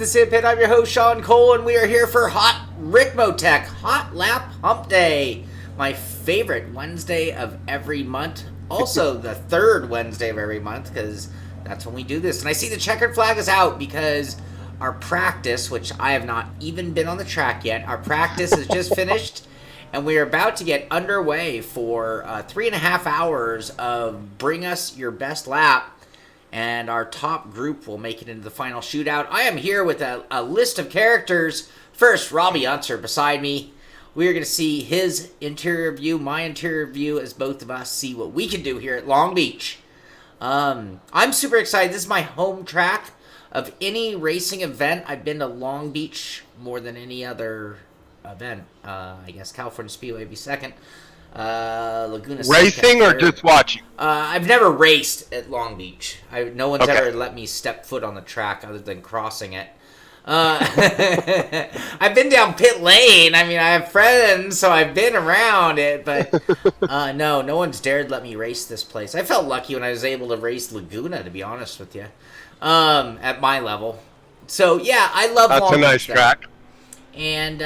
Simpit. I'm your host, Shaun Cole, and we are here for Ricmotech Hotlap Humpday, my favorite Wednesday of every month. Also, the third Wednesday of every month, because that's when we do this. And I see the checkered flag is out because our practice, which I have not even been on the track yet, our practice is just finished, and we are about to get underway for 3.5 hours of Bring Us Your Best Lap. And our top group will make it into the final shootout. I am here with a list of characters. First, Robby Unser beside me. We are going to see his interior view, my interior view, as both of us see what we can do here at Long Beach. I'm super excited. This is my home track of any racing event. I've been to Long Beach more than any other event. I guess California Speedway would be second. Laguna racing or just watching? I've never raced at Long Beach. No one's Okay. ever let me step foot on the track other than crossing it. I've been down pit lane. I mean, I have friends, so I've been around it, but no one's dared let me race this place. I felt lucky when I was able to race Laguna, to be honest with you, at my level. So yeah, I love Long Beach. That's a nice track. And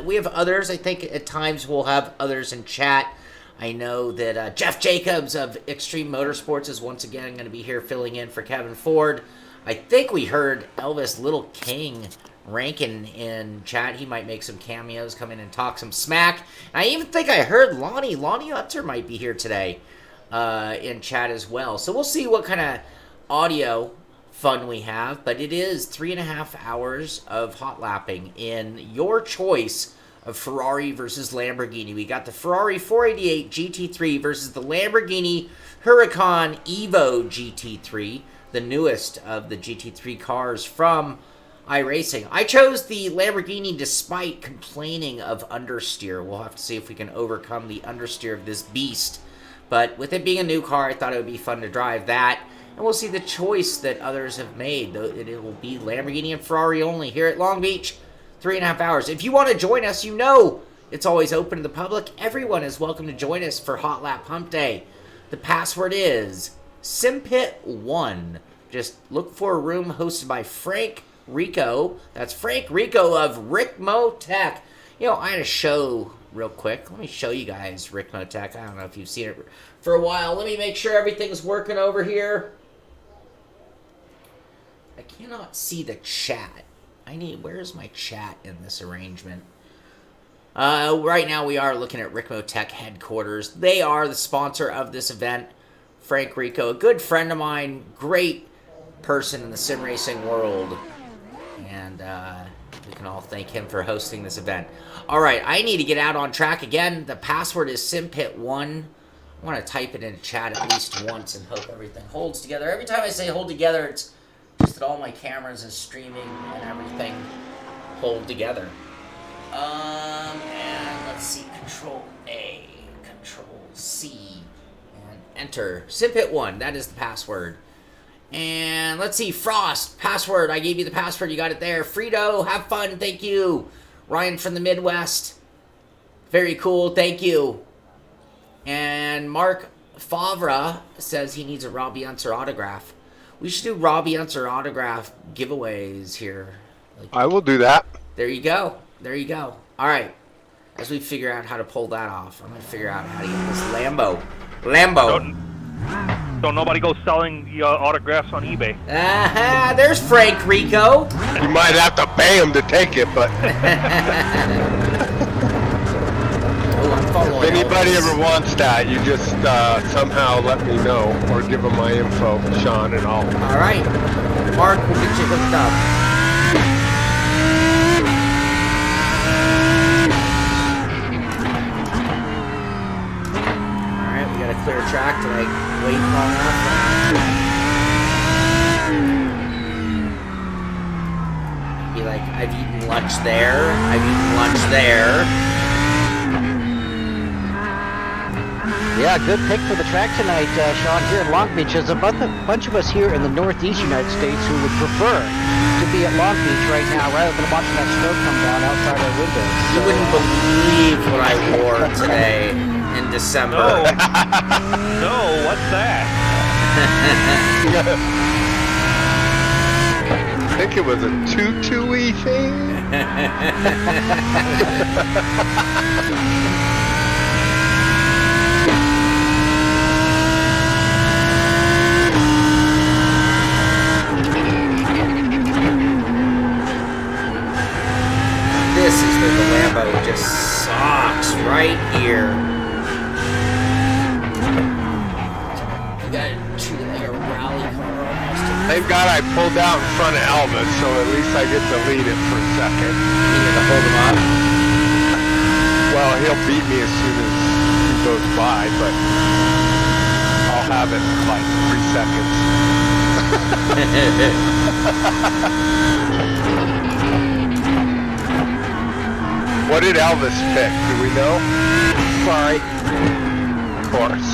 we have others. I think at times we'll have others in chat. I know that Jeff Jacobs of Extreme Motorsports is once again going to be here filling in for Kevin Ford. I think we heard Elvis Little King Rankin in chat. He might make some cameos, come in and talk some smack. And I even think I heard Lonnie Unser might be here today in chat as well. So we'll see what kind of audio fun we have, but it is 3.5 hours of hot lapping in your choice of Ferrari versus Lamborghini. We got the Ferrari 488 GT3 versus the Lamborghini Huracan Evo GT3, the newest of the GT3 cars from iRacing. I chose the Lamborghini despite complaining of understeer. We'll have to see if we can overcome the understeer of this beast, but with it being a new car, I thought it would be fun to drive that. And we'll see the choice that others have made. It will be Lamborghini and Ferrari only here at Long Beach. 3.5 hours. If you want to join us, you know it's always open to the public. Everyone is welcome to join us for Hotlap Humpday. The password is Simpit1. Just look for a room hosted by Frank Rico. That's Frank Rico of Ricmotech. You know, I had a show real quick. Let me show you guys Ricmotech. I don't know if you've seen it for a while. Let me make sure everything's working over here. I cannot see the chat. Where's my chat in this arrangement? Right now we are looking at Ricmotech headquarters. They are the sponsor of this event. Frank Rico, a good friend of mine, great person in the sim racing world. And we can all thank him for hosting this event. All right, I need to get out on track again. The password is Simpit1. I want to type it in chat at least once and hope everything holds together. Every time I say hold together, it's just that all my cameras and streaming and everything hold together. And let's see, Control A, Control C, and enter. Simpit1, that is the password. And let's see, Frost, password. I gave you the password, you got it there. Frito, have fun, thank you. Ryan from the Midwest, very cool, thank you. And Mark Favre says he needs a Robby Unser autograph. We should do Robby Unser autograph giveaways here. I will do that. There you go. There you go. All right. As we figure out how to pull that off, I'm going to figure out how to get this Lambo. Don't nobody go selling autographs on eBay. There's Frank Rico. You might have to pay him to take it, but if anybody ever wants that, you just somehow let me know or give them my info, Shaun, and all. All right. Mark, we'll get you hooked up. All right, we got a clear track to wait long enough. Be like, I've eaten lunch there. I've eaten lunch there. Yeah, good pick for the track tonight, Shaun, here in Long Beach. There's a bunch of us here in the Northeast United States who would prefer to be at Long Beach right now rather than watching that snow come down outside our windows. You wouldn't believe what I wore today in December. No, what's that? think it was a two-two-y thing. This is where the Lambo just sucks, right here. You got it treated like a rally car almost. Thank God I pulled out in front of Elvis, so at least I get to lead it for a second. You need to hold him up. Well, he'll beat me as soon as he goes by, but I'll have it in like 3 seconds. What did Elvis pick? Do we know? Sorry. Of course.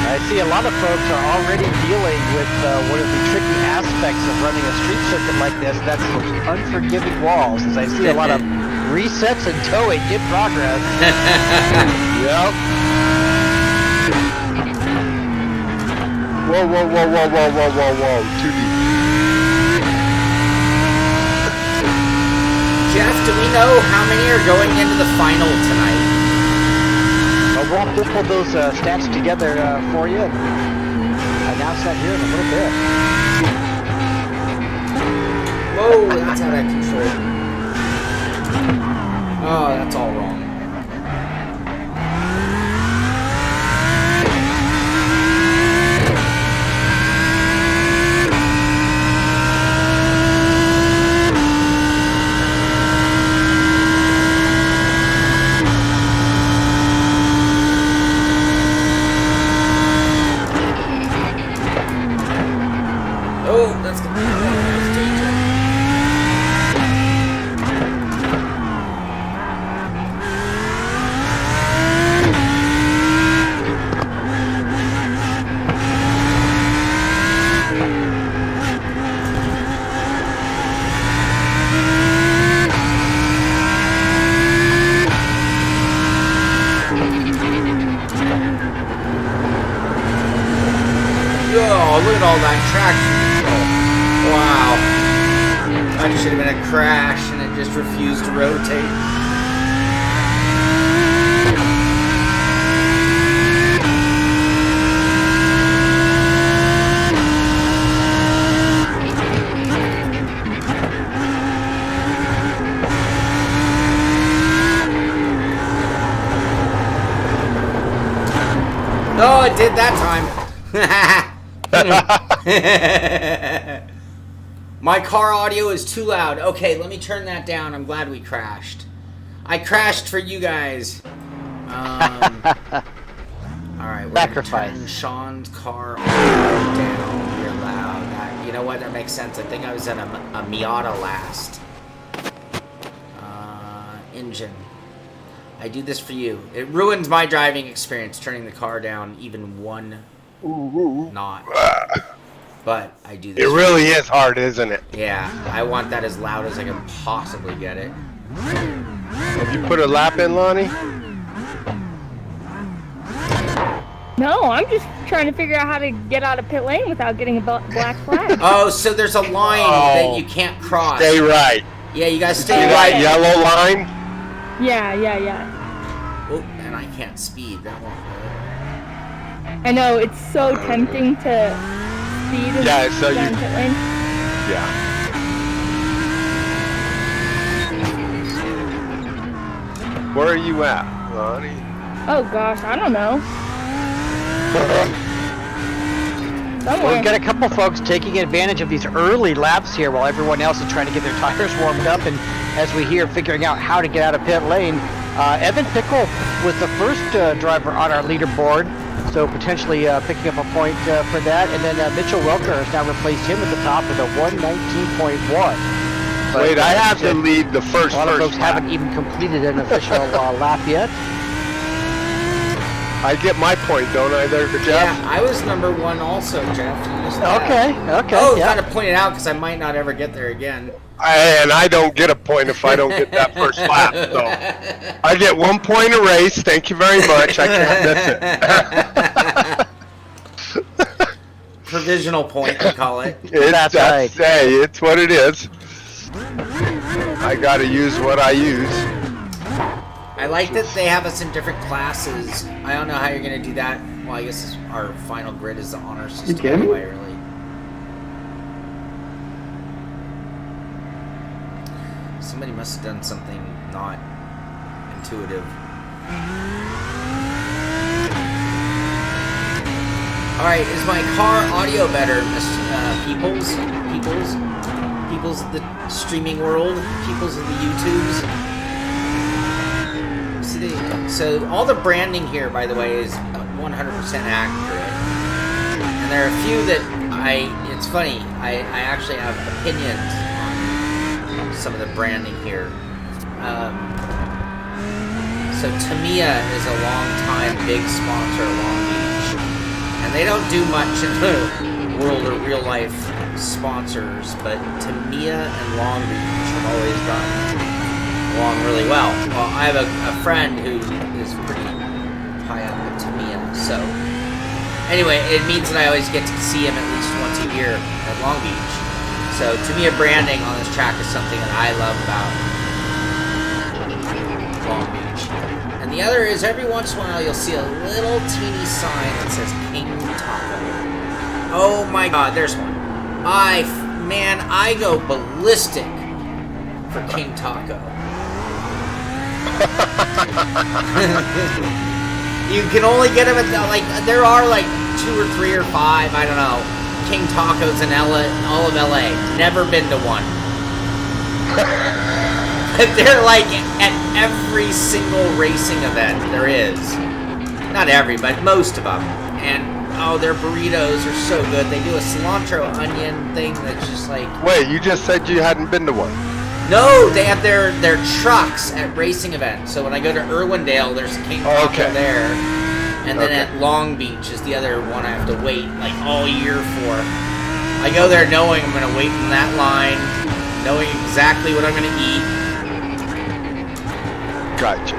I see a lot of folks are already dealing with one of the tricky aspects of running a street circuit like this. That's those unforgiving walls, as I see a lot of resets and towing in progress. Yep. Whoa, whoa, whoa, whoa, whoa, whoa, whoa, whoa. Too deep. Jeff, do we know how many are going into the final tonight? We'll pull those stats together for you and announce that here in a little bit. Whoa, that's out of control. Oh, that's all wrong. Oh, that's gonna be danger. Oh, look at all that traction control. Wow. That should have been a crash and it just refused to rotate. Oh, it did that time. My car audio is too loud. Okay, let me turn that down. I'm glad we crashed. I crashed for you guys. Alright, we're Sacrifice. gonna turn Shaun's car audio down real loud. You know what? That makes sense. I think I was in a Miata last. Engine. I do this for you. It ruins my driving experience turning the car down even one notch. But I do this. It really is hard, isn't it? Yeah, I want that as loud as I can possibly get it. Have you put a lap in, Lonnie? No, I'm just trying to figure out how to get out of pit lane without getting a black flag. Oh, so there's a line that you can't cross. Stay right. Yeah, you gotta See stay that right. yellow line? Yeah. Oh, and I can't speed. That won't work. I know, it's so tempting to speed and Yeah, so down you- pit lane. Yeah. Where are you at, Lonnie? Oh gosh, I don't know. Well, Somewhere. we've got a couple folks taking advantage of these early laps here while everyone else is trying to get their tires warmed up, and as we hear, figuring out how to get out of pit lane. Evan Pickle was the first driver on our leaderboard, so potentially picking up a point for that. And then Mitchell Welker has now replaced him at the top with a 119.1. But, Wait, I have to lead the first a lot of folks lap. haven't even completed an official lap yet. I get my point, don't I, there, Jeff? Yeah, I was number 1 also, Jeff. You missed that. Okay. Oh, Yeah. gotta point it out because I might not ever get there again. And I don't get a point if I don't get that first lap. So I get 1 point a race. Thank you very much. I can't miss it. Provisional point, they call it. That's right. Hey, it's what it is. I gotta use what I use. I like that they have us in different classes. I don't know how you're gonna do that. Well, I guess our final grid is the honor system anyway, really. Somebody must have done something not intuitive. Alright, is my car audio better, peoples of the streaming world, peoples of the YouTubes? So all the branding here, by the way, is 100% accurate. And there are a few that it's funny, I actually have opinions on some of the branding here. So Tamiya is a long-time big sponsor of Long Beach. And they don't do much in the world of real-life sponsors, but Tamiya and Long Beach have always gone along really well. Well, I have a friend who is pretty high up at Tamiya, so anyway, it means that I always get to see him at least once a year at Long Beach. So Tamiya branding on this track is something that I love about Long Beach. And the other is every once in a while you'll see a little teeny sign that says King Taco. Oh my god, there's one. I go ballistic for King Taco. You can only get them at there are like 2 or 3 or 5, I don't know, King Tacos in all of LA. Never been to one. But they're like at every single racing event there is. Not every, but most of them. And their burritos are so good. They do a cilantro onion thing that's just like... Wait, you just said you hadn't been to one. No, they have their trucks at racing events. So when I go to Irwindale, there's a King Taco there. And then at Long Beach is the other one I have to wait like all year for. I go there knowing I'm going to wait in that line, knowing exactly what I'm going to eat. Gotcha.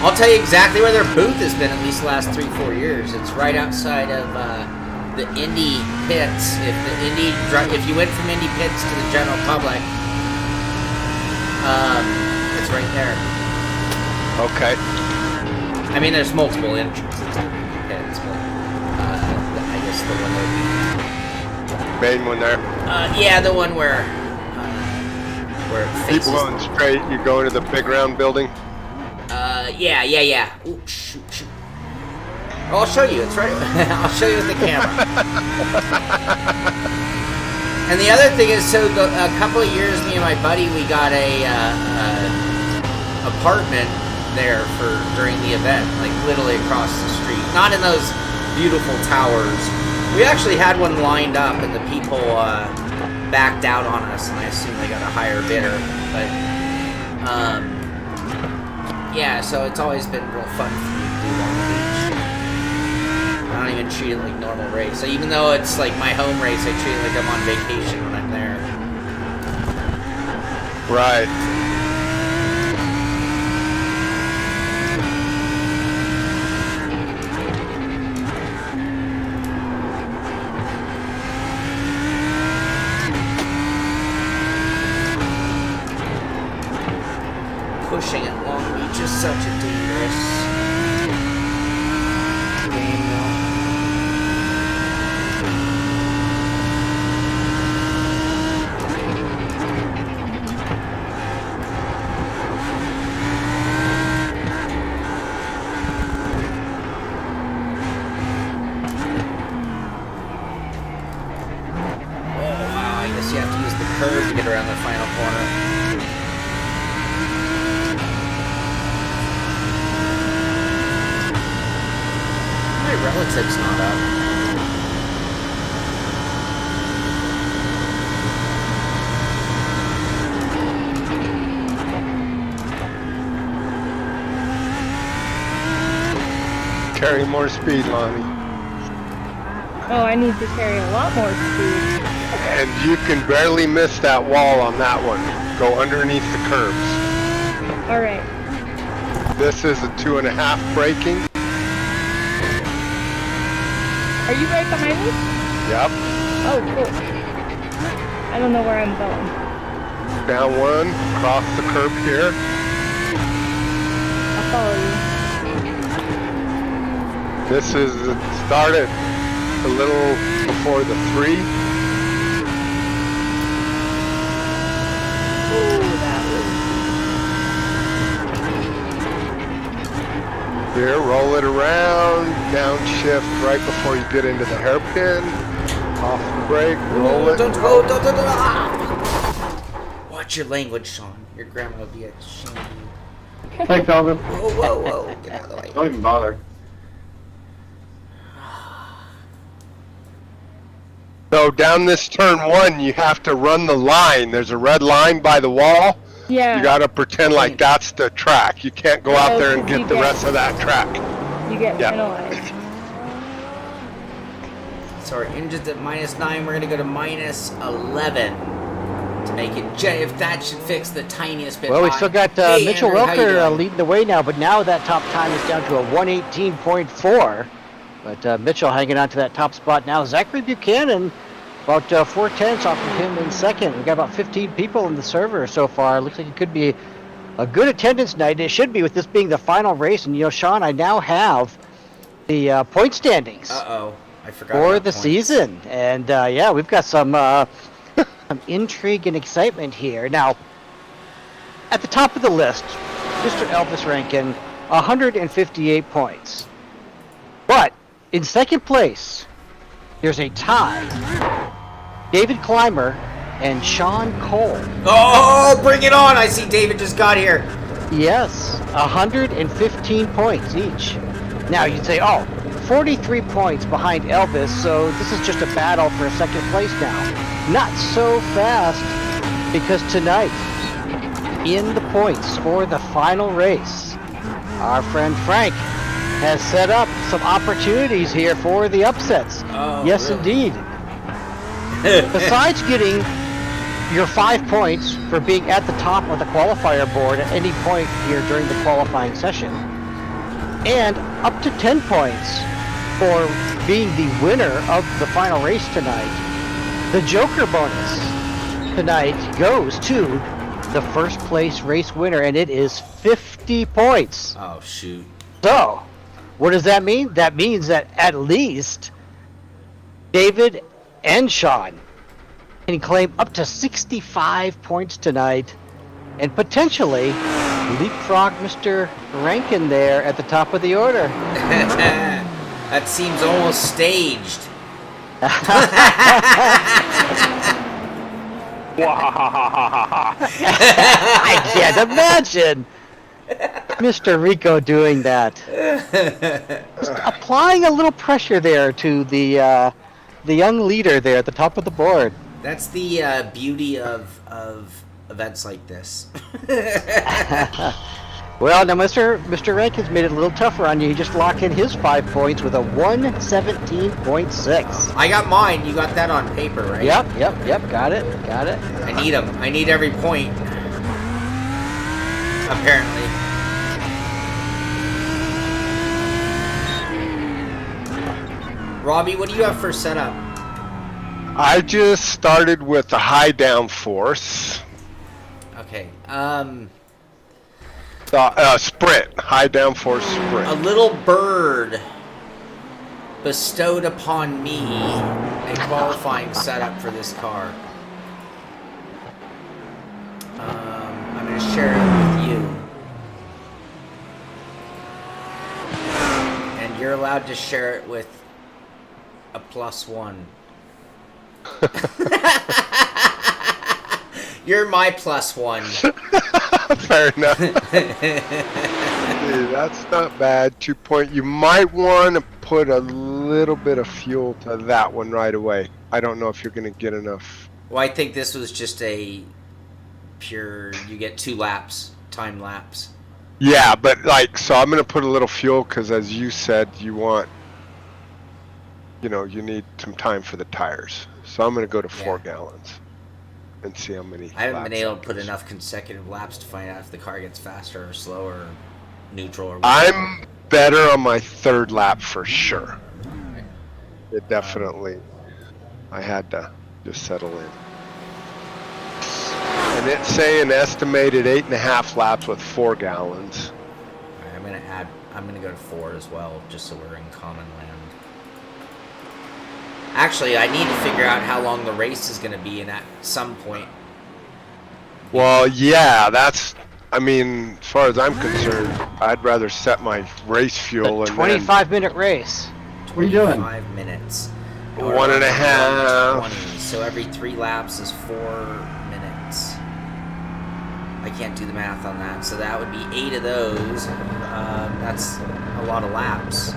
I'll tell you exactly where their booth has been at least the last 3-4 years. It's right outside of the Indy pits. If you went from Indy pits to the general public, it's right there. Okay. I mean, there's multiple entrances to Indy pits, but I guess the one that Main one there. yeah, the one where it faces. Keep going straight. You go into the big round building. Yeah. Ooh, shoot. Oh, I'll show you. It's right. I'll show you with the camera. And the other thing is, so a couple of years, me and my buddy, we got a apartment there during the event, like literally across the street. Not in those beautiful towers. We actually had one lined up, and the people backed out on us, and I assume they got a higher bidder. But yeah, so it's always been real fun for me to do Long Beach. I don't even treat it like normal race. So even though it's like my home race, I treat it like I'm on vacation when I'm there. Right. Pushing at Long Beach is such a dangerous game now. Oh wow, I guess you have to use the curve to get around the final corner. Relative's not up. Carry more speed, Lonnie. Oh, I need to carry a lot more speed. And you can barely miss that wall on that one. Go underneath the curbs. All right. This is a 2.5 braking. Are you right behind me? Yep. Oh, cool. I don't know where I'm going. Down one, cross the curb here. I'll follow you. This is started a little before the 3. Ooh, that Here, roll it around, downshift right before you get into the hairpin. Off the brake, roll it. Don't go, don't. Ah! Watch your language, Shaun. Your grandma will be ashamed of you. Thanks, Alvin. Whoa. Get out of the way. Don't even bother. So down this turn 1, you have to run the line. There's a red line by the wall. Yeah. You gotta pretend like that's the track. You can't go out there and you get the rest of that track. You get Yeah. penalized. So our engine's at -9. We're gonna go to -11 to make it. If that should fix the tiniest bit. Well, we high. still got Hey, Mitchell Andrew, how you Welker doing? leading the way now, but now that top time is down to a 118.4. But Mitchell hanging on to that top spot now. Zachary Buchanan, about 4/10 off of him in second. We've got about 15 people in the server so far. Looks like it could be a good attendance night. It should be with this being the final race. And, you know, Shaun, I now have the point standings Uh-oh. I forgot for about the points. season. And, yeah, we've got some intrigue and excitement here. Now, at the top of the list, Mr. Elvis Rankin, 158 points. But in second place, there's a tie. David Clymer and Shaun Cole. Oh, bring it on! I see David just got here. Yes, 115 points each. Now you'd say, oh, 43 points behind Elvis, so this is just a battle for second place now. Not so fast, because tonight, in the points for the final race, our friend Frank has set up some opportunities here for the upsets. Oh, yes, really? indeed. Besides getting your 5 points for being at the top of the qualifier board at any point here during the qualifying session, and up to 10 points for being the winner of the final race tonight, the Joker bonus tonight goes to the first place race winner, and it is 50 points. Oh, shoot. So, what does that mean? That means that at least David and Shaun can claim up to 65 points tonight and potentially leapfrog Mr. Rankin there at the top of the order. That seems almost staged. I can't imagine Mr. Rico doing that. Just applying a little pressure there to the young leader there at the top of the board. That's the beauty of events like this. Well, now Mr. Rankin's made it a little tougher on you. He just locked in his 5 points with a 117.6. I got mine. You got that on paper, right? Yep. Got it. I need them. I need every point. Apparently. Robby, what do you have for setup? I just started with the high downforce. Okay. Sprint. High downforce sprint. A little bird bestowed upon me a qualifying setup for this car. I'm going to share it with you. And you're allowed to share it with a +1. You're my +1. Fair enough. Dude, that's not bad. 2 point. You might want to put a little bit of fuel to that one right away. I don't know if you're going to get enough. Well, I think this was just a pure, you get 2 laps, time lapse. Yeah, but like, so I'm gonna put a little fuel because, as you said, you want, you need some time for the tires. So I'm gonna go to 4 gallons and see how many. I haven't been laps able that to put gives. enough consecutive laps to find out if the car gets faster or slower, or neutral or whatever. I'm better on my 3rd lap for sure. It definitely. I had to just settle in. And it's saying estimated 8.5 laps with 4 gallons. All right, I'm gonna go to 4 as well, just so we're in common land. Actually, I need to figure out how long the race is gonna be, and at some point. Well, yeah, I mean, as far as I'm concerned, I'd rather set my race fuel A and 25-minute race. What are you doing? 5 minutes. then 1.5. 20, so every 3 laps is 4 minutes. I can't do the math on that, so that would be 8 of those. That's a lot of laps.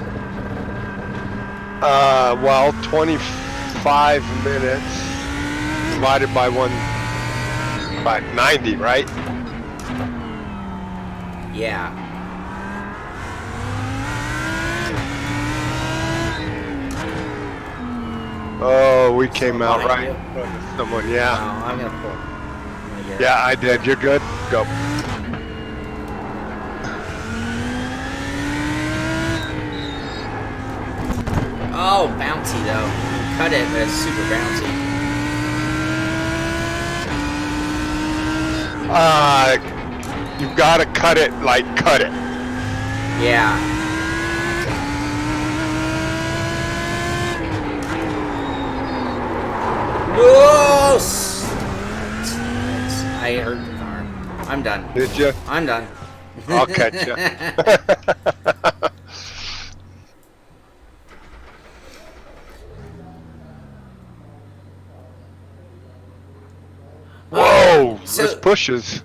Well, 25 minutes divided by 90, right? Yeah. Oh, we came out behind right you? in front of someone, No, yeah. I'm gonna pull. Yeah, I did. You're good. Go. Oh, bouncy though. Cut it, but it's super bouncy. You gotta cut it, like, cut it. Yeah. Whoa! I hurt the car. I'm done. Did you? I'm done. I'll catch you. Whoa! So- This pushes.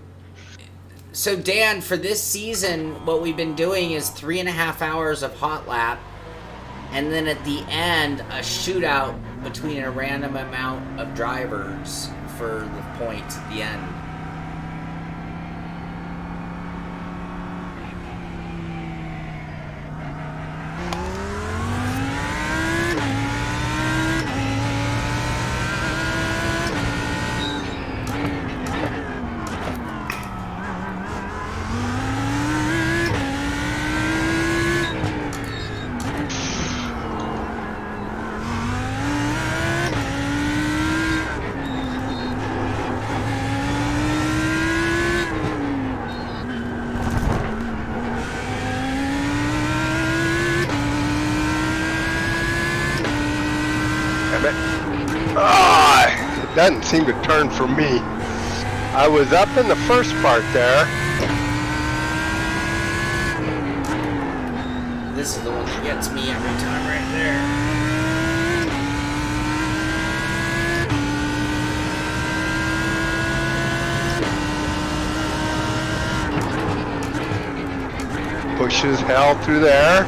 So Dan, for this season, what we've been doing is 3.5 hours of hot lap, and then at the end, a shootout between a random amount of drivers for the points at the end. It doesn't seem to turn for me. I was up in the first part there. This is the one that gets me every time right there. Pushes hell through there.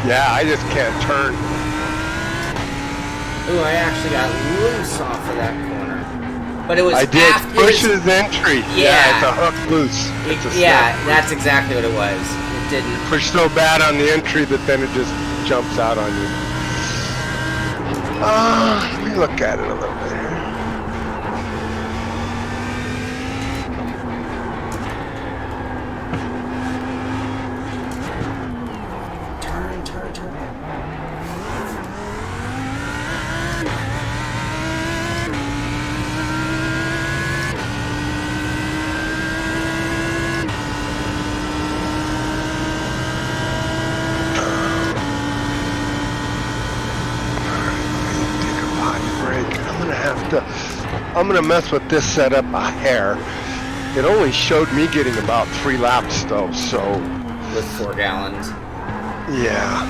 Yeah, I just can't turn. Ooh, I actually got loose off of that corner. But it was I did. after, it was- Pushes entry. Yeah. It's a hook loose. It's a yeah, snap. that's exactly what it was. It didn't. Push so bad on the entry that then it just jumps out on you. Let me look at it a little bit here. Turn. I'm gonna mess with this setup a hair. It only showed me getting about 3 laps though, so. With 4 gallons. Yeah.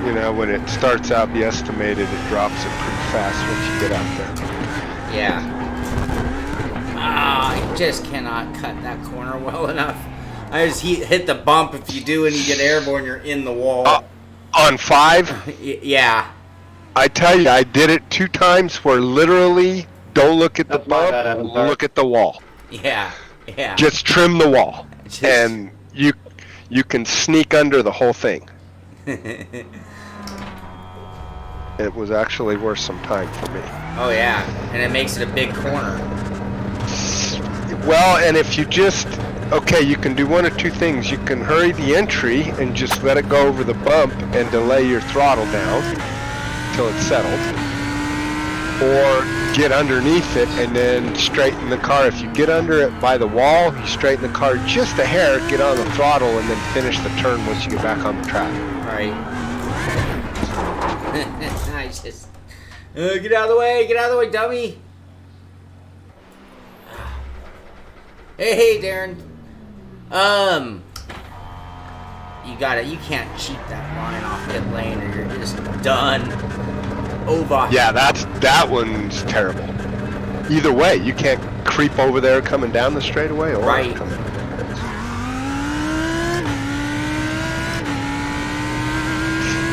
You know, when it starts out the estimated, it drops it pretty fast once you get out there. Yeah. Ah, I just cannot cut that corner well enough. I just hit the bump. If you do and you get airborne, you're in the wall. On 5? Yeah. I tell you, I did it 2 times where literally don't look at the bump, look at the wall. Yeah. Yeah. Just trim the wall, and you can sneak under the whole thing. It was actually worth some time for me. Oh yeah, and it makes it a big corner. Well, and if you just, okay, you can do one of 2 things. You can hurry the entry and just let it go over the bump and delay your throttle down until it's settled. Or get underneath it and then straighten the car. If you get under it by the wall, you straighten the car just a hair, get on the throttle, and then finish the turn once you get back on the track. Right. I just... get out of the way! Get out of the way, dummy! Hey, Darren. You can't cheat that line off pit lane or you're just done. Over. Yeah, that one's terrible. Either way, you can't creep over there coming down the straightaway or right. Coming.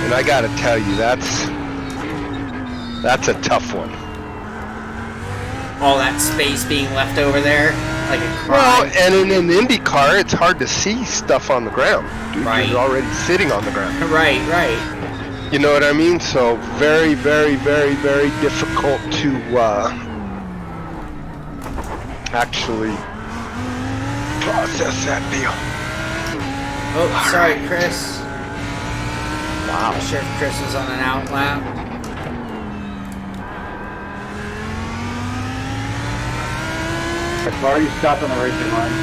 And I gotta tell you, that's a tough one. All that space being left over there, like a crime. Well, and in an IndyCar, it's hard to see stuff on the ground. Dude, right. You're already sitting on the ground. Right. You know what I mean? So very, very, very, very difficult to actually process that deal. Oh, sorry, Chris. Wow. Not sure if Chris was on an out lap. Ferrari stopped on the racing line.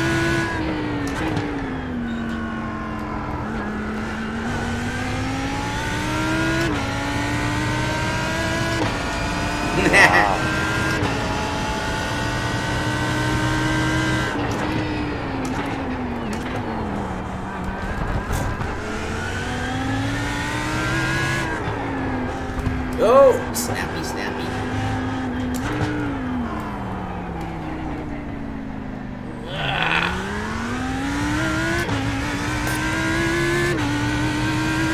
Oh, snappy.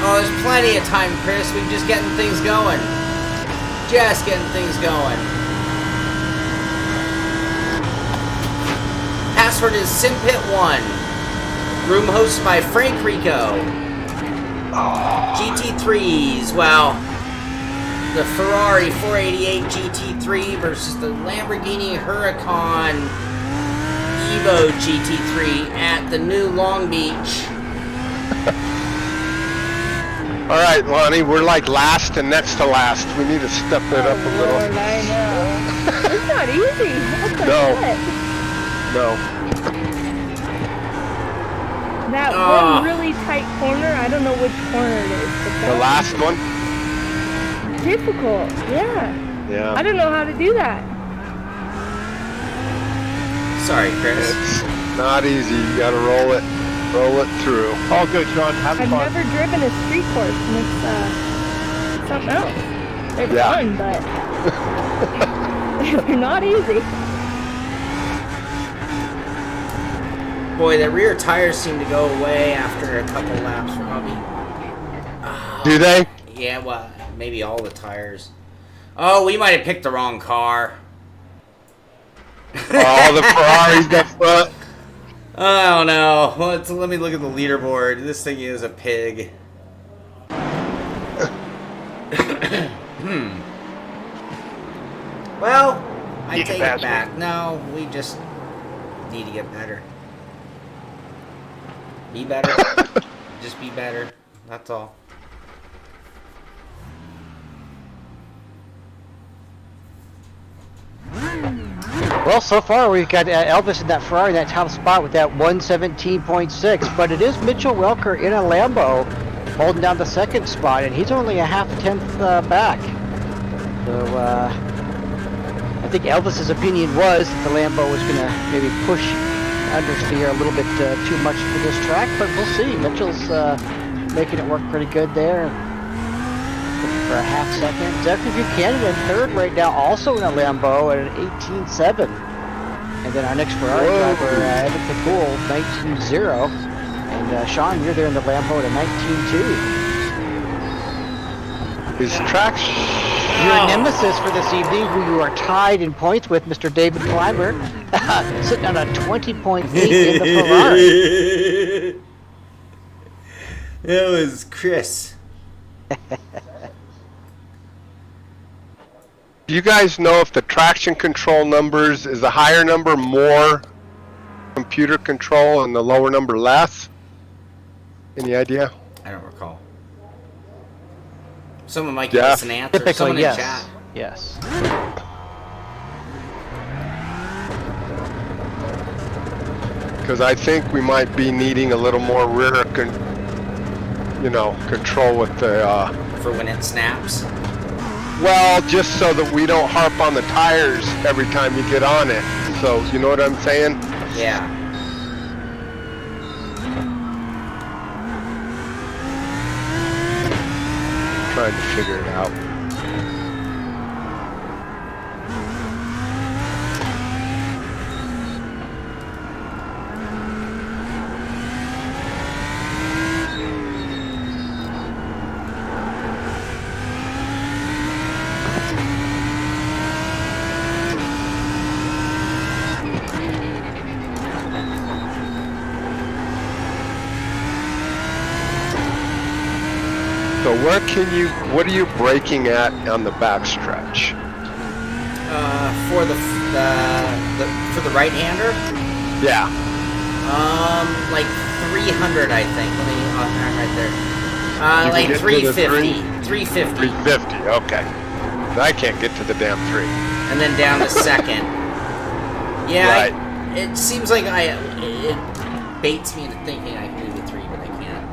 Oh, there's plenty of time, Chris. We're just getting things going. Password is Simpit1. Room hosted by Frank Rico. GT3s. Well, the Ferrari 488 GT3 versus the Lamborghini Huracan Evo GT3 at the new Long Beach. All right, Lonnie, we're like last and next to last. We need to step it up a little. Lord, I know. It's not easy. No. That one really tight corner, I don't know which corner it is. But The last one? difficult, yeah. Yeah. I don't know how to do that. Sorry, Chris. It's not easy. You gotta roll it through. All good, Shaun. Have I've fun. never driven a street course, and it's something else. They're fun, but they're not easy. Boy, the rear tires seem to go away after a couple laps, Robby. Do they? Yeah, well, maybe all the tires. Oh, we might have picked the wrong car. Oh, the Ferrari's got front. I don't know. Let me look at the leaderboard. This thing is a pig. Well, I take it back. No, we just need to get better. Be better. Just be better. That's all. Well, so far we've got Elvis in that Ferrari in that top spot with that 117.6, but it is Mitchell Welker in a Lambo holding down the second spot, and he's only a half a tenth back. So, I think Elvis's opinion was that the Lambo was going to maybe push understeer a little bit too much for this track, but we'll see. Mitchell's making it work pretty good there. Looking for a half second. Zachary Buchanan in third right now, also in a Lambo at an 18.7. And then our next Ferrari driver, Evan Capool, 19.0. And Shaun, you're there in the Lambo at a 19.2. His tracks. Your nemesis for this evening, who you are tied in points with, Mr. David Clymer, sitting on a 20.8 in the Ferrari. That was Chris. Do you guys know if the traction control numbers is the higher number more computer control and the lower number less? Any idea? I don't recall. Someone might give us an answer. Typically, Someone yes. in chat. Yes. Because I think we might be needing a little more rear, control with the. For when it snaps. Well, just so that we don't harp on the tires every time you get on it. So, you know what I'm saying? Yeah. Trying to figure it out. So what are you braking at on the backstretch? For the right-hander? Yeah. Like 300, I think. Let me, I'm right there. You Like can get 350. to the 350. 350, okay. I can't get to the damn 3. And then down to second. Yeah, Right. it seems like it baits me into thinking I can do the 3, but I can't.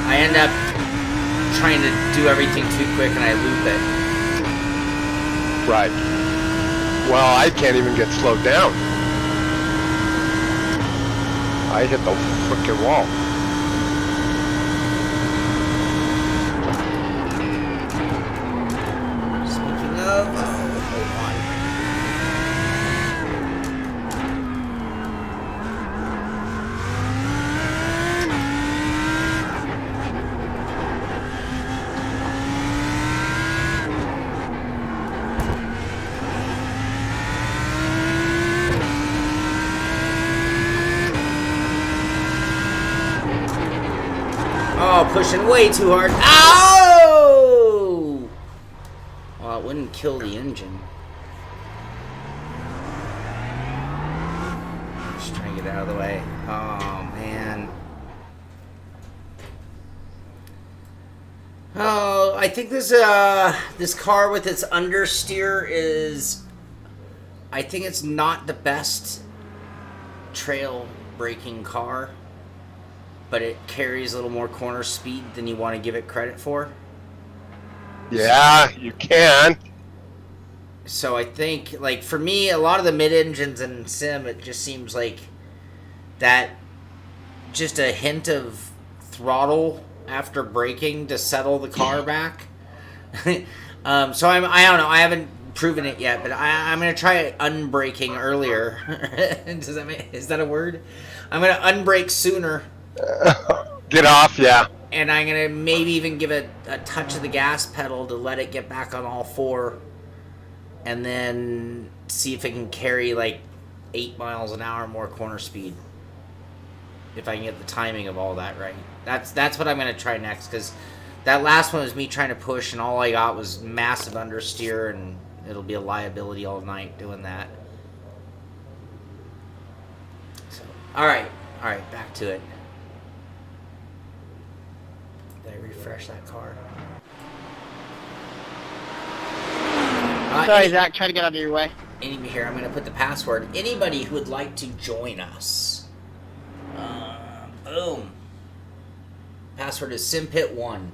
I end up trying to do everything too quick and I loop it. Right. Well, I can't even get slowed down. I hit the frickin' wall. Speaking of, hold on. Oh, pushing way too hard. Ow! Well, it wouldn't kill the engine. Just trying to get out of the way. Oh, man. Oh, I think this car with its understeer is... I think it's not the best trail braking car, but it carries a little more corner speed than you want to give it credit for. Yeah, you can. So I think, like, for me, a lot of the mid-engines in Sim, it just seems like that just a hint of throttle after braking to settle the car back. So I don't know. I haven't proven it yet, but I'm going to try unbraking earlier. Is that a word? I'm going to unbrake sooner. Get off, yeah. And I'm going to maybe even give it a touch of the gas pedal to let it get back on all four. And then see if it can carry like 8 miles an hour more corner speed. If I can get the timing of all that right. That's what I'm going to try next. Because that last one was me trying to push and all I got was massive understeer. And it'll be a liability all night doing that. So, alright, back to it. Did I refresh that car? Sorry, Zach, try to get out of your way. Anybody here, I'm going to put the password. Anybody who would like to join us. Boom. Password is Simpit1.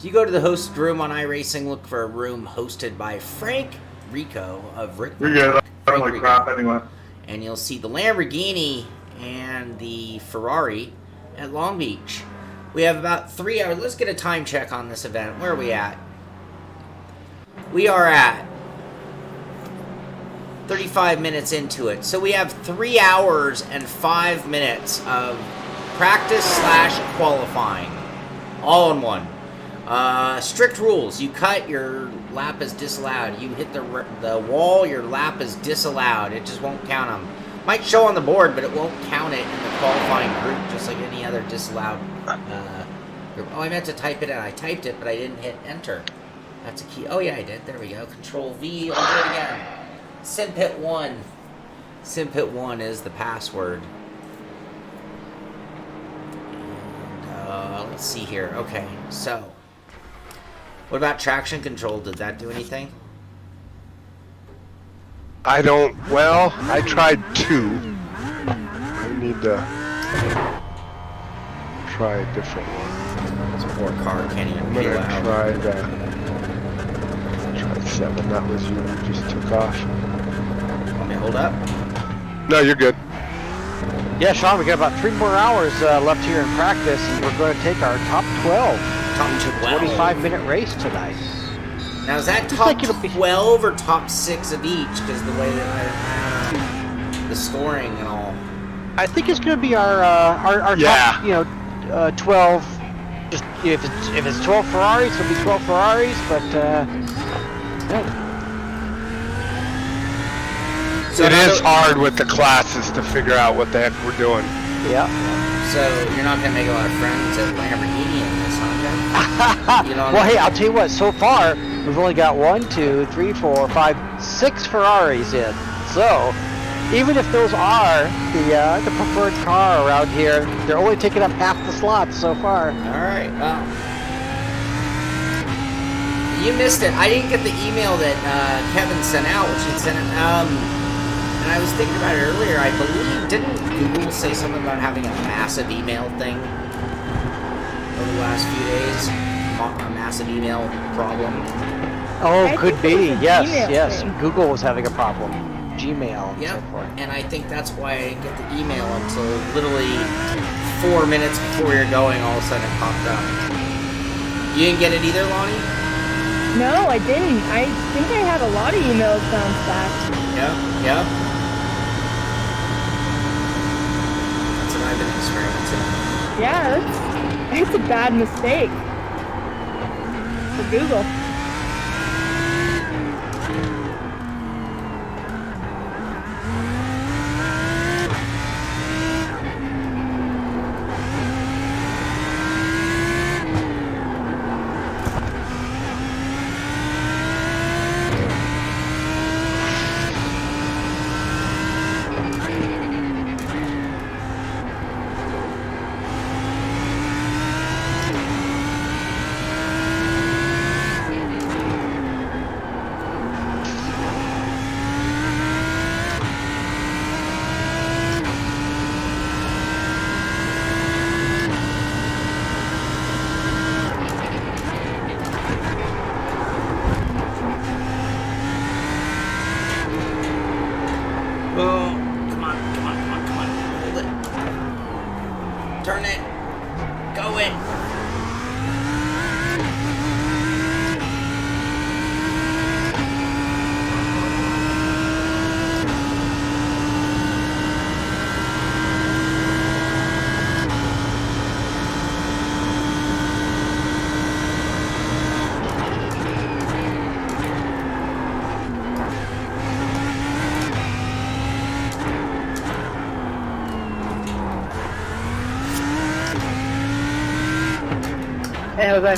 If you go to the host room on iRacing, look for a room hosted by Frank Rico of You're Ricmotech. good. I'm Frank like Rico. crap anyway. And you'll see the Lamborghini and the Ferrari at Long Beach. We have about 3 hours. Let's get a time check on this event. Where are we at? We are at 35 minutes into it. So we have 3 hours and 5 minutes of practice / qualifying. All in one. Strict rules. You cut, your lap is disallowed. You hit the wall, your lap is disallowed. It just won't count them. Might show on the board, but it won't count it in the qualifying group, just like any other disallowed group. Oh, I meant to type it in. I typed it, but I didn't hit enter. That's a key. Oh, yeah, I did. There we go. Control V. I'll do it again. Simpit 1. Simpit 1 is the password. And, let's see here. Okay, so. What about traction control? Did that do anything? I don't. Well, I tried 2. I need to try a different one. This poor car can't even I'm peel gonna out. try that. Try 7. That was you. Just took off. Want me to hold up? No, you're good. Yeah, Sean, we got about 3 more hours left here in practice, and we're going to take our top 12. Top 12. 25-minute race tonight. Now, is that Looks top like it'll be- 12 or top 6 of each? Because the way that the scoring and all. I think it's going to be our Yeah. top, 12. Just if it's 12 Ferraris, it'll be 12 Ferraris. But yeah. So It is another- hard with the classes to figure out what the heck we're doing. Yeah. So you're not gonna make a lot of friends at Lamborghini in this, huh, Jeff? You know. Well, hey, I'll tell you what. So far, we've only got 1, 2, 3, 4, 5, 6 Ferraris in. So, even if those are the preferred car around here, they're only taking up half the slots so far. All right. Well, you missed it. I didn't get the email that Kevin sent out, which he sent it. And I was thinking about it earlier. I believe didn't Google say something about having a massive email thing over the last few days? A massive email problem. Oh, I could think it be. was a Yes, Gmail yes. thing. Google was having a problem. Gmail and Yep. so forth. And I think that's why I didn't get the email until literally 4 minutes before you're going. All of a sudden, it popped up. You didn't get it either, Lonnie? No, I didn't. I think I had a lot of emails bounce back. Yep. Yep. That's what I've been experiencing. Yeah, it's a bad mistake for Google. Come on. Hold it. Turn it. Go it. Hey, Jose.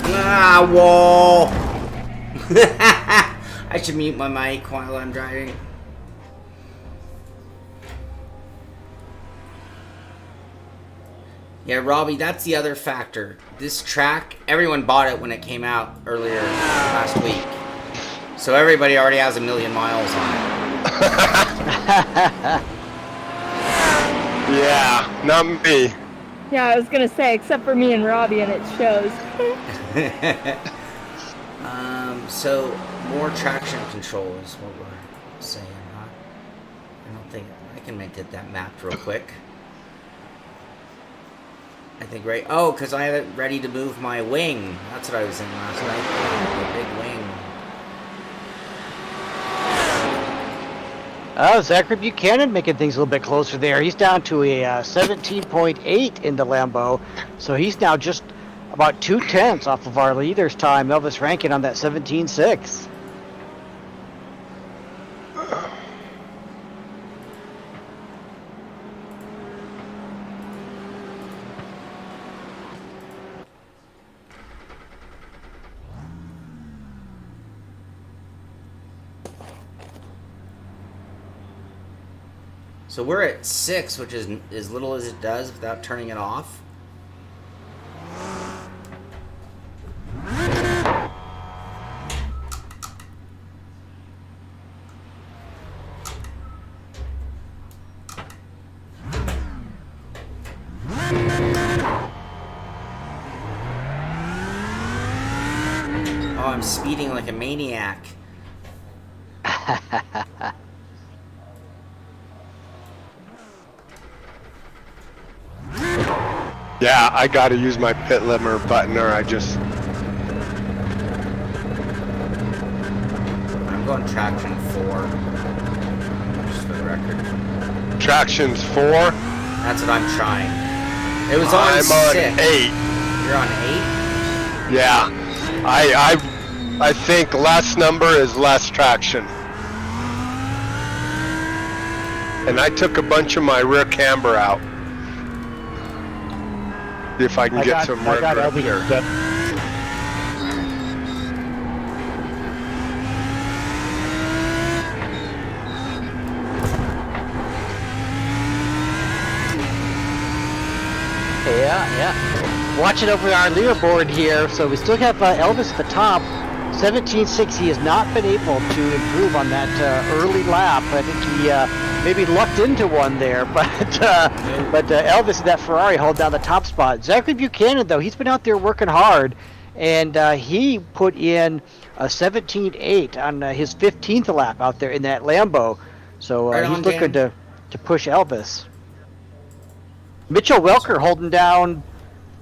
Ah, wall. I should mute my mic while I'm driving. Yeah, Robby, that's the other factor. This track, everyone bought it when it came out earlier last week. So everybody already has 1 million miles on it. Yeah, not me. Yeah, I was gonna say, except for me and Robby, and it shows. So more traction control is what we're saying, huh? I don't think I can make that mapped real quick. I think right. Oh, because I have it ready to move my wing. That's what I was in last night. The big wing. Oh, Zachary Buchanan making things a little bit closer there. He's down to a 17.8 in the Lambo, so he's now just about 2/10 off of our leader's time, Elvis Rankin, on that 17.6. So we're at 6, which is as little as it does without turning it off. Oh, I'm speeding like a maniac. Yeah, I gotta use my pit limiter button or I just... I'm going traction 4. Just for the record. Traction's 4. That's what I'm trying. It was on I'm 6. on 8. You're on 8? Yeah. I think less number is less traction. And I took a bunch of my rear camber out. See if I can get some rear grip here. Yeah. Watching over our leaderboard here, so we still have Elvis at the top, 17.6. He has not been able to improve on that early lap. I think he maybe lucked into one there, but Elvis in that Ferrari held down the top spot. Zachary Buchanan, though, he's been out there working hard, and he put in a 17.8 on his 15th lap out there in that Lambo. So he's looking to push Elvis. Mitchell Welker holding down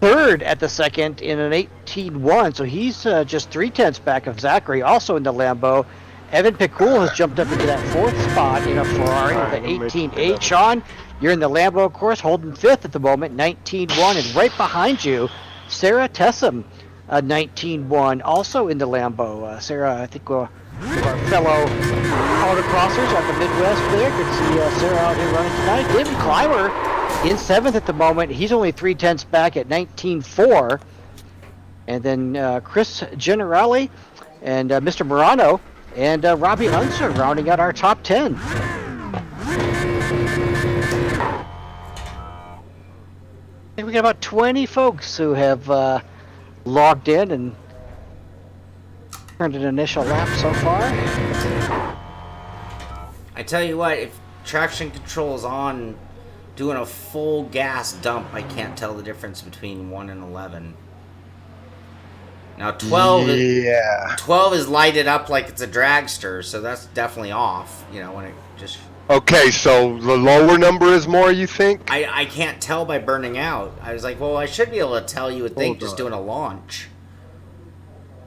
third at the second in an 18.1, so he's just 3/10 back of Zachary, also in the Lambo. Evan Picoul has jumped up into that 4th spot in a Ferrari with an 18.8. Shaun, you're in the Lambo, of course, holding 5th at the moment, 19.1, and right behind you, Sarah Tessum, 19.1, also in the Lambo. Sarah, I think our fellow autocrossers out the Midwest there. Good to see Sarah out here running tonight. David Clymer in 7th at the moment. He's only 3/10 back at 19.4. And then Chris Generali and Mr. Morano and Robby Unser rounding out our top 10. I think we got about 20 folks who have logged in and turned an initial lap so far. I tell you what, if traction control is on, doing a full gas dump, I can't tell the difference between 1 and 11. Now 12 is lighted up like it's a dragster, so that's definitely off, you know, when it just... Okay, so the lower number is more, you think? I can't tell by burning out. I was like, well, I should be able to tell, you would think, just doing a launch.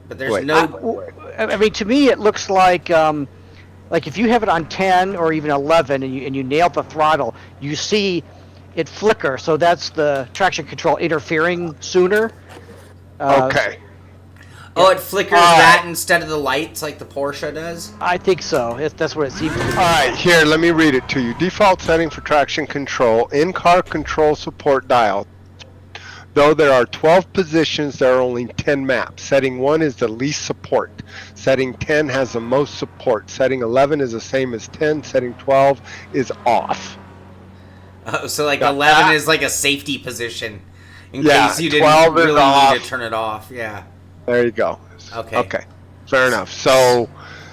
But there's I mean, to me, it looks like if you have it on 10 or even 11 and you nail the throttle, you see it flicker. So that's the traction control interfering sooner. Okay. Oh, it flickers that instead of the lights like the Porsche does? I think so. That's what it seems to be. All right, here, let me read it to you. Default setting for traction control, in-car control support dial. Though there are 12 positions, there are only 10 maps. Setting 1 is the least support. Setting 10 has the most support. Setting 11 is the same as 10. Setting 12 is off. Oh, so like 11 is like a safety position. In Yeah, case you 12 didn't is really off. need to turn it off. Yeah. There you go. Okay. Okay. Fair enough. So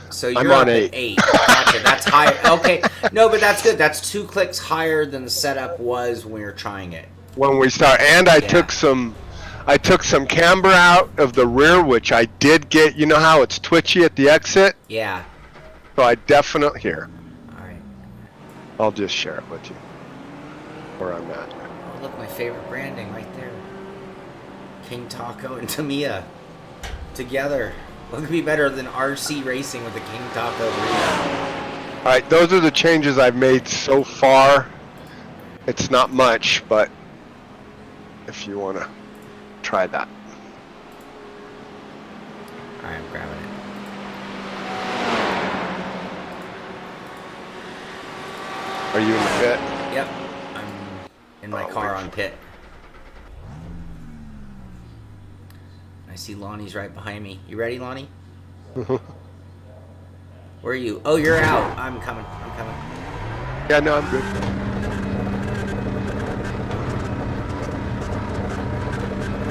So I'm you're on up 8. at 8. Gotcha. That's higher. Okay. No, but that's good. That's 2 clicks higher than the setup was when we were trying it. when we start, and I Yeah. took some camber out of the rear, which I did get. You know how it's twitchy at the exit? Yeah. So I definitely here. All right. I'll just share it with you where I'm at. Oh, look, my favorite branding right there. King Taco and Tamiya together. What could be better than RC Racing with the King Taco burrito? All right, those are the changes I've made so far. It's not much, but if you want to try that. All right, I'm grabbing it. Are you in the pit? Yep. I'm in my car on pit. I see Lonnie's right behind me. You ready, Lonnie? Where are you? Oh, you're out. I'm coming. I'm coming. Yeah, no, I'm good.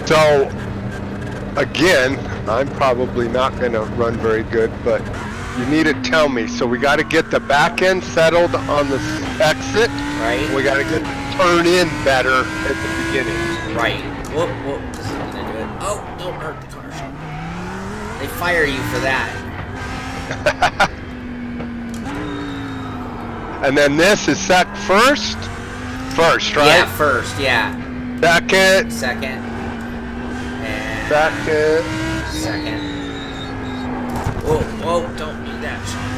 So, again, I'm probably not going to run very good, but you need to tell me. So we got to get the back end settled on the exit. Right? We got to get the turn in better at the beginning. Right. Whoop, whoop. This is going to do it. Oh, don't hurt the car, Shaun. They fire you for that. And then this is first? First, right? Yeah, first. Yeah. Second. Second. And Second. second. Whoa, whoa, don't do that, Shaun.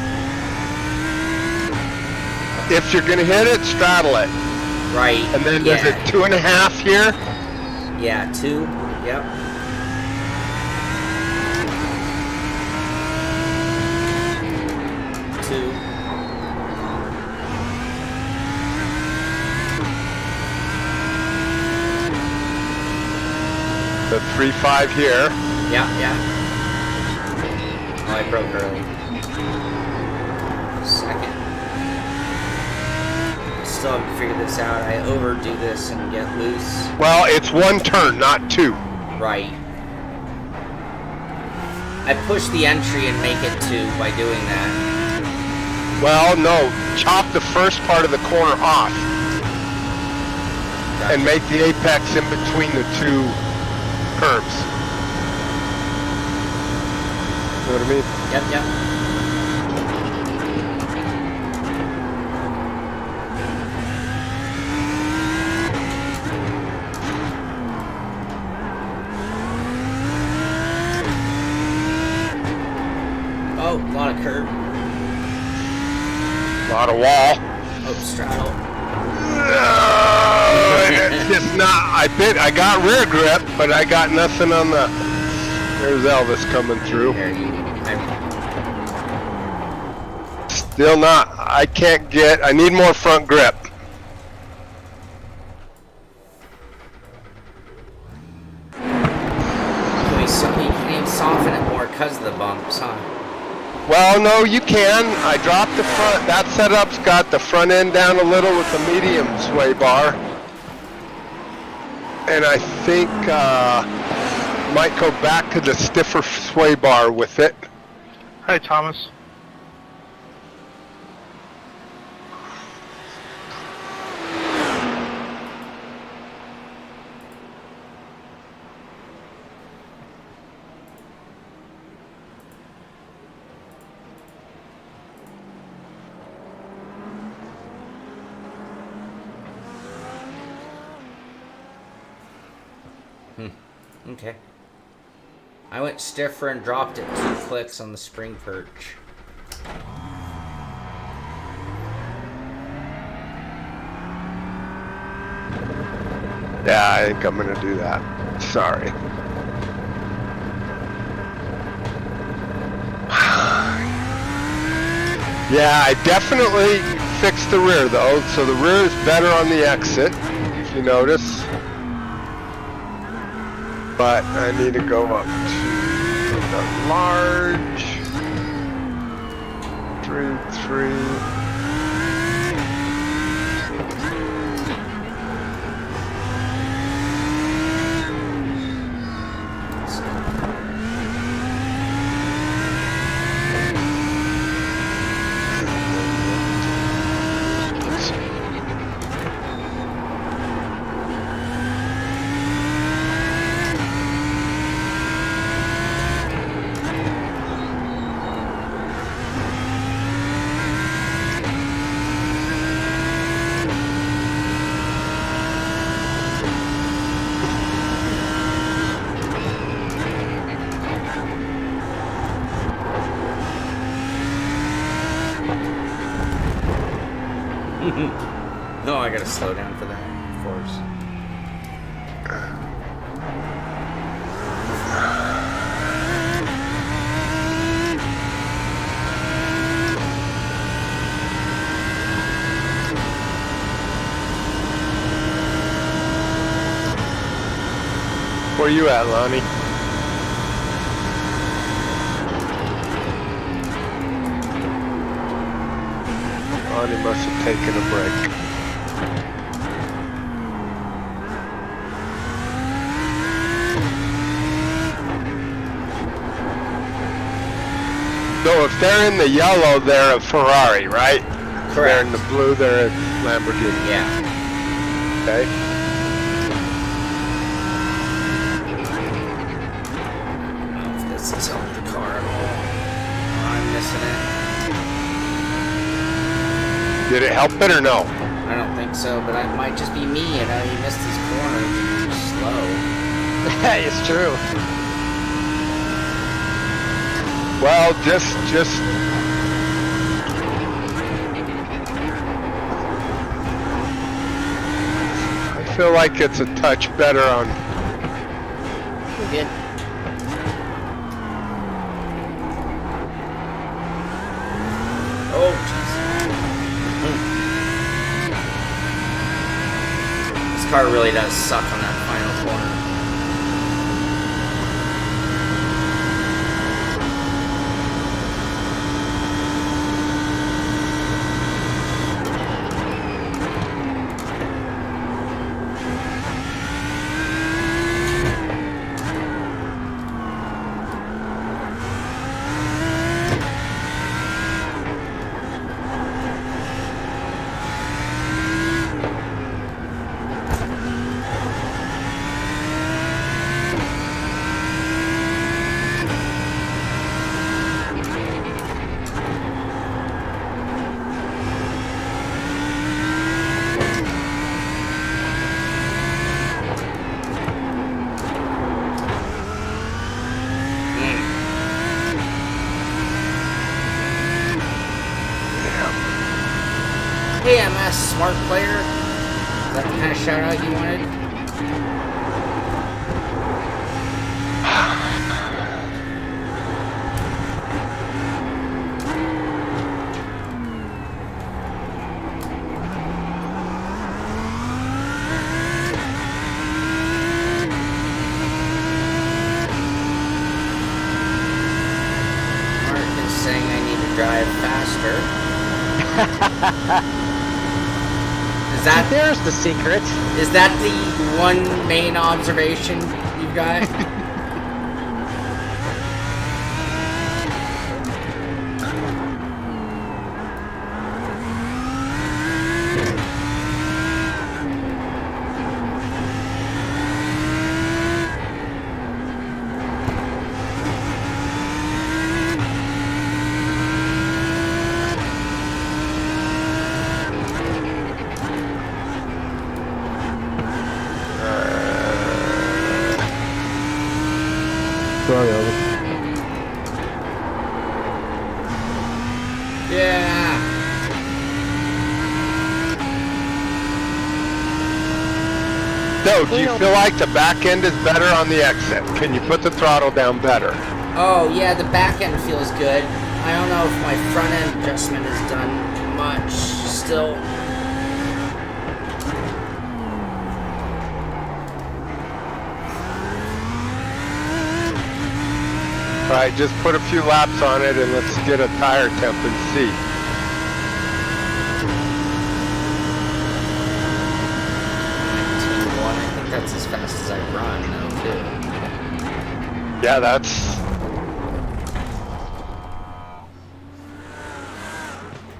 If you're going to hit it, straddle it. Right. And then yeah. is it 2.5 here? Yeah, 2. Yep. The 3.5 here. Yeah, yeah. Oh, I broke early. Second. Still haven't figured this out. I overdo this and get loose. Well, it's 1 turn, not 2. Right. I push the entry and make it 2 by doing that. Well, no. Chop the first part of the corner off. Gotcha. And make the apex in between the 2 curbs. You know what I mean? Yep, yep. Oh, a lot of curb. A lot of wall. Oh, straddle. It's just not. I got rear grip, but I got nothing on the. There's Elvis coming through. There you. Still not. I can't get. I need more front grip. You can soften it more because of the bumps, huh? Well, no, you can. I dropped the front. That setup's got the front end down a little with the medium sway bar. And I think might go back to the stiffer sway bar with it. Hi, Thomas. Okay. I went stiffer and dropped it 2 clicks on the spring perch. Yeah, I think I'm gonna do that. Sorry. Yeah, I definitely fixed the rear though, so the rear is better on the exit, if you notice. But I need to go up to the large 3.3. No, I gotta slow down for that, of course. Where you at, Lonnie? Lonnie must have taken a break. So if they're in the yellow, they're a Ferrari, right? If they're in the blue, they're a Lamborghini. Yeah. Okay. This is on the car at all. I'm missing it. Did it help it or no? I don't think so, but it might just be me, you know, you missed these corners and you're slow. It's true. Well, just I feel like it's a touch better on. We're good. Oh, jeez. This car really does suck on that final corner. Hey, MS Smart Player. Is that the kind of shout out you wanted? Mark is saying I need to drive faster. There's the secret. Is that the one main observation you've got? Sorry, Elvis. Yeah. So, do you feel like the back end is better on the exit? Can you put the throttle down better? Oh, yeah, the back end feels good. I don't know if my front end adjustment has done much still. Alright, just put a few laps on it and let's get a tire temp and see. I think that's as fast as I run now, too. Yeah, that's...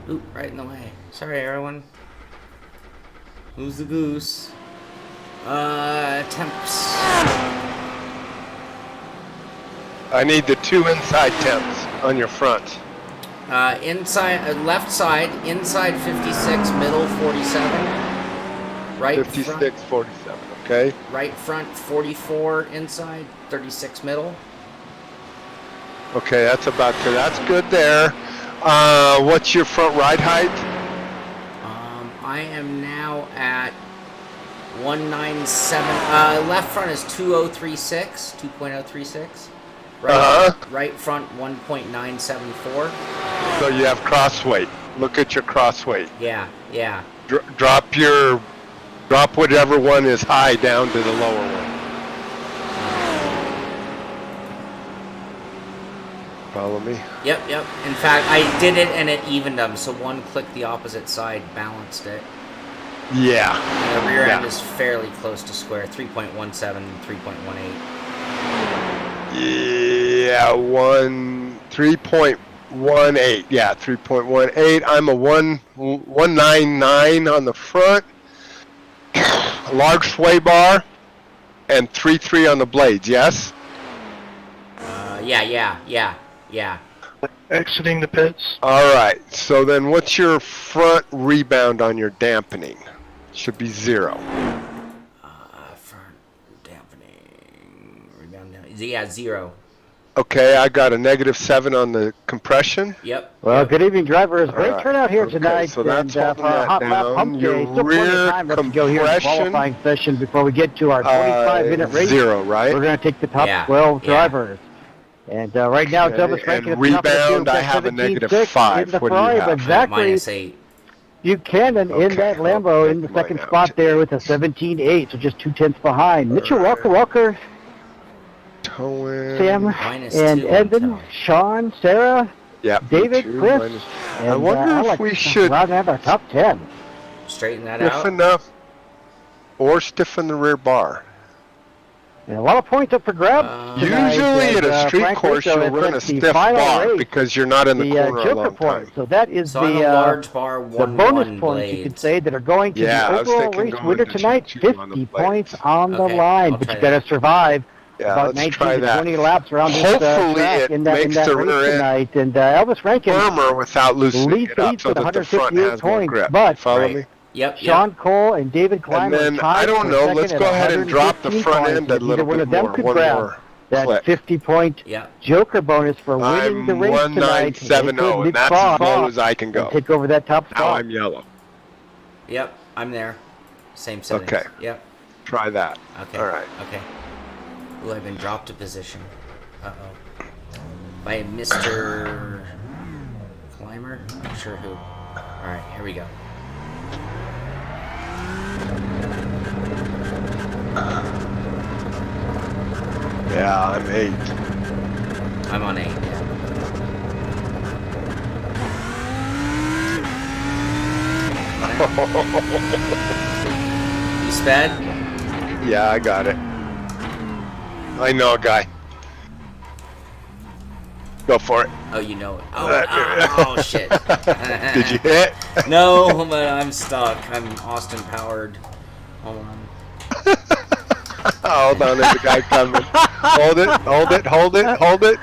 Oop, right in the way. Sorry, everyone. Who's the goose? Temps. I need the two inside temps on your front. Inside, left side, inside 56, middle 47. Right 56, front, 47, okay? right front 44, inside 36, middle. Okay, that's about good. That's good there. What's your front ride height? I am now at 197. Left front is 2036, 2.036. Right front 1.974. So you have cross weight. Look at your cross weight. Yeah. Drop whatever one is high down to the lower one. Follow me? Yep. In fact, I did it and it evened them. So one click the opposite side balanced it. Yeah. And the rear end is fairly close to square, 3.17, 3.18. Yeah, 3.18. Yeah, 3.18. I'm a 199 on the front. A large sway bar and 3.3 on the blades. Yes. Yeah. Exiting the pits. All right. So then, what's your front rebound on your dampening? Should be 0. Front dampening rebound down. Yeah, 0. Okay, I got a -7 on the compression. Yep. Well, good evening, drivers. Great Alright, turnout here okay, tonight. so that's and holding that Hot Lap down. Hump Your Day. Still plenty rear of time left to go here in the compression, qualifying session before we get to our 25-minute race. 0, right? We're going to take the top Yeah, 12 yeah. drivers. And right now, Okay, Douglas ranking and at the top of the rebound, field, I have a 17.6 -5. in the What do you Ferrari, have? but Zachary -8. Buchanan in Okay, that I'll Lambo take in the mine second out spot to there with a 17.8, so just 2/10 behind. Mitchell Walker, Towing. Sam, -2 and on Evan, tow. Sean, Sarah, Yeah. David, -2 Chris, minus- and I wonder if Alex. we should round out our top 10. Straighten that out. stiffen up or stiffen the rear bar. And a lot of points up for grabs. tonight, Usually and, at a street Frank course, Russo you'll has run a set the stiff final bar race, because you're not in the corner a Joker long points. time. So that is So on the a large bar, the 1-1 bonus points you could blades. say that are going to Yeah, I the was overall thinking race going winner to tonight. 2-2 on the 50 blades. points on the Okay, line, I'll but you try got to that. survive Yeah, about let's 19 try to that. 20 laps around this Hopefully track it in that makes race the rear end tonight. And Elvis Rankin firmer without loosening it up leads so with that the front 158 has more points, grip. but Follow Right. me? Yep. Sean Cole and David And Clymer then, tied I don't for know, second let's at go ahead and drop the 115 front points. end a If little either one bit of them more. could One grab more that click. 50-point Yep. Joker bonus for winning the I'm race tonight. 1970, and that's as low as I can and go. take over that top Now spot. I'm yellow. Yep. I'm there. Same settings. Okay. Yep. Try that. Okay. All right. Okay. Ooh, I've been dropped a position. Uh-oh. By Mr. Clymer? Not sure who. Alright, here we go. Yeah, I'm 8. I'm on 8. Yeah. You sped? Yeah, I got it. I know a guy. Go for it. Oh, you know it. Oh, shit. Did you hit? No, but I'm stuck. I'm Austin powered. Hold on. Hold on, there's a guy coming. Hold it, hold it, hold it, hold it.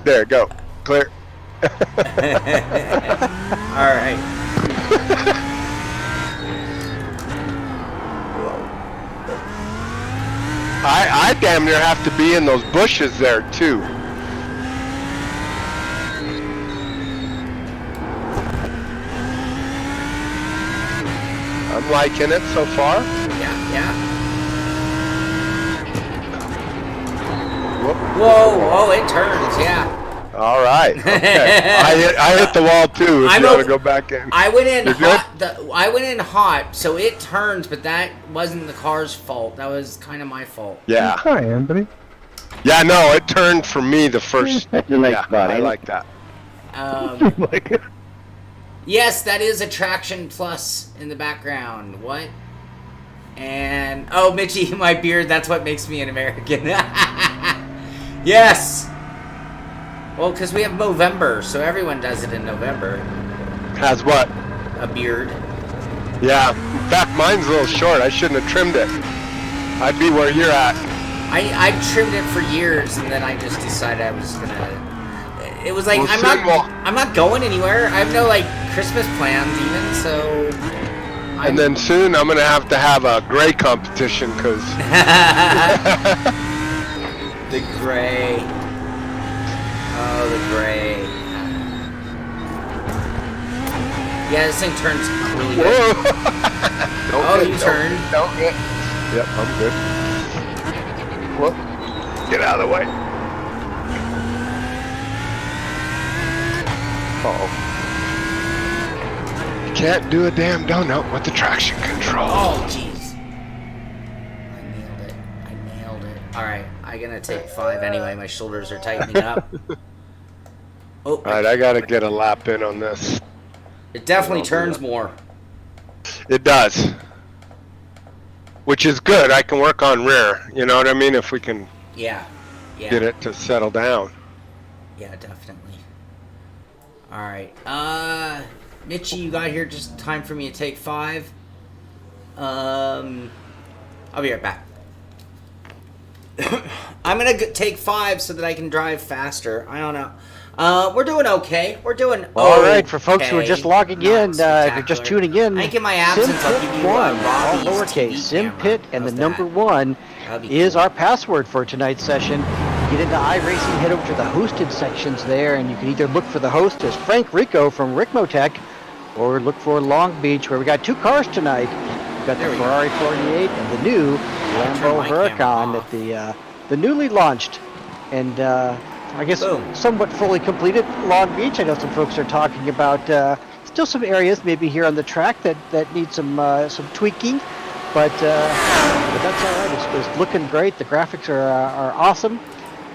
There, go. Clear. Alright. I damn near have to be in those bushes there, too. I'm liking it so far. Yeah. Whoop. Whoa, oh, it turns, yeah. All right. Okay. I hit the wall too. If I'm you want o- to go back in. I went in You're hot. I went in hot, so it turns, but that wasn't the car's fault. That was kind of my fault. Yeah. Hi, Anthony. Yeah. No, it turned for me the first. That's a nice Yeah, spot, I ain't it? like that. Like it. Yes, that is Attraction Plus in the background. What? And oh, Mitchie, my beard. That's what makes me an American. Yes. Well, because we have Movember, so everyone does it in November. Has what? A beard. Yeah. In fact, mine's a little short. I shouldn't have trimmed it. I'd be where you're at. I trimmed it for years, and then I just decided I was gonna. It was like Well, I'm soon I'm not going anywhere. I have no like Christmas plans even, so. And then soon I'm gonna have a gray competition because The gray. Oh, the gray. Yeah, this thing turns really good. Whoa! Oh, you turned. Don't get. Yep, I'm good. Whoop. Get out of the way. Uh-oh. You can't do a damn donut with the traction control. Oh, jeez. I nailed it. Alright, I'm gonna take 5 anyway. My shoulders are tightening up. Oh, Alright, I gotta get a lap in on this. it definitely turns more. It does. Which is good. I can work on rear. You know what I mean? If we can Yeah. get it to settle down. Yeah, definitely. Alright. Mitchie, you got here just in time for me to take 5. I'll be right back. I'm gonna take 5 so that I can drive faster. I don't know. We're doing okay. We're doing All right, for folks who are just logging in, Not if you're just tuning in, I think in my absence, I'll give you Simpit1, all Robby's lowercase, TV camera. Simpit, and the How's number that? 1 That'd be is cool. our password for tonight's session. Get into iRacing, head over to the hosted sections there, and you can either look for the host as Frank Rico from Ricmotech, or look for Long Beach, where we got 2 cars tonight. We've got the Ferrari 48 and the new Lambo my camera Huracan off. at the newly launched and I guess Boom. somewhat fully completed Long Beach. I know some folks are talking about still some areas maybe here on the track that need some tweaking, but that's all right. It's looking great. The graphics are awesome.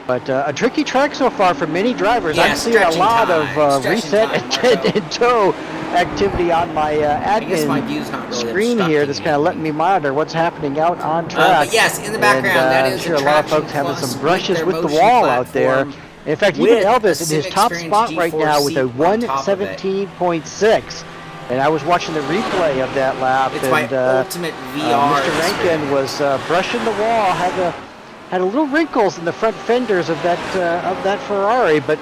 But a tricky track so far for many drivers. Yeah, I'm seeing a lot of reset stretching and tow activity on my I guess my view's not admin really screen here that's kind of letting me monitor what's happening out on track. But yes, in the background, that is I'm sure the a lot of Traction folks having Plus some brushes their with the motion wall out there. platform In fact, even with Elvis a in Sim his top Xperience spot right now with a GS5 on top of it. 117.6. And I was watching the replay of that lap, It's and my ultimate VR Mr. Rankin was brushing the wall, had a little wrinkles in the front fenders of that Ferrari, but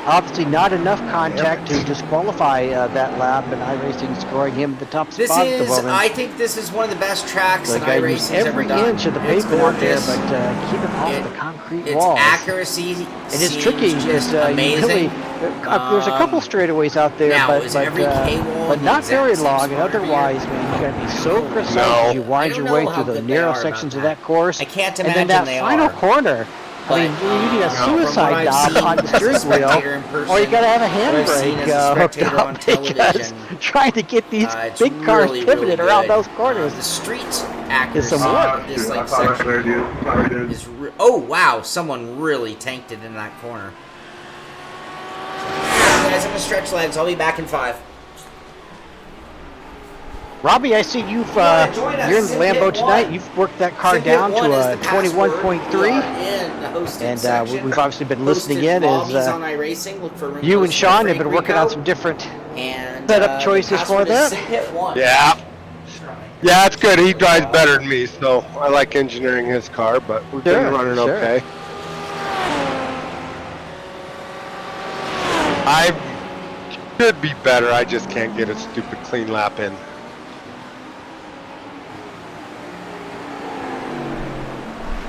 obviously not enough contact to disqualify that lap, and iRacing scoring him the top This spot at the is, moment. I think this is one of the best tracks The that guy used iRacing's ever every done. inch of the It's pavement out there, gorgeous. but keep it off the concrete Its walls. accuracy It is seems tricky just because amazing. there's a couple straightaways out there, now, but is every K-wall but the not exact very same long. And spot every otherwise, year? man, you got to be so precise No. as you wind I your don't way know how through the good they narrow are sections about of that course. I can't and imagine then that they final are. corner. I mean, you need a From what suicide I've knob seen on the as a steering spectator in wheel, person, or you got to have a what I've seen handbrake as a hooked spectator up on because television, trying to get these it's big cars really, pivoted really around good. those corners. The street accuracy some work. of this like section is oh wow, someone really tanked it in that corner. Guys, I'm gonna stretch legs. I'll be back in 5. Robbie, I see you're in the Simpit Lambo tonight. 1. You've worked that car Simpit down 1 to is a the password. 21.3. We are in the hosted And section. we've obviously been listening Hosted in lobbies as on iRacing. Look for you and Rimos Shaun have Frank been working Rico. on some different And, setup choices the for password that. is Simpit1. Yeah. Yeah, it's good. He drives better than me, so I like engineering his car, but we've been running okay. I should be better. I just can't get a stupid clean lap in.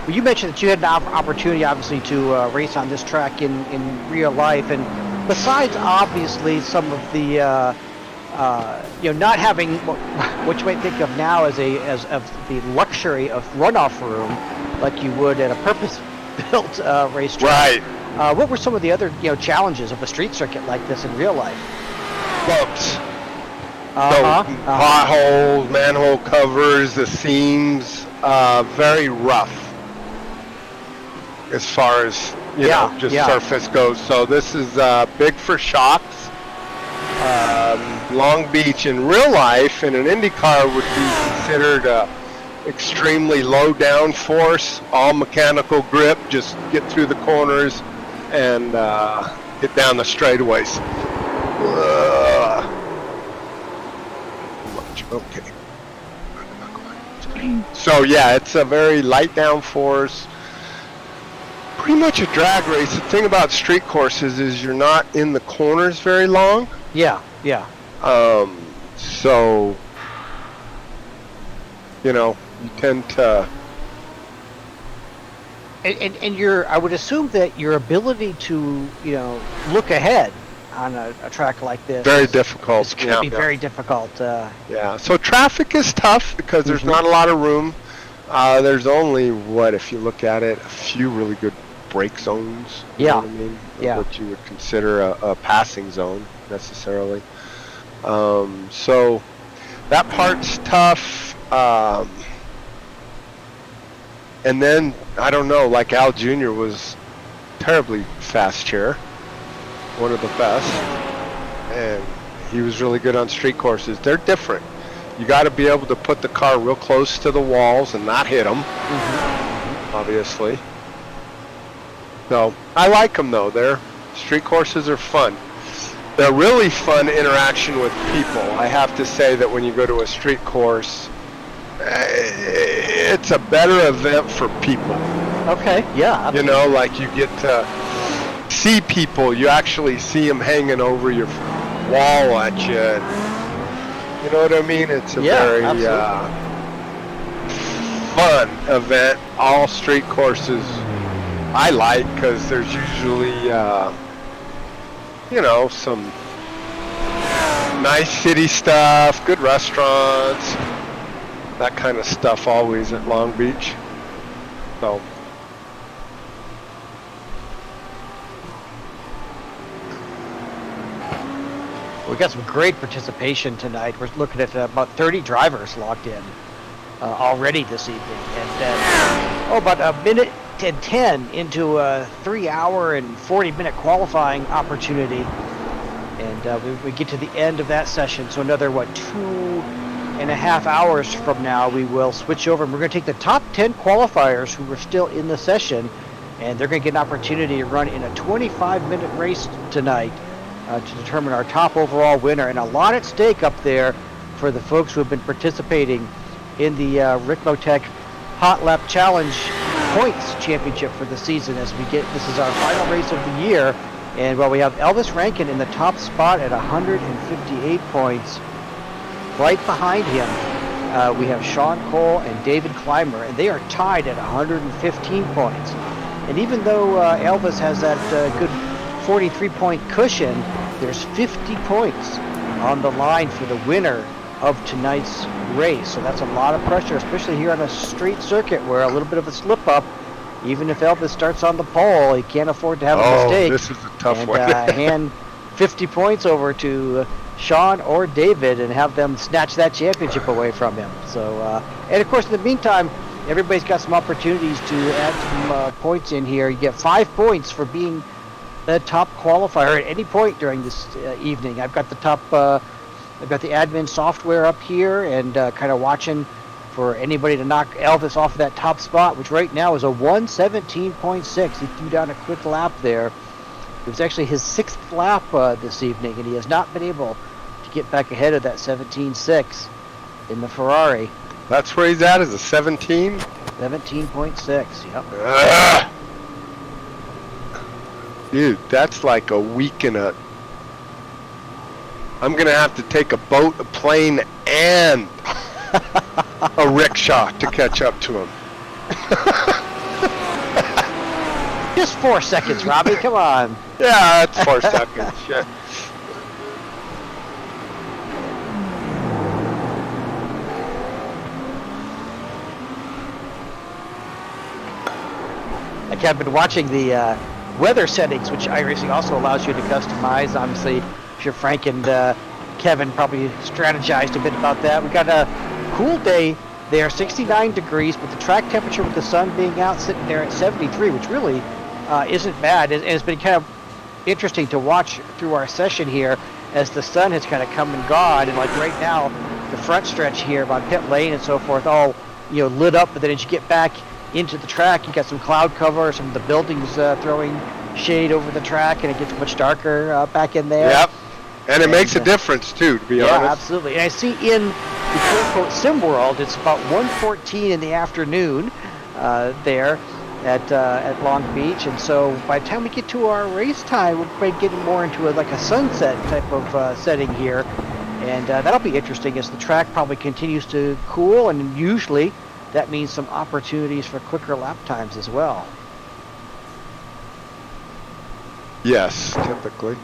Well, you mentioned that you had an opportunity, obviously, to race on this track in real life, and besides, obviously, some of the not having what you might think of now as of the luxury of runoff room, like you would at a purpose-built racetrack. Right. What were some of the other challenges of a street circuit like this in real life? Bumps. Potholes, manhole covers, the seams, very rough as far as surface goes. So this is big for shocks. Long Beach in real life in an Indy car would be considered extremely low downforce, all mechanical grip, just get through the corners and get down the straightaways. Okay. So yeah, it's a very light downforce, pretty much a drag race. The thing about street courses is you're not in the corners very long. Yeah. So you tend to. And I would assume that your ability to look ahead. on a track like this. Very difficult. It's going to be very difficult. Yeah. So traffic is tough because there's not a lot of room. There's only if you look at it, a few really good brake zones. You know what I mean? Yeah. What you would consider a passing zone necessarily. So that part's tough. And then I don't know, like Al Jr. was terribly fast chair, one of the best, and he was really good on street courses. They're different. You got to be able to put the car real close to the walls and not hit them, obviously. So I like them though. Street courses are fun. They're really fun interaction with people. I have to say that when you go to a street course, it's a better event for people. Okay, yeah. You know, like you get to see people. You actually see them hanging over your wall at you. You know what I mean? It's a very fun event. All street courses I like because there's usually, some nice city stuff, good restaurants, that kind of stuff always at Long Beach. So. We got some great participation tonight. We're looking at about 30 drivers logged in already this evening. And about a minute and 10 into a 3-hour and 40-minute qualifying opportunity. And we get to the end of that session. So another, 2.5 hours from now, we will switch over. And we're going to take the top 10 qualifiers who were still in the session. And they're going to get an opportunity to run in a 25-minute race tonight. To determine our top overall winner, and a lot at stake up there for the folks who have been participating in the Ricmotech Hotlap Challenge Points Championship for the season. As this is our final race of the year, and we have Elvis Rankin in the top spot at 158 points. Right behind him, we have Shaun Cole and David Clymer, and they are tied at 115 points. And even though Elvis has that good 43-point cushion, there's 50 points on the line for the winner of tonight's race. So that's a lot of pressure, especially here on a street circuit where a little bit of a slip up, even if Elvis starts on the pole, he can't afford to have a mistake. This is a tough one. Hand 50 points over to Shaun or David and have them snatch that championship away from him. So, and of course, in the meantime, everybody's got some opportunities to add some points in here. You get 5 points for being the top qualifier at any point during this evening. I've got the admin software up here and kind of watching for anybody to knock Elvis off of that top spot, which right now is a 117.6. He threw down a quick lap there. It was actually his 6th lap this evening, and he has not been able to get back ahead of that 17.6 in the Ferrari. That's where he's at, is a 17? 17.6, yep. Dude, that's like a week and a... I'm going to have to take a boat, a plane, and a rickshaw to catch up to him. Just 4 seconds, Robby, come on. Yeah, that's 4 seconds. Shit. Like I've been watching the weather settings, which iRacing also allows you to customize. Obviously, I'm sure Frank and Kevin probably strategized a bit about that. We got a cool day there, 69 degrees, but the track temperature with the sun being out sitting there at 73, which really isn't bad. And it's been kind of interesting to watch through our session here as the sun has kind of come and gone. And like right now, the front stretch here about pit lane and so forth, all lit up. But then as you get back into the track, you got some cloud cover, some of the buildings throwing shade over the track, and it gets much darker back in there. Yep. And it makes a difference too, to be honest. Yeah, absolutely. And I see in the quote-unquote sim world, it's about 1:14 in the afternoon there at Long Beach, and so by the time we get to our race time, we're probably getting more into like a sunset type of setting here, and that'll be interesting as the track probably continues to cool, and usually that means some opportunities for quicker lap times as well. Yes, typically.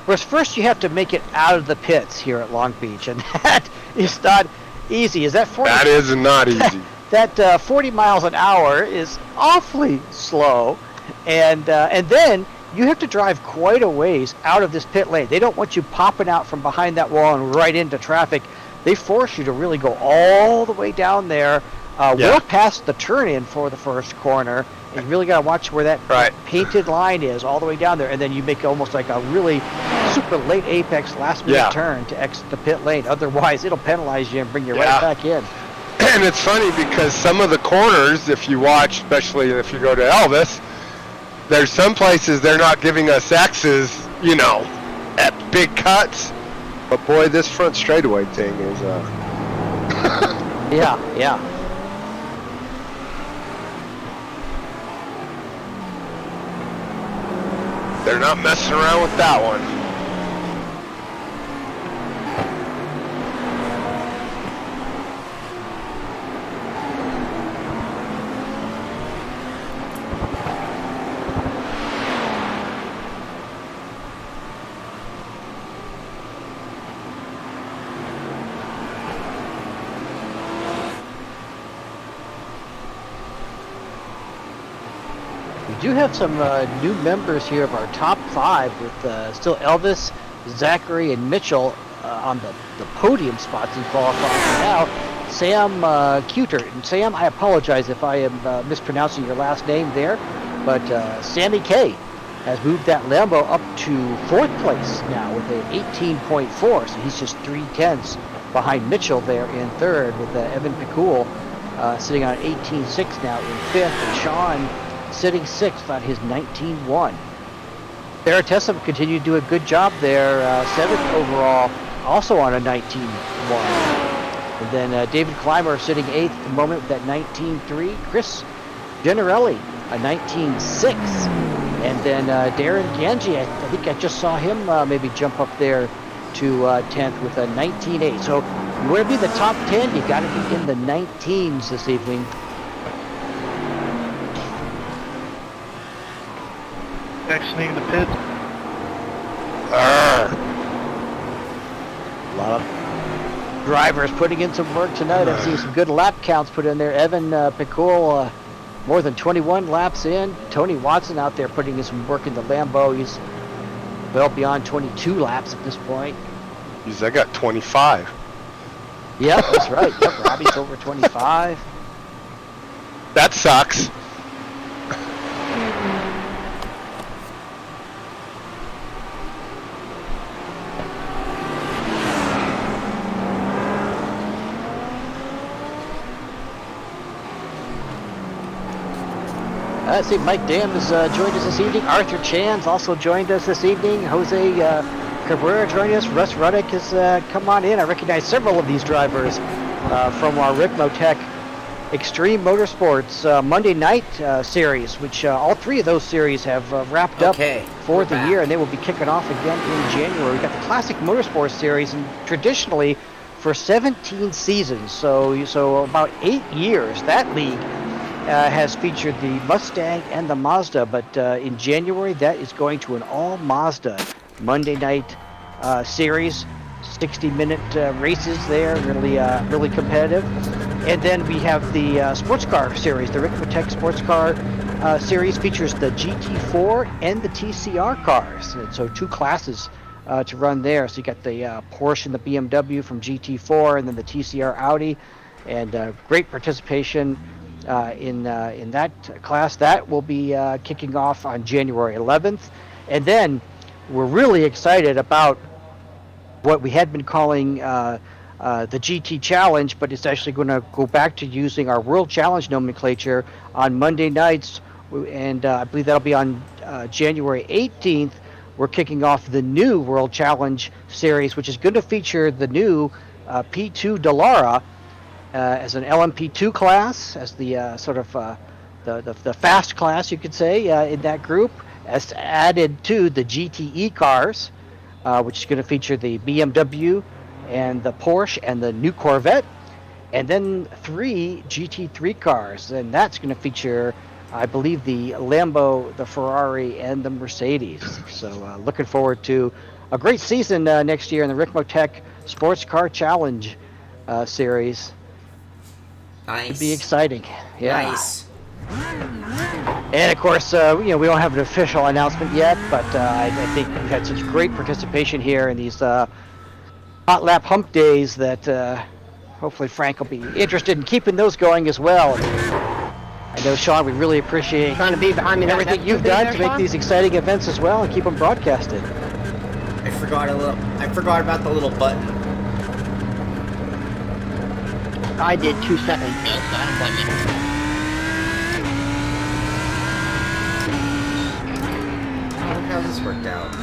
Whereas first you have to make it out of the pits here at Long Beach, and that is not easy. Is that 40? That is not easy. That 40 miles an hour is awfully slow, and then you have to drive quite a ways out of this pit lane. They don't want you popping out from behind that wall and right into traffic. They force you to really go all the way down there, well past the turn-in for the first corner, and you really got to watch where that painted line is all the way down there, and then you make almost like a really super late apex last-minute turn to exit the pit lane. Otherwise, it'll penalize you and bring you right back in. And it's funny because some of the corners, if you watch, especially if you go to Elvis, there's some places they're not giving us X's, you know, at big cuts. But boy, this front straightaway thing is, yeah. They're not messing around with that one. We do have some new members here of our top 5 with still Elvis, Zachary, and Mitchell on the podium spots in qualifying now. Sam Cuter. And Sam, I apologize if I am mispronouncing your last name there, but Sammy K has moved that Lambo up to 4th place now with an 18.4, so he's just 3/10 behind Mitchell there in 3rd, with Evan Picoul sitting on 18.6 now in 5th, and Shaun sitting 6th on his 19.1. Baratessa continued to do a good job there, 7th overall, also on a 19.1. And then David Clymer sitting 8th at the moment with that 19.3. Chris Generelli, a 19.6. And then Darren Ganji, I think I just saw him maybe jump up there to 10th with a 19.8. So you want to be the top 10, you got to be in the 19s this evening. Exiting the pit. A lot of drivers putting in some work tonight. I've seen some good lap counts put in there. Evan Picoul, more than 21 laps in. Tony Watson out there putting in some work in the Lambo. He's well beyond 22 laps at this point. I got 25. Yep, that's right. Yep, Robbie's over 25. That sucks. I see Mike Dam has joined us this evening. Arthur Chan's also joined us this evening. Jose Cabrera joined us. Russ Ruddick has come on in. I recognize several of these drivers from our Ricmotech Extreme Motorsports Monday night series, which all 3 of those series have wrapped up for the year, and they will be kicking off again in January. We've got the Classic Motorsports series, and traditionally for 17 seasons, so about 8 years, that league has featured the Mustang and the Mazda, but in January that is going to an all Mazda Monday night series, 60-minute races there, really competitive. And then we have the sports car series. The Ricmotech sports car series features the GT4 and the TCR cars, and so 2 classes to run there. So you got the Porsche and the BMW from GT4, and then the TCR Audi, and great participation in that class. That will be kicking off on January 11th. And then we're really excited about what we had been calling the GT Challenge, but it's actually going to go back to using our World Challenge nomenclature on Monday nights, and I believe that'll be on January 18th. We're kicking off the new World Challenge series, which is going to feature the new P2 Dallara as an LMP2 class, as the sort of the fast class, you could say, in that group, as added to the GTE cars, which is going to feature the BMW and the Porsche and the new Corvette, and then 3 GT3 cars, and that's going to feature, I believe, the Lambo, the Ferrari, and the Mercedes. So looking forward to a great season next year in the Ricmotech Sports Car Challenge series. Nice. It'd be exciting. Yeah. Nice. And of course, we don't have an official announcement yet, but I think we've had such great participation here in these Hotlap Hump Days that hopefully Frank will be interested in keeping those going as well. I know, Shaun, we really appreciate Trying to be behind me. everything you've done to make these exciting events as well and keep them broadcasted. I forgot about the little button. I did 2 seconds. Look how this worked out.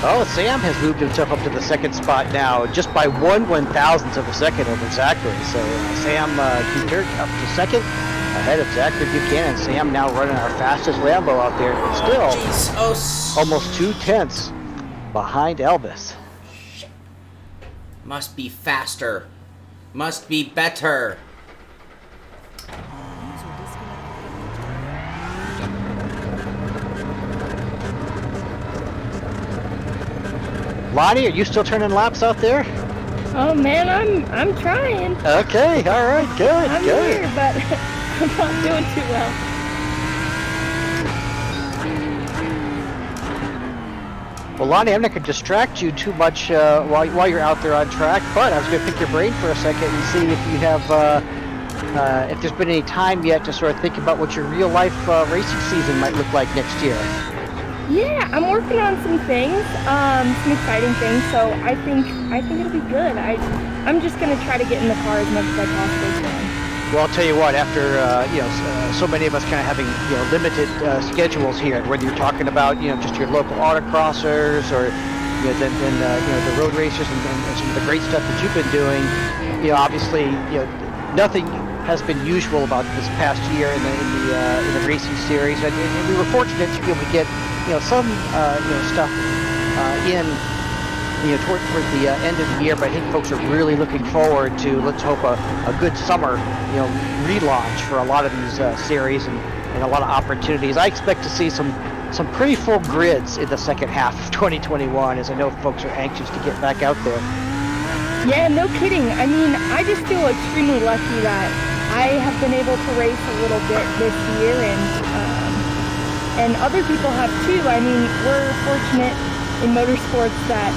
Oh, Sam has moved himself up to the second spot now, just by 1/1000th of a second over Zachary. So Sam Buchanan up to second, ahead of Zachary Buchanan. Sam now running our fastest Lambo out there, but still almost 2/10 behind Elvis. Must be faster. Must be better. Lonnie, are you still turning laps out there? Oh man, I'm trying. Okay, all right, good, I'm good. here, but I'm not doing too well. Well, Lonnie, I'm not going to distract you too much while you're out there on track, but I was going to pick your brain for a second and see if you have, if there's been any time yet to sort of think about what your real-life racing season might look like next year. Yeah, I'm working on some things, some exciting things. So I think it'll be good. I'm just gonna try to get in the car as much as I possibly can. Well, I'll tell you what. After so many of us kind of having limited schedules here, whether you're talking about just your local autocrossers or then the road racers and some of the great stuff that you've been doing, obviously nothing has been usual about this past year in the racing series, and we were fortunate to be able to get some stuff in towards the end of the year. But I think folks are really looking forward to, let's hope, a good summer relaunch for a lot of these series and a lot of opportunities. I expect to see some pretty full grids in the second half of 2021, as I know folks are anxious to get back out there. Yeah, no kidding. I mean, I just feel extremely lucky that I have been able to race a little bit this year, and other people have too. I mean, we're fortunate in motorsports that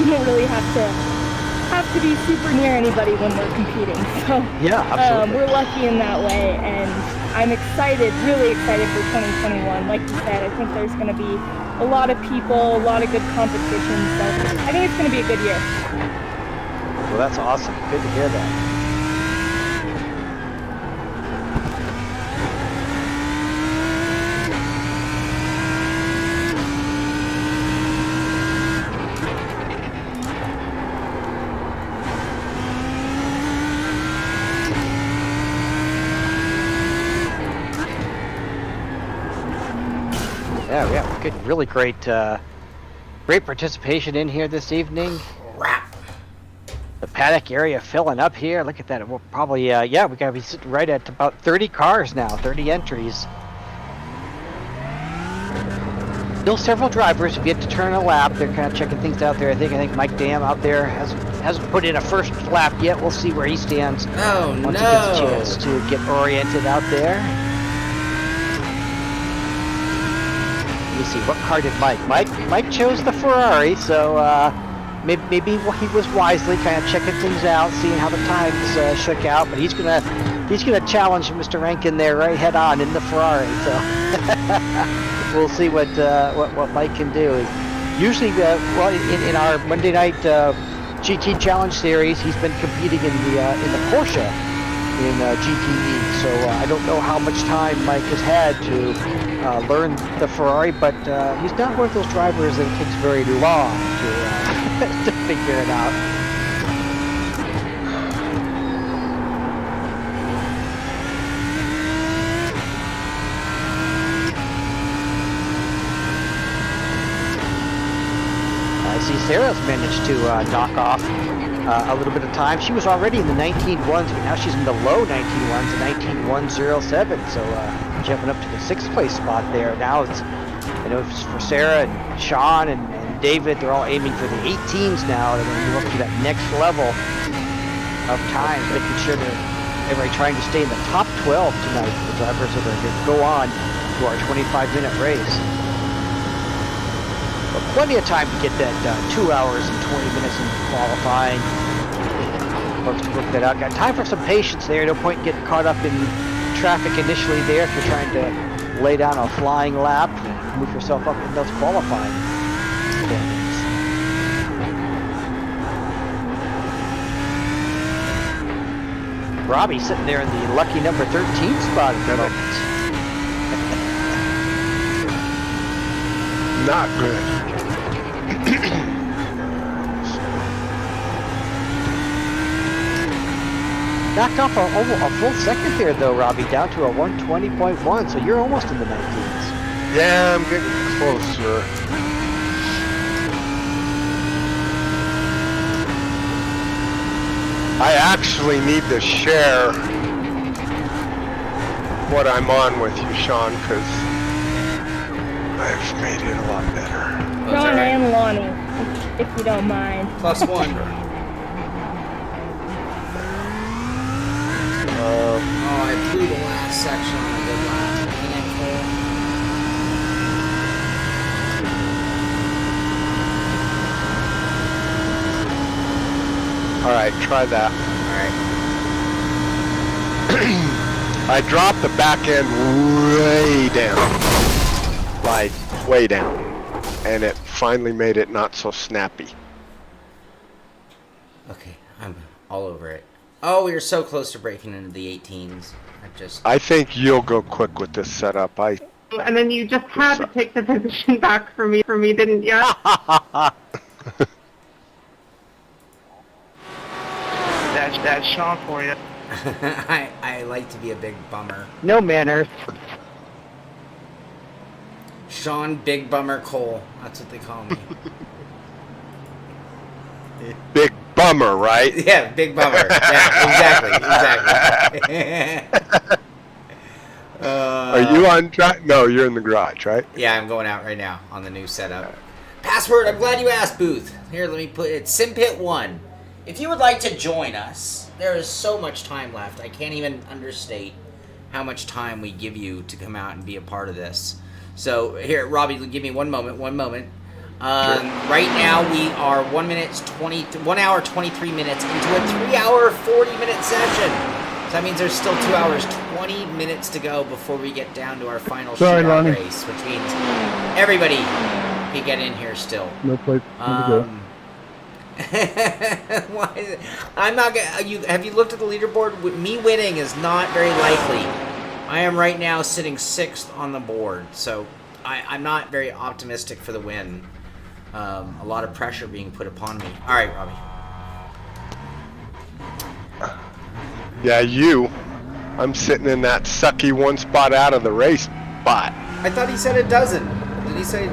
we don't really have to be super near anybody when we're competing. So yeah, absolutely. We're lucky in that way, and I'm excited, really excited for 2021. Like you said, I think there's going to be a lot of people, a lot of good competition. So I think it's going to be a good year. Well, that's awesome. Good to hear that. Yeah, good, really great participation in here this evening. The paddock area filling up here. Look at that. We'll probably, we gotta be sitting right at about 30 cars now, 30 entries. Still several drivers have yet to turn a lap. They're kind of checking things out there. I think Mike Dam out there hasn't put in a first lap yet. We'll see where he stands once he gets a chance to get oriented out there. Let me see, what car did Mike? Mike chose the Ferrari, so maybe he was wisely kind of checking things out, seeing how the times shook out. But he's gonna challenge Mr. Rankin there right head on in the Ferrari. So we'll see what Mike can do. Usually, in our Monday night GT Challenge series, he's been competing in the Porsche in GTE. So I don't know how much time Mike has had to learn the Ferrari, but he's not one of those drivers that it takes very long to figure it out. Sarah's managed to knock off a little bit of time. She was already in the 19.1s, but now she's in the low 19.1s, the 19.107. So jumping up to the 6th place spot there. Now it's, you know, for Sarah and Shaun and David, they're all aiming for the 18s now. They're going to move up to that next level of time, making sure that everybody trying to stay in the top 12 tonight. The drivers are going to go on to our 25-minute race. But plenty of time to get that 2 hours and 20 minutes in qualifying. Folks to work that out. Got time for some patience there. No point in getting caught up in traffic initially there if you're trying to lay down a flying lap and move yourself up in those qualifying standings. Robby sitting there in the lucky number 13 spot at the moment. Not good. Knocked off a full second there though, Robby, down to a 120.1, so you're almost in the 19s. Yeah, I'm getting closer. I actually need to share what I'm on with you, Shaun, because I've made it a lot better. Shaun and Lonnie, if you don't mind. +1. Oh, I blew the last section on a good lap. Alright, try that. Alright. I dropped the back end way down. Like, way down. And it finally made it not so snappy. Okay, I'm all over it. Oh, we were so close to breaking into the 18s. I think you'll go quick with this setup. And then you just had to take the position back for me, didn't you? That's Shaun for you. I like to be a big bummer. No manners. Shaun Big Bummer Cole. That's what they call me. Big bummer, right? Yeah, Big Bummer. Yeah, exactly. Are you on track? No, you're in the garage, right? Yeah, I'm going out right now on the new setup. Password, I'm glad you asked, Booth. Here, let me put it. Simpit1. If you would like to join us, there is so much time left. I can't even understate how much time we give you to come out and be a part of this. So, here, Robby, give me one moment. Right now, we are 1 hour, 23 minutes into a 3 hour, 40-minute session. So that means there's still 2 hours, 20 minutes to go before we get down to our final shootout race, which means everybody can get in here still. No place to go. Why is it? I'm not gonna. Have you looked at the leaderboard? Me winning is not very likely. I am right now sitting 6th on the board, so I'm not very optimistic for the win. A lot of pressure being put upon me. All right, Robby. Yeah, I'm sitting in that sucky one spot out of the race spot. I thought he said a dozen. Did he say?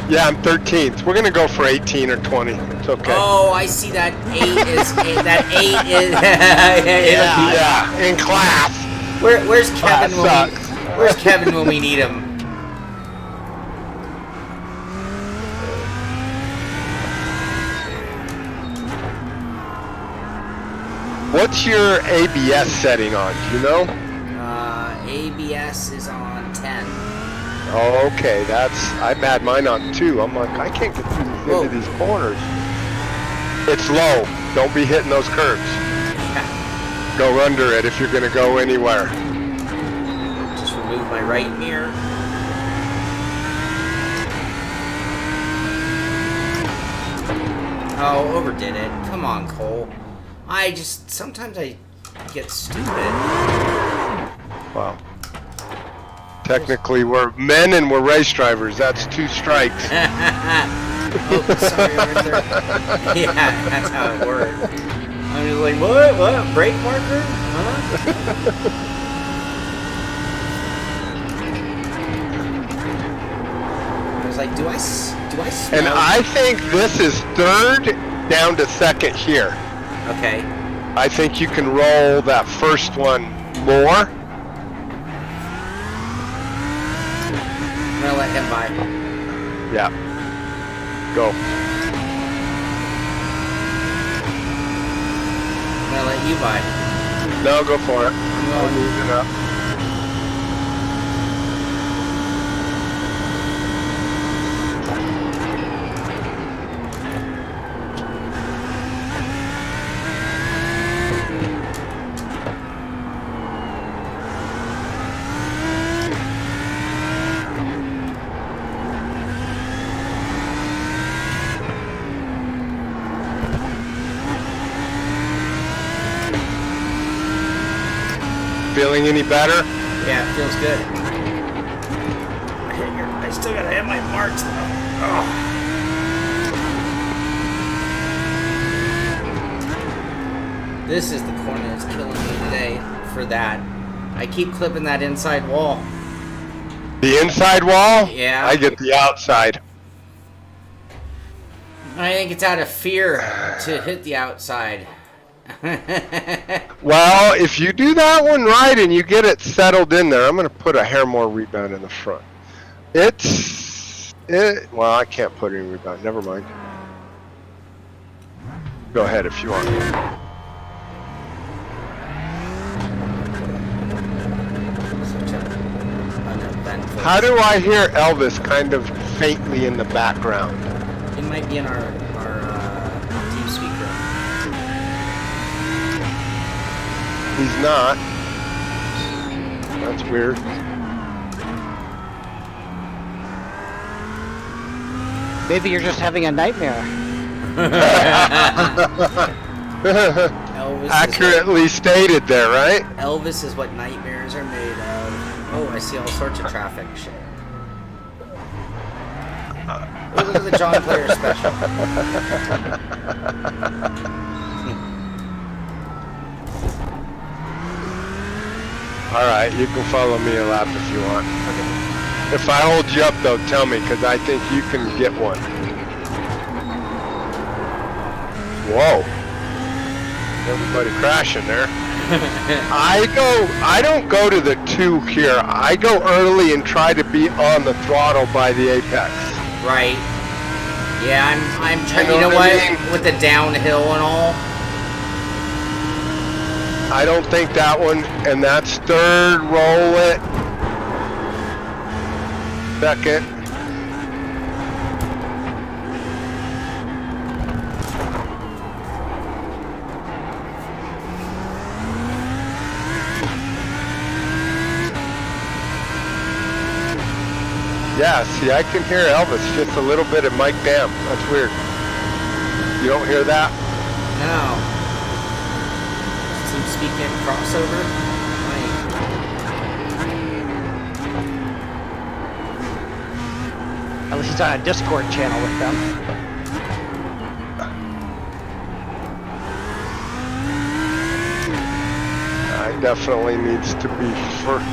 Yeah, I'm 13th. We're gonna go for 18 or 20. It's okay. Oh, I see that 8 is that 8 is. yeah, in class. Where's Kevin? Where's Kevin when we need him? What's your ABS setting on? Do you know? ABS is on 10. Oh, okay. I've had mine on 2. I'm like, I can't get through into these corners. It's low. Don't be hitting those curbs. Go under it if you're going to go anywhere. Just remove my right mirror. Oh, overdid it. Come on, Cole. Sometimes I get stupid. Wow. Technically, we're men and we're race drivers. That's 2 strikes. Oh, sorry, Arthur. Yeah, that's how it works. I'm just like, what? Brake marker? Huh? I was like, do Do I smell? And I think this is third down to second here. Okay. I think you can roll that first one more. I'm gonna let him by. Yeah. Go. I'm gonna let you by. No, go for it. I'm I'll going. move it up. Feeling any better? Yeah, it feels good. I still gotta hit my marks though. Oh. This is the corner that's killing me today for that. I keep clipping that inside wall. The inside wall? Yeah. I get the outside. I think it's out of fear to hit the outside. Well, if you do that one right and you get it settled in there, I'm going to put a hair more rebound in the front. Well, I can't put any rebound. Never mind. Go ahead if you want. How do I hear Elvis kind of faintly in the background? It might be in our team speaker. He's not. That's weird. Maybe you're just having a nightmare. Elvis Accurately stated there, right? Elvis is what nightmares are made of. Oh, I see all sorts of traffic shit. Oh, look at the John Player special. Alright, you can follow me a lap if you want. If I hold you up though, tell me, because I think you can get one. Whoa. Everybody crashing there. I don't go to the 2 here. I go early and try to be on the throttle by the apex. Right. Yeah, I'm trying. You You know know what what? I mean? With the downhill and all. I don't think that one, and that's third, roll it. Second. Yeah, see, I can hear Elvis, just a little bit of Mike Dam. That's weird. You don't hear that? No. Team speaking crossover. Right. At least he's on a Discord channel with them. I definitely needs to be first.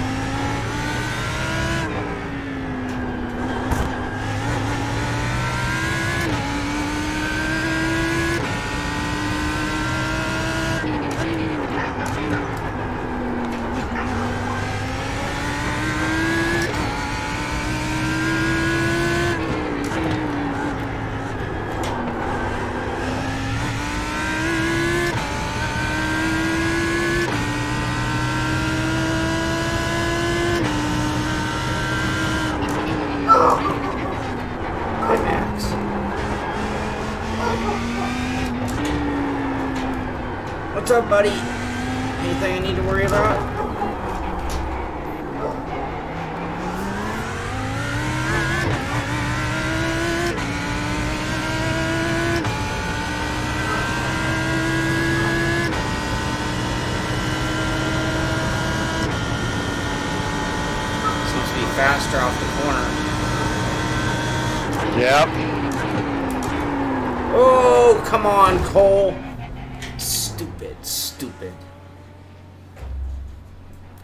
What's up, buddy? Anything I need to worry about? Seems to be faster off the corner. Yep. Oh, come on, Cole. Stupid.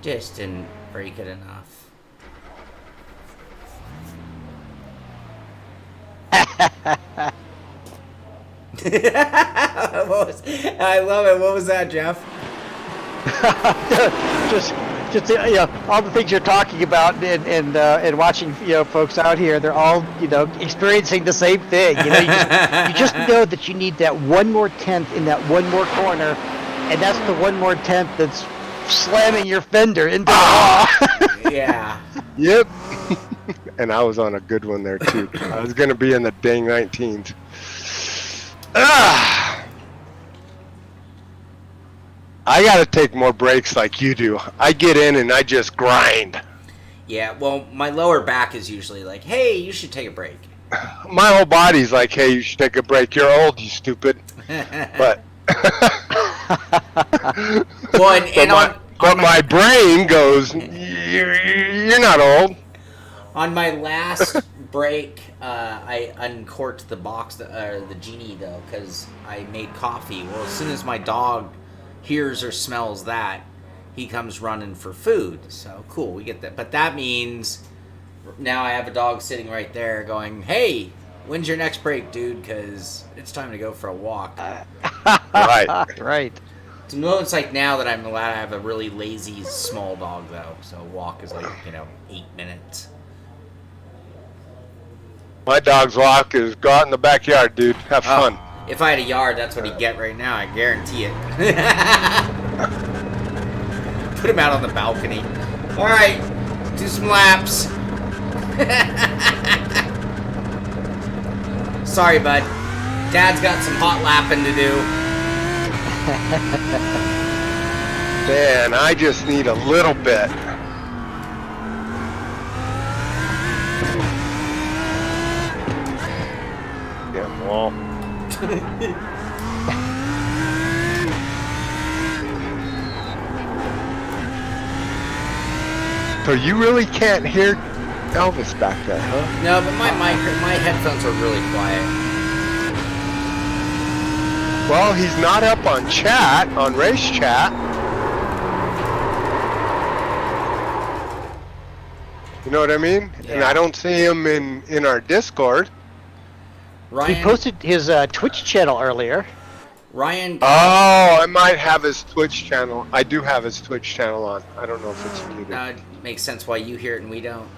Just didn't break it enough. I love it. What was that, Jeff? just all the things you're talking about and watching folks out here, they're all experiencing the same thing. You just know that you need that one more tenth in that one more corner, and that's the one more tenth that's slamming your fender into the wall. Yeah. Yep. And I was on a good one there too. I was gonna be in the dang 19s. I gotta take more breaks like you do. I get in and I just grind. Yeah, well, my lower back is usually like, hey, you should take a break. My whole body's like, hey, you should take a break. You're old, you stupid. But well, but my brain goes, you're not old. On my last break, I uncorked the box, the genie though, because I made coffee. Well, as soon as my dog hears or smells that, he comes running for food. So cool, we get that. But that means now I have a dog sitting right there going, hey, when's your next break, dude? Because it's time to go for a walk. Right. It's moments like now that I'm glad I have a really lazy small dog though. So a walk is like 8 minutes. My dog's walk is go out in the backyard, dude. Have fun. If I had a yard, that's what he'd get right now. I guarantee it. Put him out on the balcony. All right, do some laps. Sorry, bud. Dad's got some hot lapping to do. Man, I just need a little bit. Damn wall. So you really can't hear Elvis back there, huh? No, but my headphones are really quiet. Well, he's not up on chat, on race chat. You know what I mean? Yeah. And I don't see him in our Discord. Ryan, He posted his Twitch channel earlier. Ryan. Oh, I might have his Twitch channel. I do have his Twitch channel on. I don't know if it's muted. It makes sense why you hear it and we don't.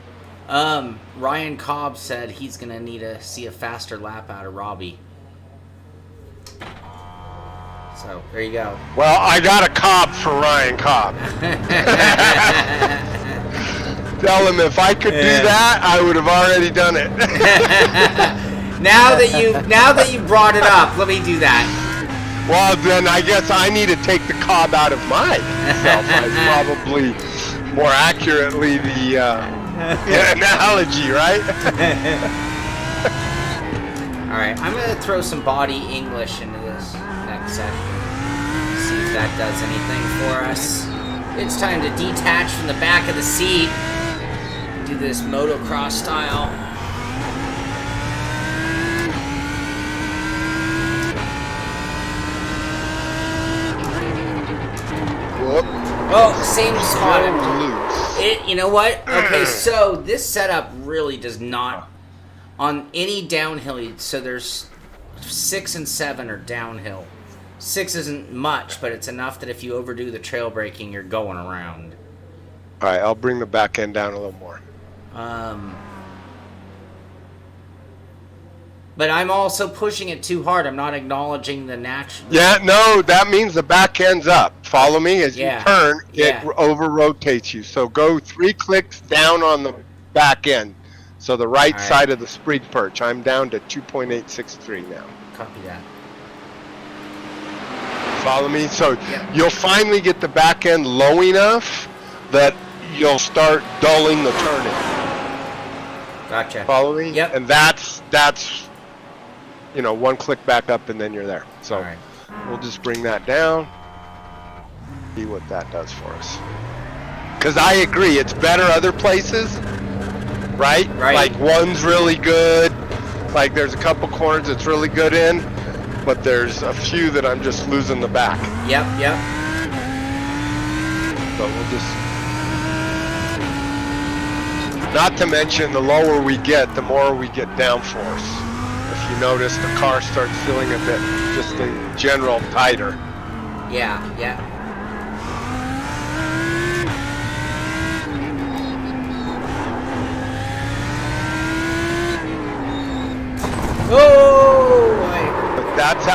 Ryan Cobb said he's gonna need to see a faster lap out of Robby. So there you go. Well, I got a Cobb for Ryan Cobb. Tell him if I could do that, I would have already done it. Now that you brought it up, let me do that. Well, then I guess I need to take the Cobb out of myself. That's probably more accurately the analogy, right? All right, I'm gonna throw some body English into this next section. See if that does anything for us. It's time to detach from the back of the seat. Do this motocross style. Whoop. Oh, same spot. Loose. You know what? Okay, so this setup really does not on any downhill. So there's 6 and 7 are downhill. 6 isn't much, but it's enough that if you overdo the trail braking, you're going around. All right, I'll bring the back end down a little more. But I'm also pushing it too hard. I'm not acknowledging the natural. Yeah, no, that means the back end's up. Follow me as you turn, it over rotates you. So go 3 clicks down on the back end. So the right side of the spring perch. I'm down to 2.863 now. Copy that. Follow me? So you'll finally get the back end low enough that you'll start dulling the turning. Gotcha. Follow me? Yep. And that's 1 click back up and then you're there. So we'll just bring that down. See what that does for us. Because I agree, it's better other places, right? Like one's really good. Like there's a couple corners it's really good in, but there's a few that I'm just losing the back. Yep. So we'll just. Not to mention, the lower we get, the more we get downforce you notice the car starts feeling a bit, just in general, tighter. Yeah, yeah. Oh! But that's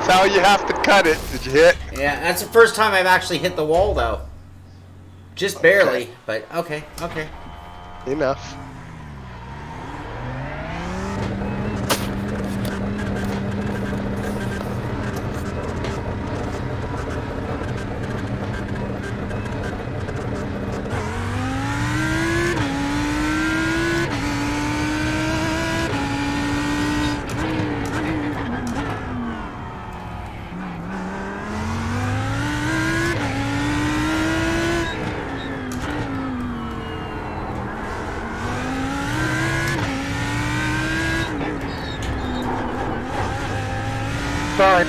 how you have to cut it. Did you hit? Yeah, that's the first time I've actually hit the wall, though. Just barely, but okay, okay. Enough. Sorry.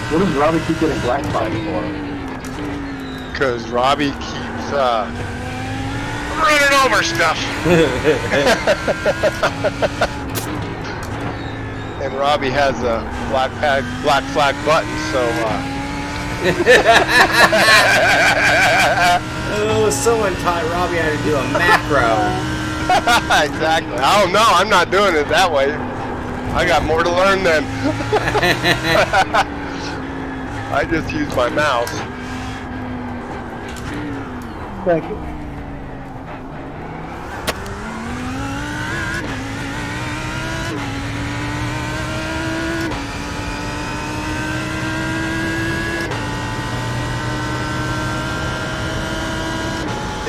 What does Robby keep getting black flag for? Because Robby keeps running over stuff. And Robby has a black flag button, so Oh, someone taught Robby how to do a macro. exactly. Oh no, I'm not doing it that way. I got more to learn then. I just use my mouse. Thank you.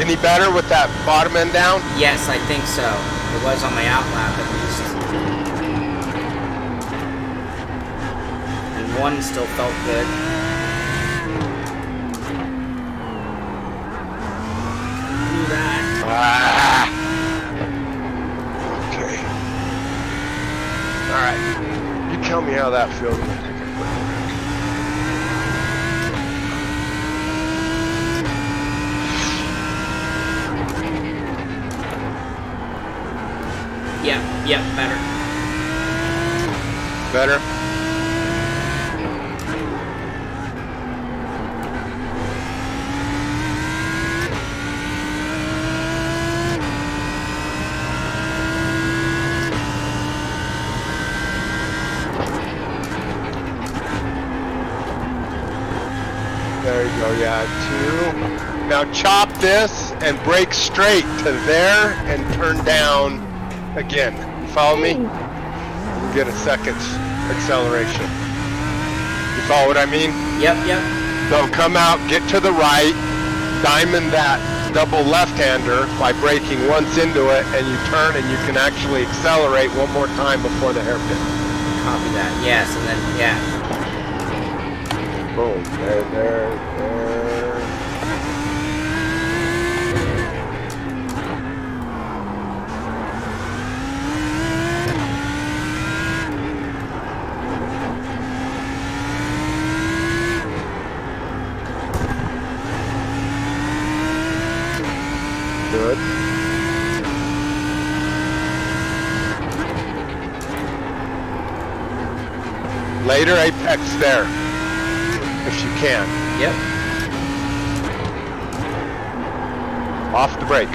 Any better with that bottom end down? Yes, I think so. It was on my outlap at least. And one still felt good. Do that. Ah. Okay. All right. You tell me how that feels. I'm gonna take a quick look. Yep, better. Better? There you go, yeah, 2. Now chop this and brake straight to there and turn down again. You follow me? Get a second's acceleration. You follow what I mean? Yep. So come out, get to the right, diamond that double left-hander by braking once into it, and you turn and you can actually accelerate one more time before the hairpin. Copy that. Yes, and then, yeah. Boom. There. Good. Later apex there, if you can. Yep. Off the brake.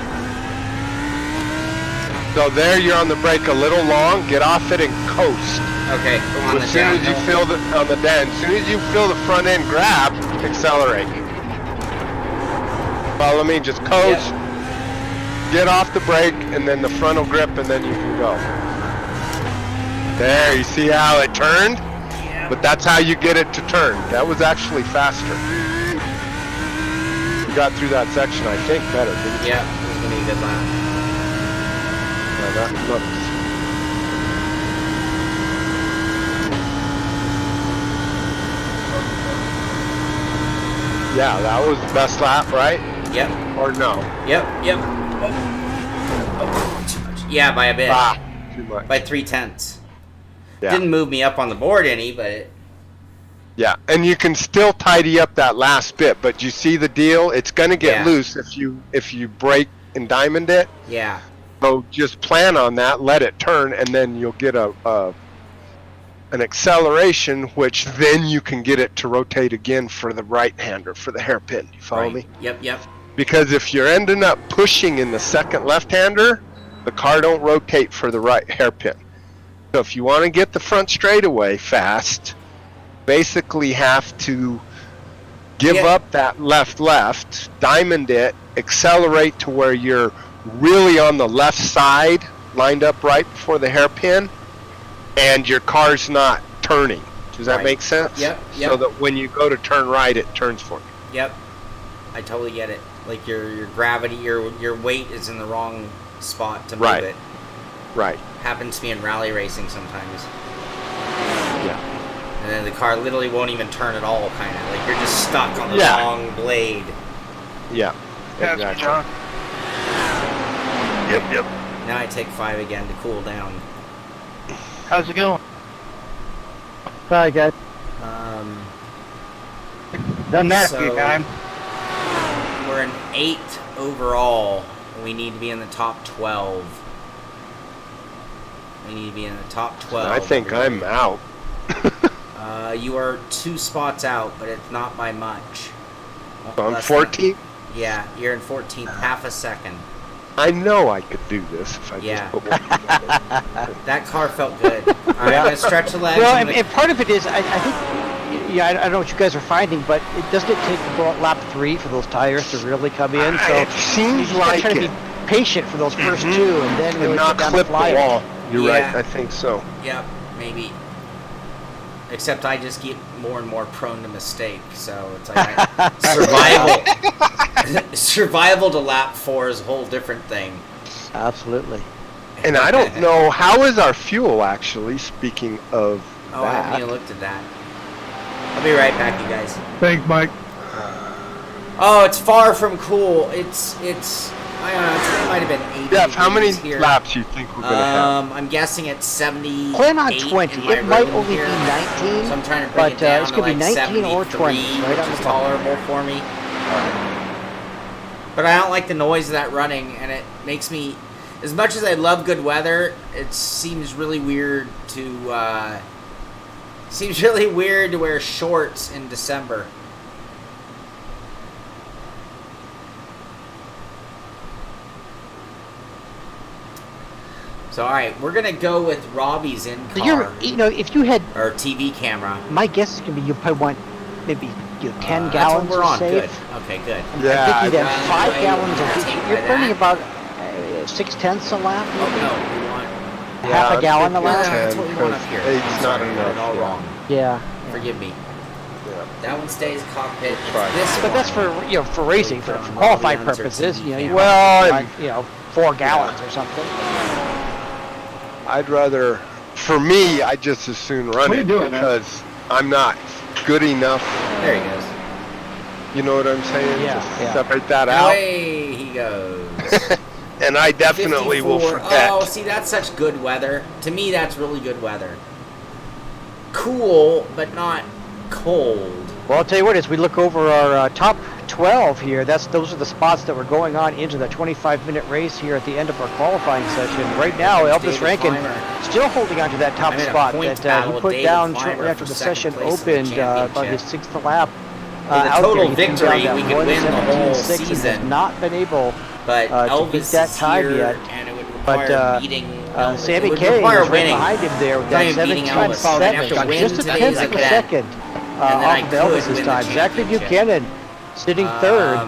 So there you're on the brake a little long, get off it and coast. Okay, on the As soon as you downhill. feel the, on the down, as soon as you feel the front end grab, accelerate. Follow me, just coast. Yep. Get off the brake, and then the frontal grip, and then you can go. There, you see how it turned? Yeah. But that's how you get it to turn. That was actually faster. You got through that section, I think, better, didn't you? Yeah, it was gonna be a good lap. No, that looks... Yeah, that was the best lap, right? Yep. Or no? Yep. Oh, too much. Yeah, by a bit. Ah, too much. By 3/10. Yeah. Didn't move me up on the board any, but it... Yeah, and you can still tidy up that last bit, but you see the deal? It's going to get loose if you break and diamond it. Yeah. So just plan on that, let it turn, and then you'll get an acceleration, which then you can get it to rotate again for the right-hander, for the hairpin. You follow me? Yep. Because if you're ending up pushing in the second left-hander, the car don't rotate for the right hairpin. So if you want to get the front straightaway fast, basically have to give up that left, diamond it, accelerate to where you're really on the left side, lined up right before the hairpin, and your car's not turning. Does that make sense? Yep. So that when you go to turn right, it turns for you. Yep. I totally get it. Like your gravity, your weight is in the wrong spot to move it. Right. Happens to me in rally racing sometimes. Yeah. And then the car literally won't even turn at all, kind of. Like you're just stuck on the long blade. Yeah. Exactly. John. Yep. Now I take 5 again to cool down. How's it going? Sorry, guys. Doesn't matter for you, guy. We're an 8 overall. We need to be in the top 12. We need to be in the top 12. I think I'm out. You are 2 spots out, but it's not by much. So I'm 14th? Yeah, you're in 14th, half a second. I know I could do this if I just put one together. That car felt good. Alright, I'm going to stretch the legs. Well, and part of it is, I think, I don't know what you guys are finding, but doesn't it take about lap 3 for those tires to really come in? So it seems you like try to be patient for those first 2, and then really not get down clip the the fly. wall. You're right, I think so. Yep, maybe. Except I just get more and more prone to mistake, so it's like survival to lap 4 is a whole different thing. Absolutely. And I don't know, how is our fuel actually, speaking of I haven't even looked at that. I'll be right back, you guys. Thanks, Mike. Oh, it's far from cool. It's I don't know, it might have been 80. Jeff, how many here. laps do you think we're going to have? I'm guessing it's 70. Plan on 20. It might only be 19. So I'm trying to bring it down it's to going to like be 19 or 20. Right on which the is tolerable for me. But I don't like the noise of that running, and it makes me, as much as I love good weather, it seems really weird to wear shorts in December. So all right, we're gonna go with Robby's in car. If you had or TV camera. My guess is gonna be you probably want maybe 10 That's gallons what we're on. save. Good. Okay, good. Yeah, I think you'd have 5 Right. gallons of Take You're by burning that. about 6/10 a lap. Oh no, we want. Half a gallon a lap. That's what we want up here. It's not Sorry, I got enough. it all wrong. Yeah. Forgive me. Yeah. That one stays cockpit. It's Right. this But that's one. for racing, for qualifying Robby Unser purposes. TV You camera. want 4 gallons or something. I'd rather, for me, I just as soon run What are you it doing, man? because I'm not good enough. There he goes. You know what I'm saying? Yeah, Just yeah. separate that out. Away he goes. And I definitely will 54. forget. Oh, see, that's such good weather. To me, that's really good weather. Cool, but not cold. Well, I'll tell you what, as we look over our top 12 here, those are the spots that were going on into the 25-minute race here at the end of our qualifying session. Right now, Elvis David Rankin Clymer. still holding on to that top I'm in a spot points that battle he with put David down Clymer shortly after for the second session place in the opened about his championship. 6th lap. With a out total there, he came down victory, that we could win the whole 1:17.6 and season. has not been able But to Elvis beat that is time here, yet. and it would But require beating Elvis. Sammy It would K is require right winning. behind him there with Not that even beating 17.7. Elvis. I'd have to win Just a today's tenth of a event. second And then I off of could Elvis's win the time. Zachary championship. Buchanan sitting third.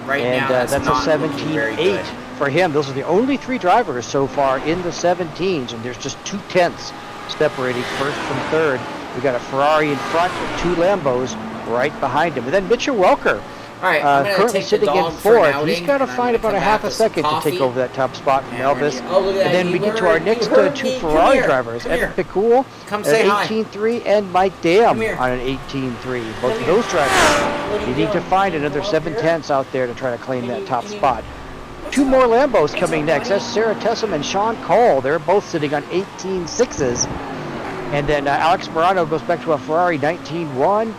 Right And now, that's a not looking very 17.8 good. for him. Those are the only 3 drivers so far in the 17s, and there's just 2 tenths separating first from third. We got a Ferrari in front with 2 Lambos right behind him. And then Mitchell Welker, All right, I'm gonna currently take the sitting in dog for an 4th. outing, He's got to and I'm find gonna about a come half back a with some second to take coffee. over that top spot from And we're Elvis. gonna- oh, look at that. And then You we get to heard- our you next heard 2 me. Come Ferrari here. drivers, Come Evan here. Picoul Come at say an hi. 18.3 and Mike Dam Come here. on an 18.3. Both Come of here. those drivers What are you needing to doing? find another Come up 7 here. tenths out there to try to claim that top spot. 2 more Lambos coming next. That's Sarah Tessum and Shaun Cole. They're both sitting on 18.6s. And then Alex Morano goes back to a Ferrari 19-1. All right,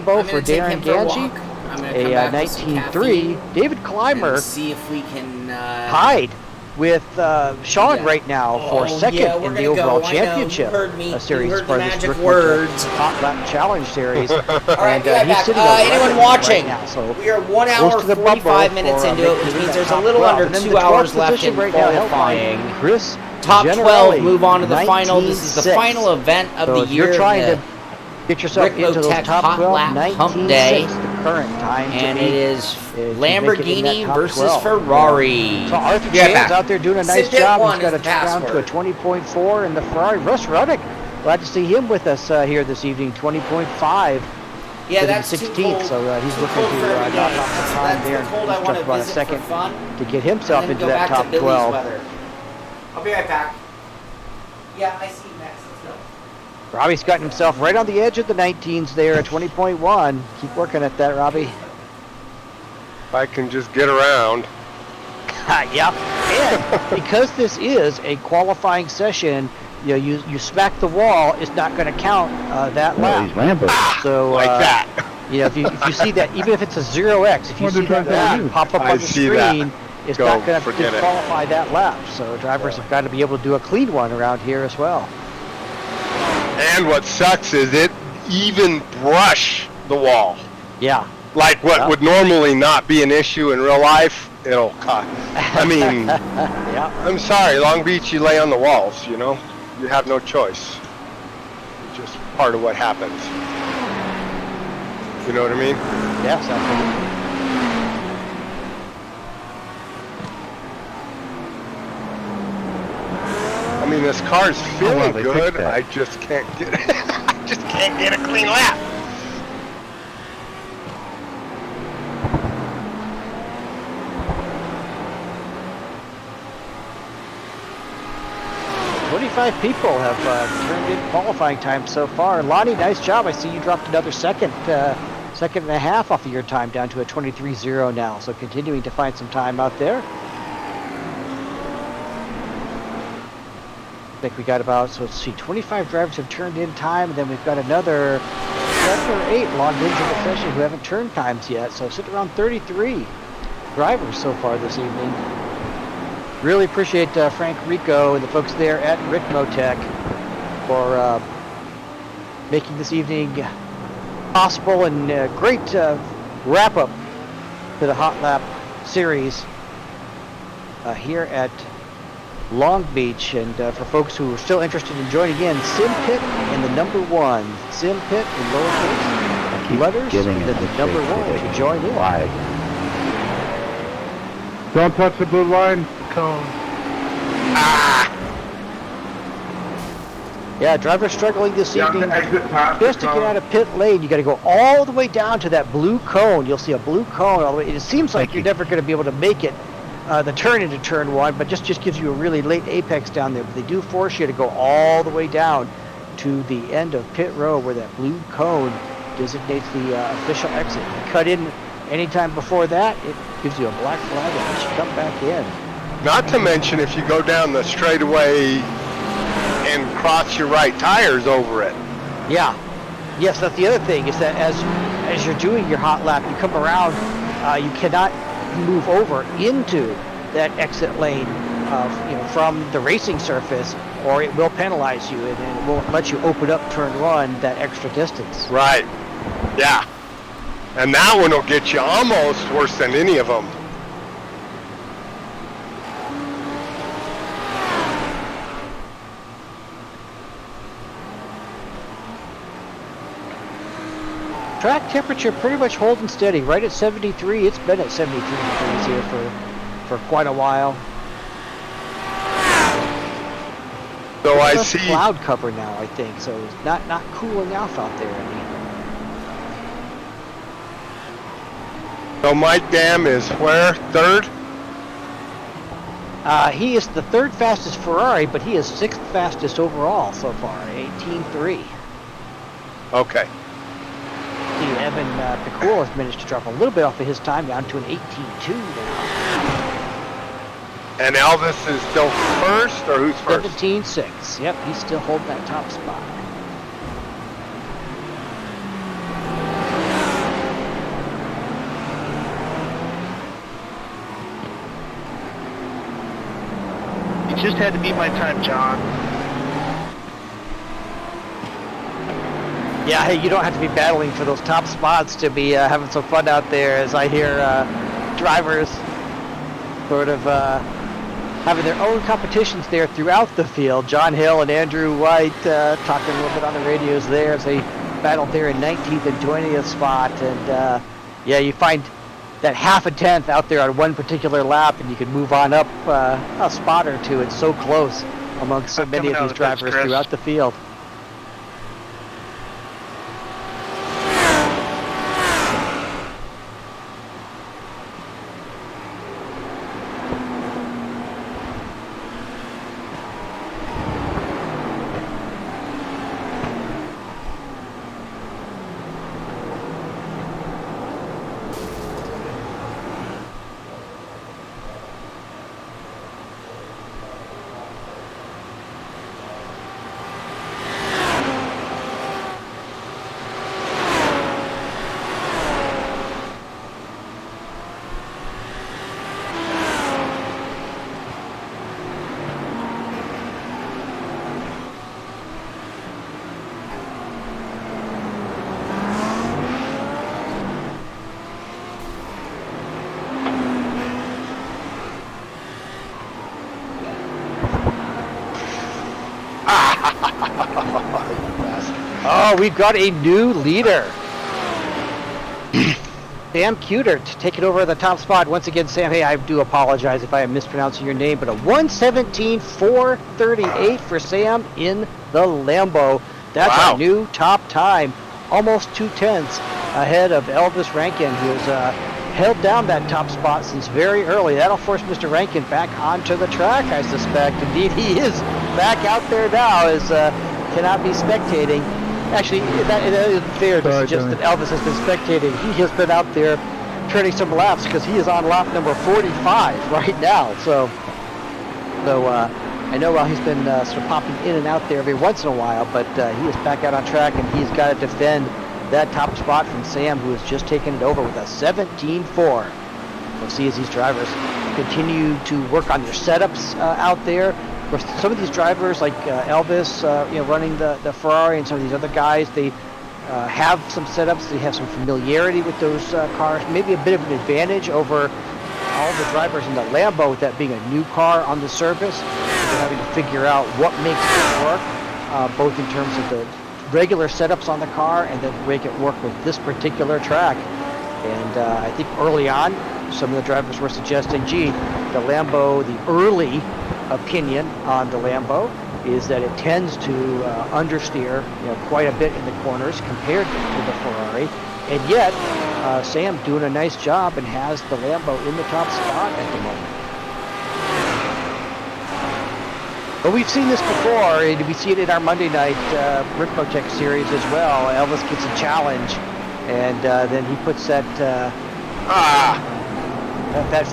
Lambo I'm for gonna take Darren him for a Ganji. walk. I'm gonna come A back with some 19-3. caffeine David Clymer and see if we can tied with Shaun yeah. right now for Oh, second yeah, we're in the gonna overall go. I know. championship You heard me. series You as heard far the as this magic Ricmotech words. Hotlap Challenge series. All right, be right he's back. sitting on Anyone record watching? right now, so We are 1 close hour to the 45 bumper minutes for, into it, which making means that there's a top little 12. under And then 2 the 12th hours left position in right now held by qualifying. Chris Top 12 Generelli, move on to the final. This is the 19-6. final event of So the if year. you're trying to get yourself into those Ricmotech top 12, Hotlap Humpday. 19-6, the current time And to beat it is if you make it in Lamborghini that top versus 12. Ferrari. So Arthur Yeah, Chan's back. out there doing a nice Simpit job. 1 He's got is a the down to a password. 20.4 in the Ferrari. Russ Ruddick, glad to see him with us here this evening. 20.5. Yeah, to that's the too 16th, cold. so he's Too looking cold to for every knock day. off the That's time there. too cold. I He's want just to about a visit second for fun. to get himself and then into go that back top to Billy's 12. weather. I'll be right back. Yeah, I see you next. Let's go. Robbie's gotten himself right on the edge of the 19s there at 20.1. Keep working at that, Robbie. If I can just get around. Yeah, and because this is a qualifying session, you know, you smack the wall, it's not going to count that Well, lap. he's Lambo. So Like that. You know, if you see that, even if it's a 0x, if you What see did that that lap do? pop up I on the see that. screen, it's Go, not going to forget it. disqualify that lap. So drivers have got to be able to do a clean one around here as well. And what sucks is it even brush the wall. Yeah. Like what Yeah. would normally not be an issue in real life, it'll cut. I mean, Yeah. I'm sorry, Long Beach, you lay on the walls, you know? You have no choice. It's just part of what happens. You know what I mean? Yes, absolutely. I mean, this car's feeling well, they good. fixed that. I just can't get I just can't get a clean lap. Five people have turned in qualifying time so far. Lonnie, nice job. I see you dropped another second and a half off of your time down to a 23.0 now. So continuing to find some time out there. I think we got about, so let's see, 25 drivers have turned in time, and then we've got another 7 or 8 logged into the session who haven't turned times yet. So sitting around 33 drivers so far this evening. Really appreciate Frank Rico and the folks there at Ricmotech for making this evening possible, and great wrap-up to the Hot Lap series here at Long Beach. And for folks who are still interested in joining in, Simpit and the number 1. Simpit in lowercase letters, and then the number 1 to join in. Flag. Don't touch the blue line. Cone. Yeah, drivers struggling this evening. exit past Just to get out of pit lane, you got to go all the way down to that blue cone. You'll see a blue cone all the way. It seems like you're never going to be able to make it the turn into turn 1, but just gives you a really late apex down there. But they do force you to go all the way down to the end of pit row where that blue cone designates the official exit. You cut in anytime before that, it gives you a black flag and lets you come back in. Not to mention if you go down the straightaway and cross your right tires over it. Yeah. Yes, that's the other thing, is that as you're doing your hot lap, you come around, you cannot move over into that exit lane from the racing surface, or it will penalize you, and it won't let you open up turn 1 that extra distance. Right. Yeah. And that one will get you almost worse than any of them. Track temperature pretty much holding steady, right at 73. It's been at 73 degrees here for quite a while. So I There's see. cloud cover now, I think, so it's not cooling off out there any. So Mike Dam is where? Third? He is the 3rd fastest Ferrari, but he is 6th fastest overall so far, 18.3. Okay. Evan Picoul has managed to drop a little bit off of his time down to an 18.2 now. And Elvis is still first, or who's first? 17.6. Yep, he's still holding that top spot. just had to be my time, John. Yeah, hey, you don't have to be battling for those top spots to be having some fun out there, as I hear drivers sort of having their own competitions there throughout the field. John Hill and Andrew White talking a little bit on the radios there as they battled there in 19th and 20th spot. And yeah, you find that half a tenth out there on one particular lap, and you can move on up a spot or two. It's so close amongst so many of these drivers throughout the field. Oh, we've got a new leader. Sam Cutert taking over the top spot. Once again, Sam, hey, I do apologize if I am mispronouncing your name, but a 1:17.438 for Sam in the Lambo. That's a new top time. Almost 2/10 ahead of Elvis Rankin, who's held down that top spot since very early. That'll force Mr. Rankin back onto the track, I suspect. Indeed, he is back out there now, as cannot be spectating. Actually, that isn't fair to suggest that Elvis has been spectating. He has been out there turning some laps because he is on lap number 45 right now. So I know he's been sort of popping in and out there every once in a while, but he is back out on track, and he's got to defend that top spot from Sam, who has just taken it over with a 17.4. We'll see as these drivers continue to work on their setups out there. Of course, some of these drivers, like Elvis, running the Ferrari, and some of these other guys, they have some setups. They have some familiarity with those cars, maybe a bit of an advantage over all the drivers in the Lambo, with that being a new car on the surface. They're having to figure out what makes it work, both in terms of the regular setups on the car and then make it work with this particular track. And I think early on, some of the drivers were suggesting, gee, the Lambo, the early opinion on the Lambo is that it tends to understeer quite a bit in the corners compared to the Ferrari. And yet, Sam doing a nice job and has the Lambo in the top spot at the moment. But we've seen this before, and we see it in our Monday night Ricmotech series as well. Elvis gets a challenge, and then he puts that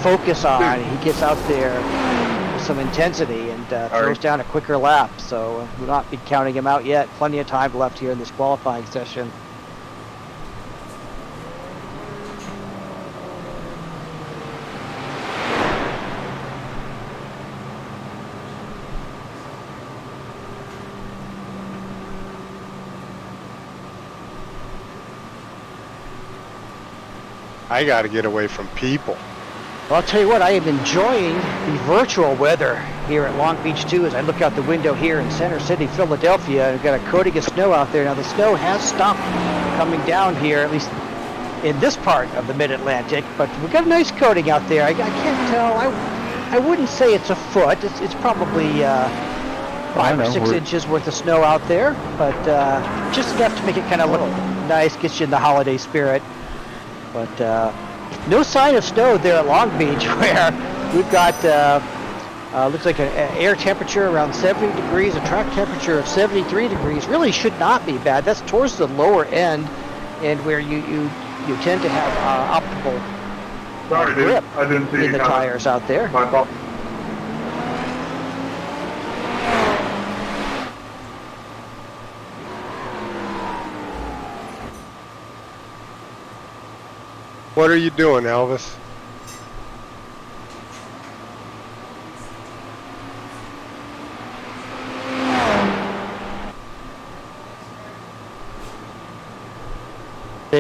focus on. He gets out there with some intensity and throws down a quicker lap. So we'll not be counting him out yet. Plenty of time left here in this qualifying session. I got to get away from people. Well, I'll tell you what, I am enjoying the virtual weather here at Long Beach 2 as I look out the window here in Center City, Philadelphia. We've got a coating of snow out there. Now, the snow has stopped coming down here, at least in this part of the Mid-Atlantic, but we've got a nice coating out there. I can't tell. I wouldn't say it's a foot. It's probably 5 or 6 inches worth of snow out there, but just enough to make it kind of look nice, gets you in the holiday spirit. But no sign of snow there at Long Beach, where we've got, looks like an air temperature around 70 degrees, a track temperature of 73 degrees. Really should not be bad. That's towards the lower end, and where you tend to have optimal grip in the tires out there. My fault. What are you doing, Elvis?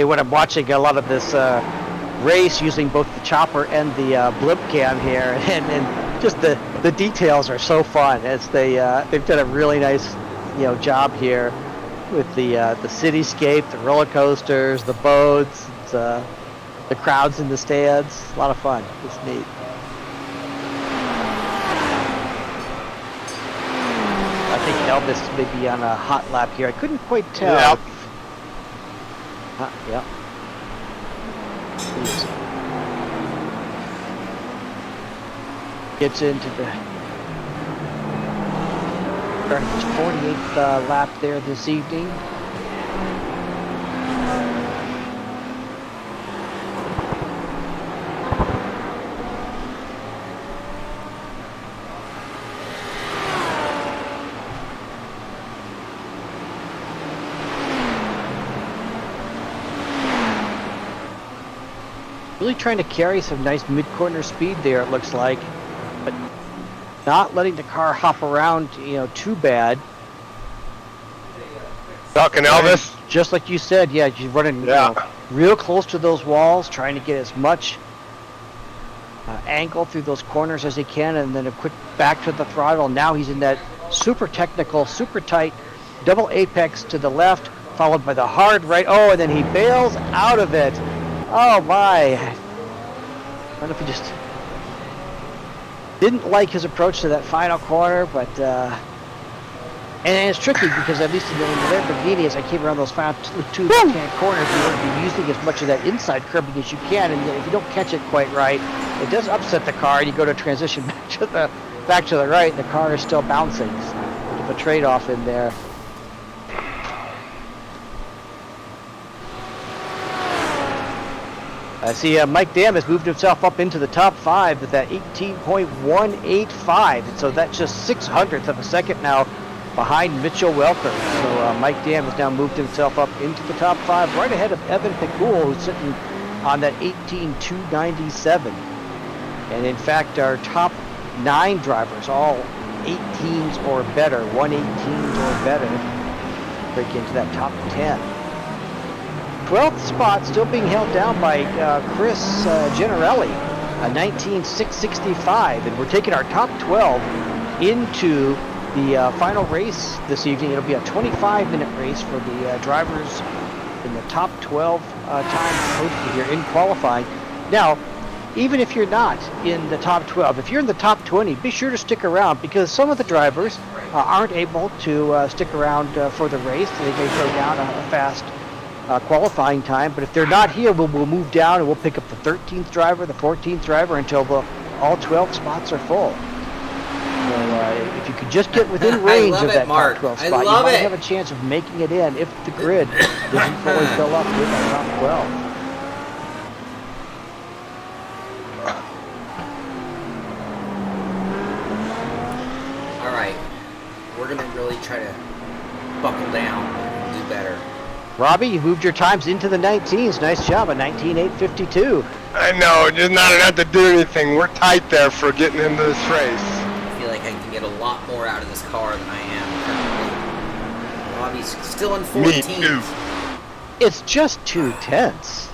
When I'm watching a lot of this race using both the chopper and the blimp cam here, and just the details are so fun as they've done a really nice job here with the cityscape, the roller coasters, the boats, the crowds in the stands. A lot of fun. It's neat. I think Elvis may be on a hot lap here. I couldn't quite tell. Yep. Yep. Gets into the 48th lap there this evening. Really trying to carry some nice mid-corner speed there, it looks like, but not letting the car hop around, too bad. Talking Elvis? Just like you said, yeah, you're running real close to those walls, trying to get as much angle through those corners as he can, and then a quick back to the throttle. Now he's in that super technical, super tight double apex to the left, followed by the hard right. Oh, and then he bails out of it. Oh my! I don't know if he just didn't like his approach to that final corner, but and it's tricky because at least in the Lamborghini, as I came around those final two left-hand corners, you want to be using as much of that inside curbing as you can, and if you don't catch it quite right, it does upset the car, and you go to transition back to the right, and the car is still bouncing. So, a bit of a trade-off in there. I see Mike Dam has moved himself up into the top 5 with that 18.185, and so that's just 600th of a second now behind Mitchell Welker. So Mike Dam has now moved himself up into the top 5, right ahead of Evan Pekul, who's sitting on that 18.297. And in fact, our top 9 drivers, all 18s or better, 118s or better, break into that top 10. 12th spot still being held down by Chris Generelli, a 19.665, and we're taking our top 12 into the final race this evening. It'll be a 25-minute race for the drivers in the top 12 times posted here in qualifying. Now, even if you're not in the top 12, if you're in the top 20, be sure to stick around, because some of the drivers aren't able to stick around for the race. They may throw down a fast qualifying time, but if they're not here, we'll move down and we'll pick up the 13th driver, the 14th driver, until all 12 spots are full. So if you could just get within range of that top 12 spot, you might have a chance of making it in if the grid doesn't fully fill up with that top 12. All right, we're gonna really try to buckle down and do better. Robbie, you moved your times into the 19s. Nice job, a 19.852. I know, just not enough to do anything. We're tight there for getting into this race. I feel like I can get a lot more out of this car than I am currently. Robbie's still in 14th. Me too. It's just 2/10.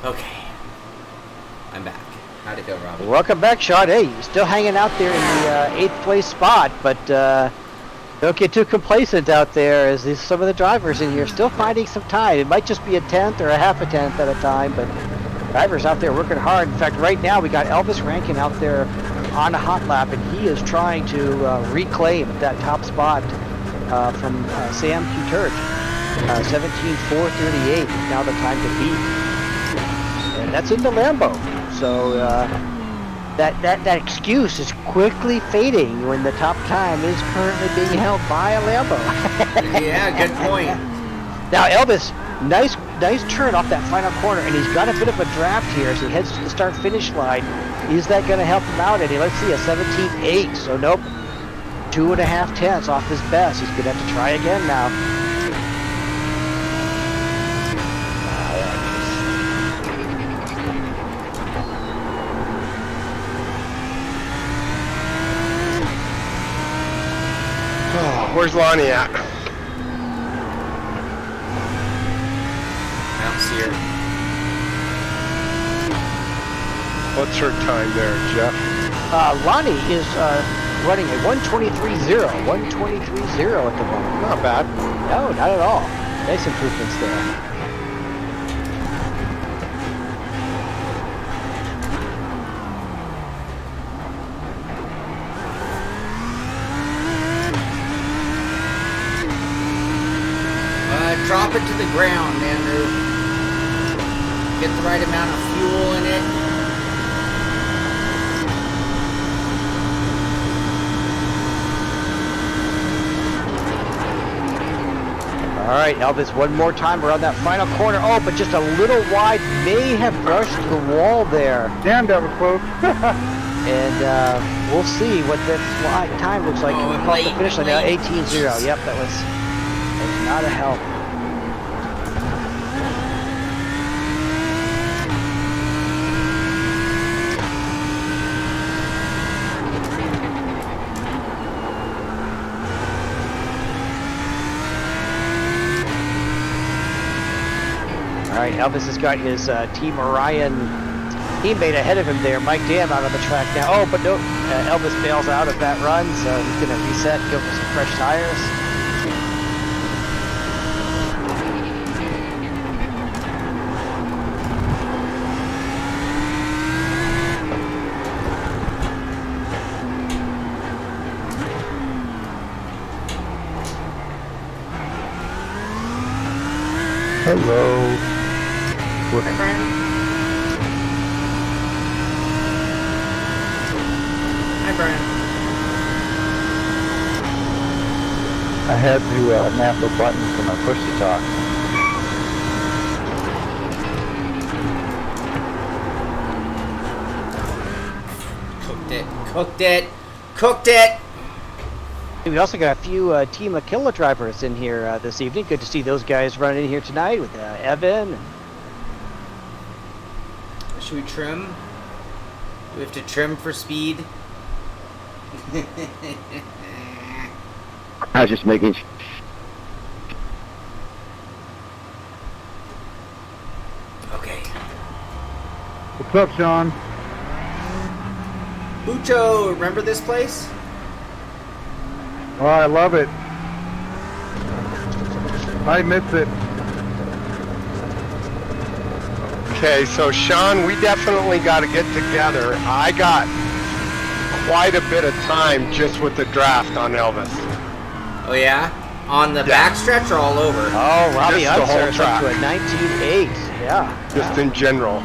Okay, I'm back. How'd it go, Robbie? Welcome back, Shaun. Hey, you're still hanging out there in the 8th place spot, but don't get too complacent out there, as some of the drivers in here still finding some time. It might just be a 10th or a half a 10th at a time, but drivers out there working hard. In fact, right now we got Elvis Rankin out there on a hot lap, and he is trying to reclaim that top spot from Sam Kuturk. 17.438 is now the time to beat, and that's in the Lambo. So that excuse is quickly fading when the top time is currently being held by a Lambo. Yeah, good point. Now Elvis, nice turn off that final corner, and he's got a bit of a draft here as he heads to the start-finish line. Is that going to help him out any? Let's see, a 17.8. So nope, 2.5 tenths off his best. He's going to have to try again now. Oh. Where's Lonnie at? I don't see her. What's her time there, Jeff? Lonnie is running a 123.0. 123.0 at the moment. Not bad. No, not at all. Nice improvements there. Drop it to the ground, Andrew. Get the right amount of fuel in it. All right, Elvis, one more time around that final corner. Oh, but just a little wide. May have brushed the wall there. Damn, that was close. And we'll see what that time looks like. Oh, Across the finish line now, late. 18.0. Yep, that was not a help. All right, Elvis has got his Team Orion teammate ahead of him there, Mike Dam, out on the track now. Oh, but no, Elvis bails out of that run, so he's going to reset, go for some fresh tires. Hello. Hi, Brian. Hi, Brian. I had to nap the button for my push to talk. Cooked it. We also got a few Team Aquila drivers in here this evening. Good to see those guys running in here tonight with Evan. Should we trim? Do we have to trim for speed? I was just making. Okay. What's up, Shaun? Bucho, remember this place? Oh, I love it. I miss it. Okay, so Shaun, we definitely got to get together. I got quite a bit of time just with the draft on Elvis. Oh yeah? On the backstretch or all over? Oh, Robby Just the whole Unser is up to a track. 19.8. Yeah. Just in general.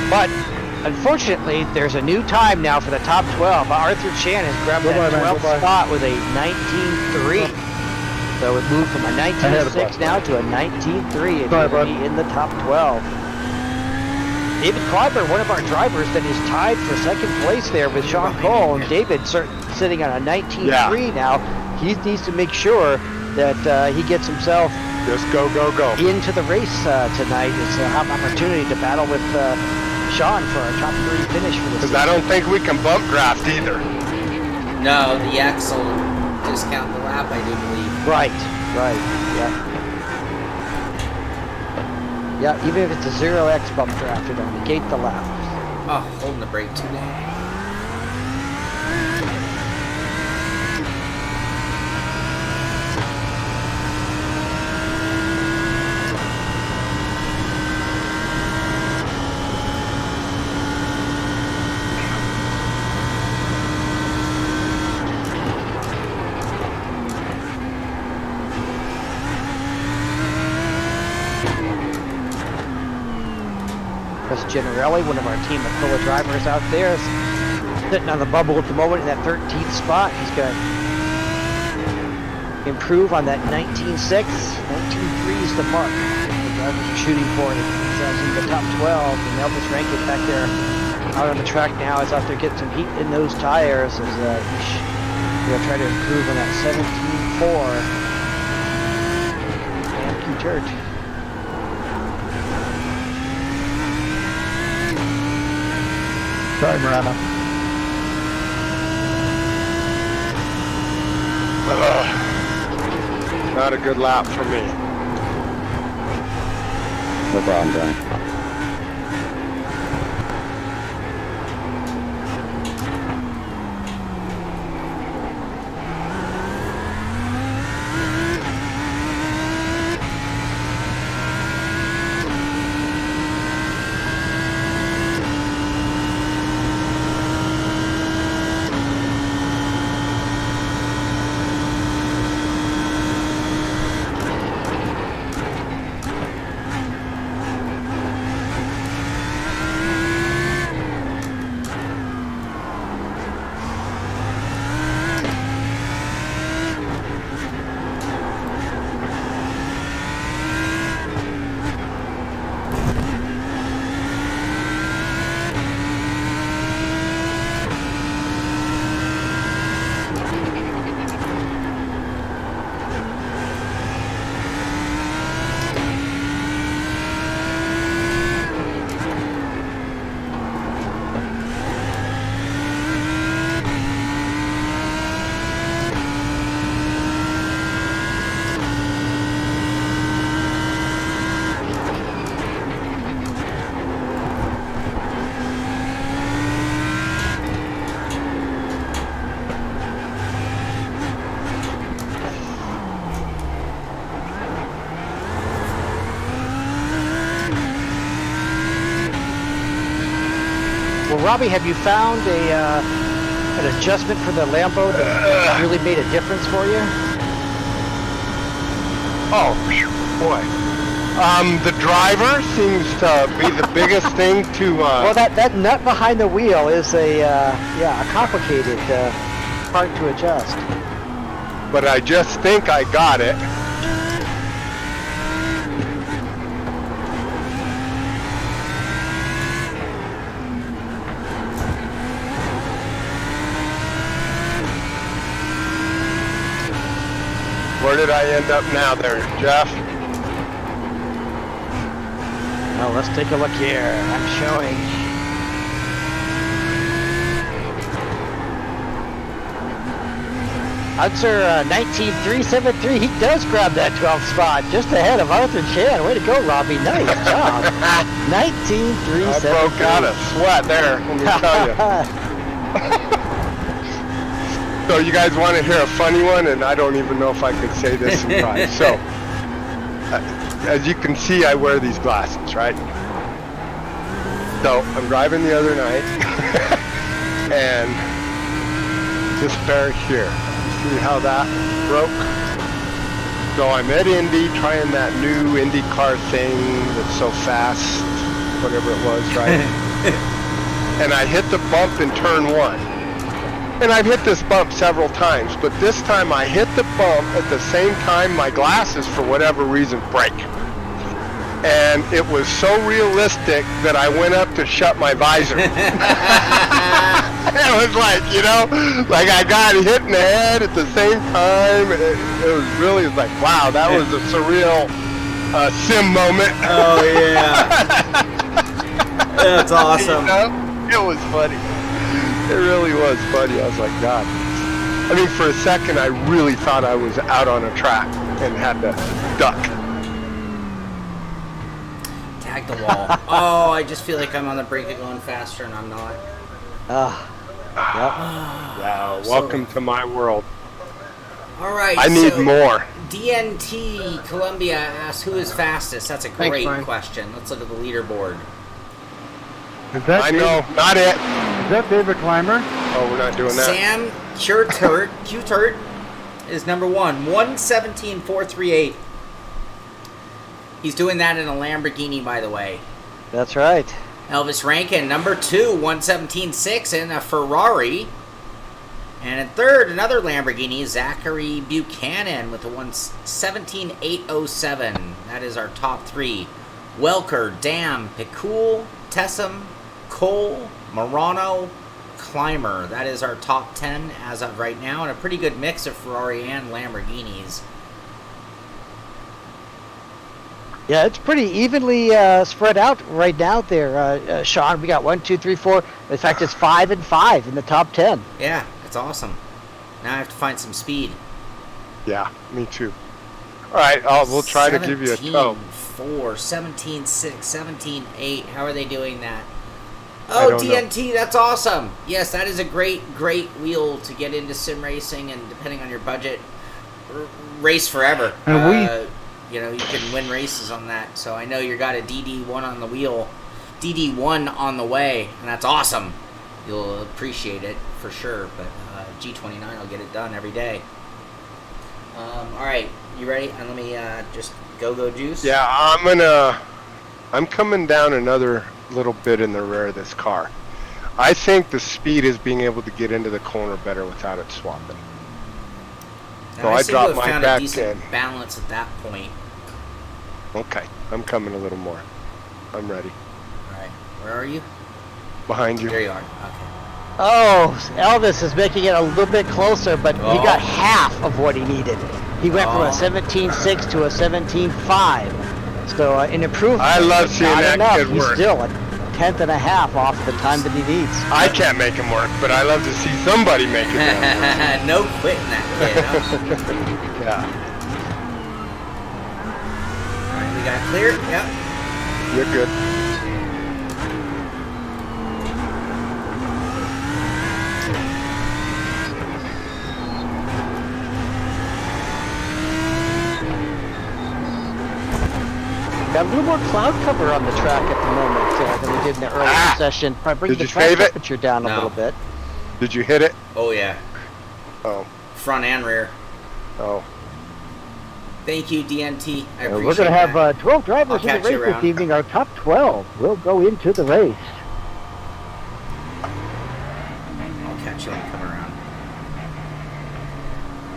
But unfortunately, there's a new time now for the top 12. Arthur Chan has grabbed that 12th spot with a 19.3. So it moved from a 19.6 now to a 19.3. It's going to be in the top 12. David Kleiber, one of our drivers, that is tied for second place there with Shaun Cole. And David sitting on a 19.3 now. He needs to make sure that he gets himself Just go, go, go. into the race tonight. It's a have an opportunity to battle with Shaun for a top 3 finish for this Because I don't think we can bump draft either. No, the X will discount the lap, I do believe. Right, yeah. Yeah, even if it's a 0x bump draft, it'll negate the lap. Oh, holding the brake too long. Generelli, one of our Team Aquila drivers out there, is sitting on the bubble at the moment in that 13th spot. He's going to improve on that 19.6. 19.3 is the mark the drivers are shooting for. He's in the top 12. And Elvis Rankin back there out on the track now is out there getting some heat in those tires as he's going to try to improve on that 17.4. And Q-Church. Sorry, Morano. Not a good lap for me. No problem, Johnny. Well, Robby, have you found an adjustment for the Lambo that really made a difference for you? Oh, boy. The driver seems to be the biggest thing to... Well, that nut behind the wheel is a complicated part to adjust. But I just think I got it. Where did I end up now there, Jeff? Well, let's take a look here. I'm showing. Unser 19373. He does grab that 12th spot just ahead of Arthur Chan. Way to go, Robby. Nice job. 19373. I broke out a sweat there, let me tell you. So you guys want to hear a funny one, and I don't even know if I could say this in private. So, as you can see, I wear these glasses, right? So I'm driving the other night, and this pair here. See how that broke? So I'm at Indy trying that new Indy car thing that's so fast, whatever it was, right? And I hit the bump in turn 1. And I've hit this bump several times, but this time I hit the bump at the same time my glasses, for whatever reason, break. And it was so realistic that I went up to shut my visor. It was like, you know, like I got hit in the head at the same time. It was really like, wow, that was a surreal sim moment. Oh, yeah. That's awesome. You know? It was funny. It really was funny. I was like, God. I mean, for a second, I really thought I was out on a track and had to duck. Tag the wall. Oh, I just feel like I'm on the brink of going faster, and I'm not. Wow, welcome to my world. All right. I need more. DNT Columbia asks, who is fastest? That's a great question. Let's look at the leaderboard. Is that I know, not it. Is that David Clymer? Oh, we're not doing that. Sam Q-Turt is number 1, 117.438. He's doing that in a Lamborghini, by the way. That's right. Elvis Rankin, number 2, 117.6 in a Ferrari. And in third, another Lamborghini, Zachary Buchanan with a 117.807. That is our top 3. Welker, Dam, Picul, Tessum, Cole, Morano, Clymer. That is our top 10 as of right now, and a pretty good mix of Ferrari and Lamborghinis. Yeah, it's pretty evenly spread out right now there, Shaun. We got 1, 2, 3, 4. In fact, it's 5 and 5 in the top 10. Yeah, it's awesome. Now I have to find some speed. Yeah, me too. All right, we'll try to give you a tow. 17.4, 17.6, 17.8. How are they doing that? I Oh, don't DNT, that's awesome. Yes, that is a great wheel to get into sim racing, and depending on your budget, race forever. And you know, you can win races on that. So I know you got a DD1 on the wheel, DD1 on the way, and that's awesome. You'll appreciate it for sure, but G29 will get it done every day. All right, you ready? And let me just go juice. Yeah, I'm coming down another little bit in the rear of this car. I think the speed is being able to get into the corner better without it swapping. So I dropped my found back a decent end. balance at that point. Okay, I'm coming a little more. I'm ready. All right, where are you? Behind you. There you are. Okay. Oh, Elvis is making it a little bit closer, but he Oh. got half of what he needed. He went from Oh. a 17.6 to a 17.5. So an improvement. I love but seeing not that enough. kid He's work. still a tenth and a half off the time that he needs. I can't make him work, but I love to see somebody make it work. No quitting that kid. Huh? Yeah, All right, we got it clear. Yep. you're good. Got a little more cloud cover on the track at the moment than we did in the earlier session. Probably bringing Did the you track save it? temperature down a No. little bit. Did you hit it? Oh yeah, Oh, front and rear. oh. Thank you, DNT. I appreciate we're going to have that. 12 drivers I'll in the catch you race this around. evening. Our top 12 will go into the race. I'll catch you when you come around.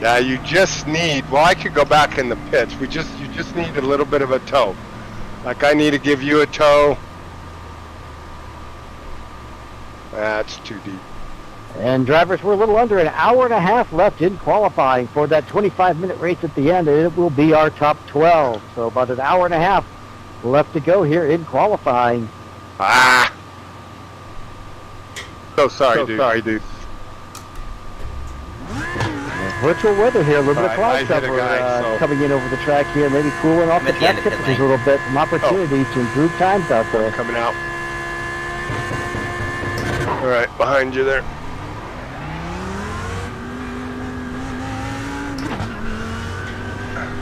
Yeah, you just need. Well, I could go back in the pits. You just need a little bit of a tow. Like I need to give you a tow. That's too deep. And drivers, we're a little under an hour and a half left in qualifying for that 25-minute race at the end, and it will be our top 12. So about an hour and a half left to go here in qualifying. Ah. So sorry, dude. Virtual weather here, a little bit of I cloud hit a cover guy, so- coming in over the track here, maybe cooling off I'm the at the track end of pit temperatures a lane. little bit. Some opportunities to improve times out there. Coming out. All right, behind you there.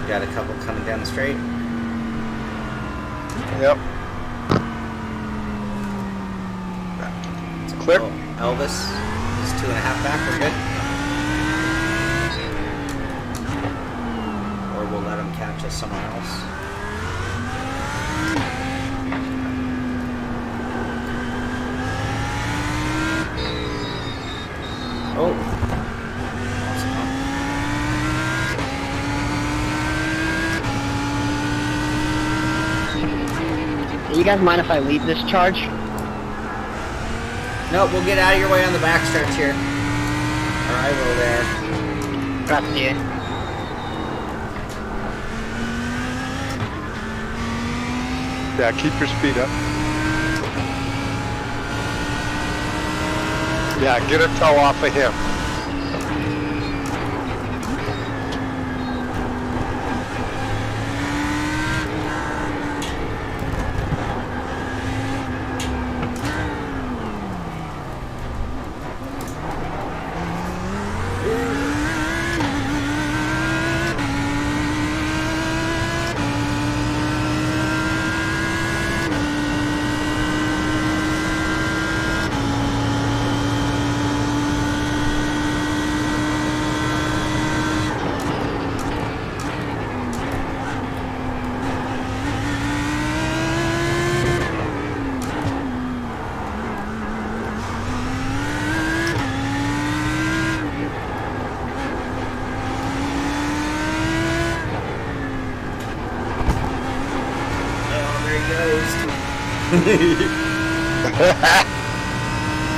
Got a couple coming down the straight. Yep. Clear. Oh, Elvis is 2.5 back. We're good. Or we'll let him catch us somewhere else. Oh. You guys mind if I leave this charge? No, we'll get out of your way on the back stretch here. Or I will there. Trust you. Yeah, keep your speed up. Yeah, get a tow off of him.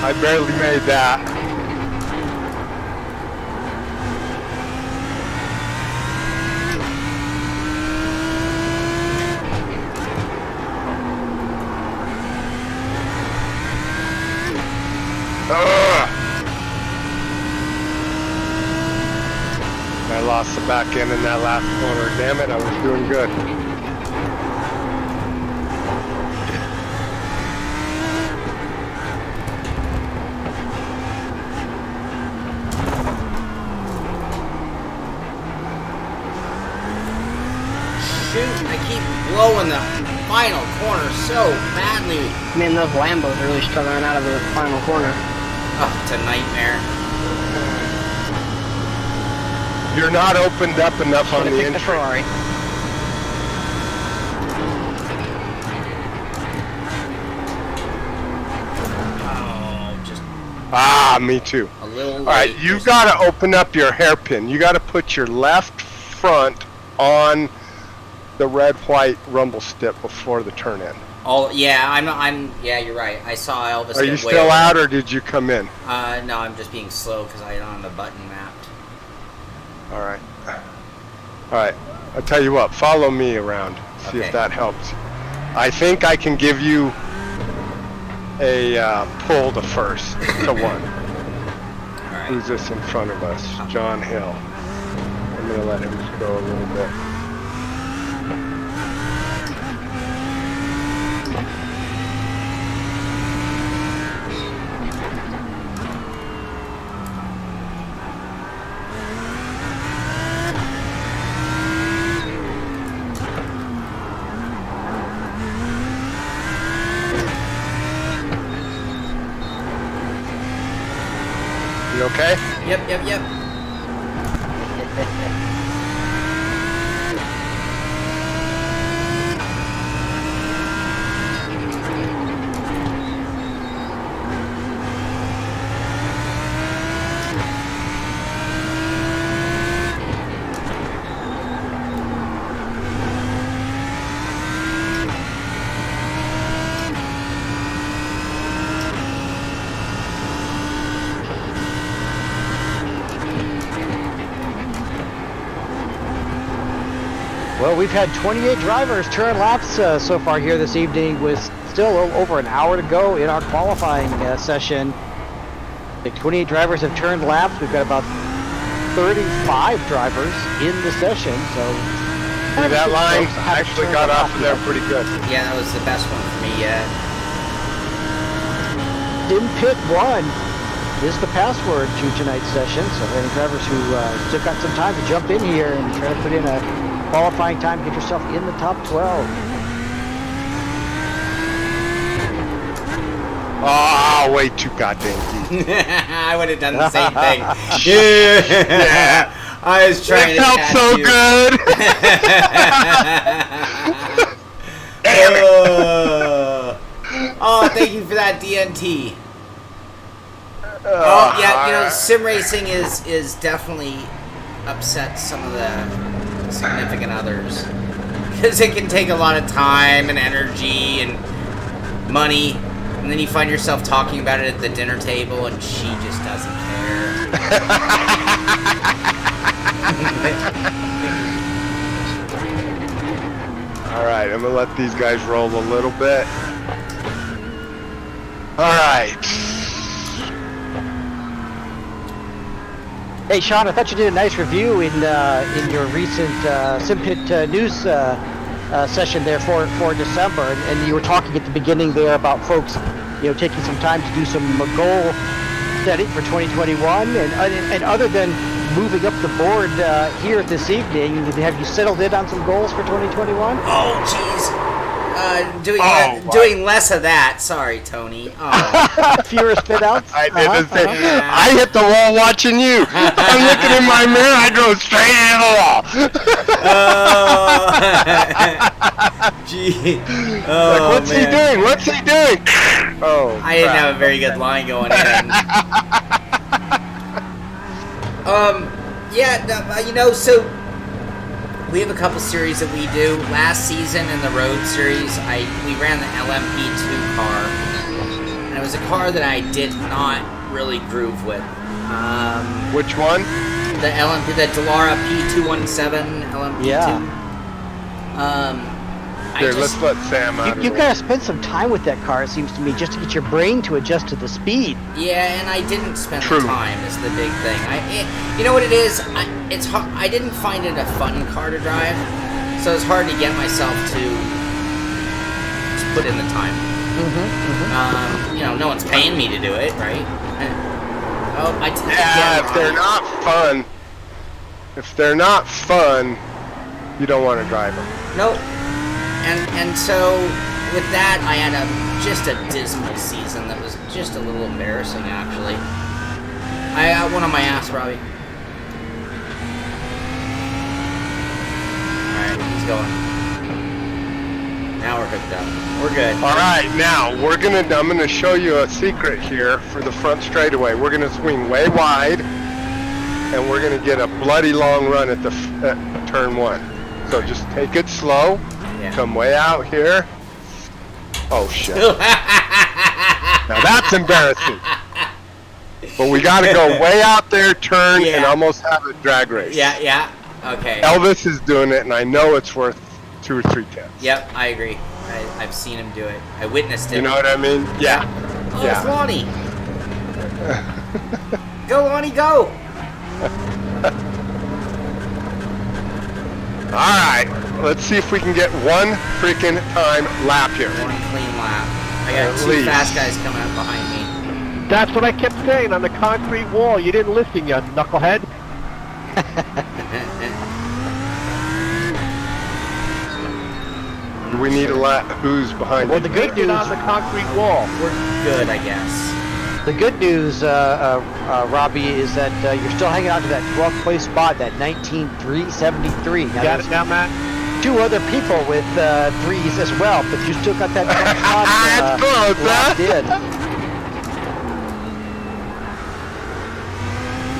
I barely made that. lost the back end in that last corner. Damn it, I was doing good. Shoot, I keep blowing the final corner so badly. Man, those Lambos are really struggling out of the final corner. Oh, it's a nightmare. You're not opened up enough on the The entry. Ferrari. Oh, just Ah, me too. a little late. All right, you got to open up your hairpin. You got to put your left front on the red-white rumble strip before the turn in. Oh, yeah, yeah, you're right. I saw Elvis. Are you way still over. out, or did you come in? No, I'm just being slow because I don't have the button mapped. All right. All right. I'll tell you what. Follow me around. See Okay. if that helps. I think I can give you a pull to first to one. All right. Who's this in front of us? John Hill. I'm gonna let him go a little bit. You okay? Yep. Well, we've had 28 drivers turn laps so far here this evening, with still over an hour to go in our qualifying session. The 28 drivers have turned laps. We've got about 35 drivers in the session, so That line actually got off of there pretty good. Yeah, that was the best one for me yet. Simpit 1 is the password to tonight's session, so any drivers who still got some time to jump in here and try to put in a qualifying time, get yourself in the top 12. Oh, way too goddamn deep. I would have done the same thing. Yeah. I was trying It to felt catch so you. good. Damn it. Oh, thank you for that DNT. Oh, yeah, sim racing is definitely upset some of the significant others. Because it can take a lot of time and energy and money, and then you find yourself talking about it at the dinner table, and she just doesn't care. All right, I'm gonna let these guys roll a little bit. All right. Hey, Shaun, I thought you did a nice review in your recent Simpit news session there for December, and you were talking at the beginning there about folks, taking some time to do some goal setting for 2021, and other than moving up the board here this evening, have you settled in on some goals for 2021? Oh, jeez. Doing less of that. Sorry, Tony. Oh. Fewer spit outs? I didn't say. I hit the wall watching you. I'm looking in my mirror. I drove straight into the wall. Gee. Like, what's he doing? What's he doing? Oh. I didn't have a very good line going in. So we have a couple series that we do. Last season in the road series, we ran the LMP2 car, and it was a car that I did not really groove with. Which one? The Delara P217 LMP2. Yeah. Here, let's let Sam out. You gotta spend some time with that car, it seems to me, just to get your brain to adjust to the speed. Yeah, and I didn't spend the time is the big thing. You know what it is? It's hard. I didn't find it a fun car to drive, so it's hard to get myself to put in the time. You know, no one's paying me to do it, right? If they're not fun, you don't want to drive them. Nope. And so with that, I had just a dismal season that was just a little embarrassing, actually. I got one on my ass, Robbie. All right, he's going. Now we're hooked up. We're good. All right, now I'm gonna show you a secret here for the front straightaway. We're gonna swing way wide, and we're gonna get a bloody long run at turn 1. So just take it slow. Yeah. Come way out here. Oh shit! Now that's embarrassing. But we gotta go way out there, turn, and almost have a drag race. Yeah. Okay. Elvis is doing it, and I know it's worth 2 or 3 tenths. Yep, I agree. I've seen him do it. I witnessed it. You know what I mean? Yeah. Oh, it's Lonnie. Go, Lonnie, go! Alright, let's see if we can get one freaking time lap here. One clean lap. I got 2 fast guys coming up behind me. That's what I kept saying on the concrete wall. You didn't listen, you knucklehead. We need a lap. Who's behind you? Well, the good news on the concrete wall. We're good, I guess. The good news, Robbie, is that you're still hanging on to that 12th place spot, that 19.373. Now, got it now, Matt? 2 other people with 3s as well, but you still got that top spot locked in.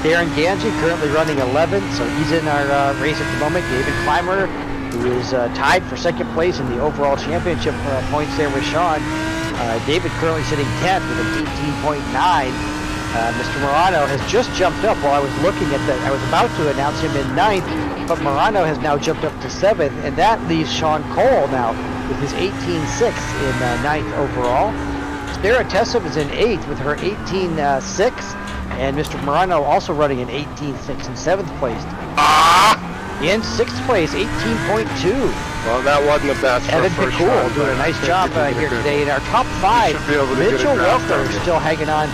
Darren Ganji currently running 11th, so he's in our race at the moment. David Clymer, who is tied for 2nd place in the overall championship points there with Shaun. David currently sitting 10th with an 18.9. Mr. Morano has just jumped up while I was looking at that. I was about to announce him in 9th, but Morano has now jumped up to 7th, and that leaves Shaun Cole now with his 18.6 in 9th overall. Sarah Tessum is in 8th with her 18.6, and Mr. Morano also running an 18.6 in 7th place. In 6th place, 18.2. Well, that wasn't the best. Evan McCool doing a nice job here today. In our top 5, Mitchell Welker is still hanging on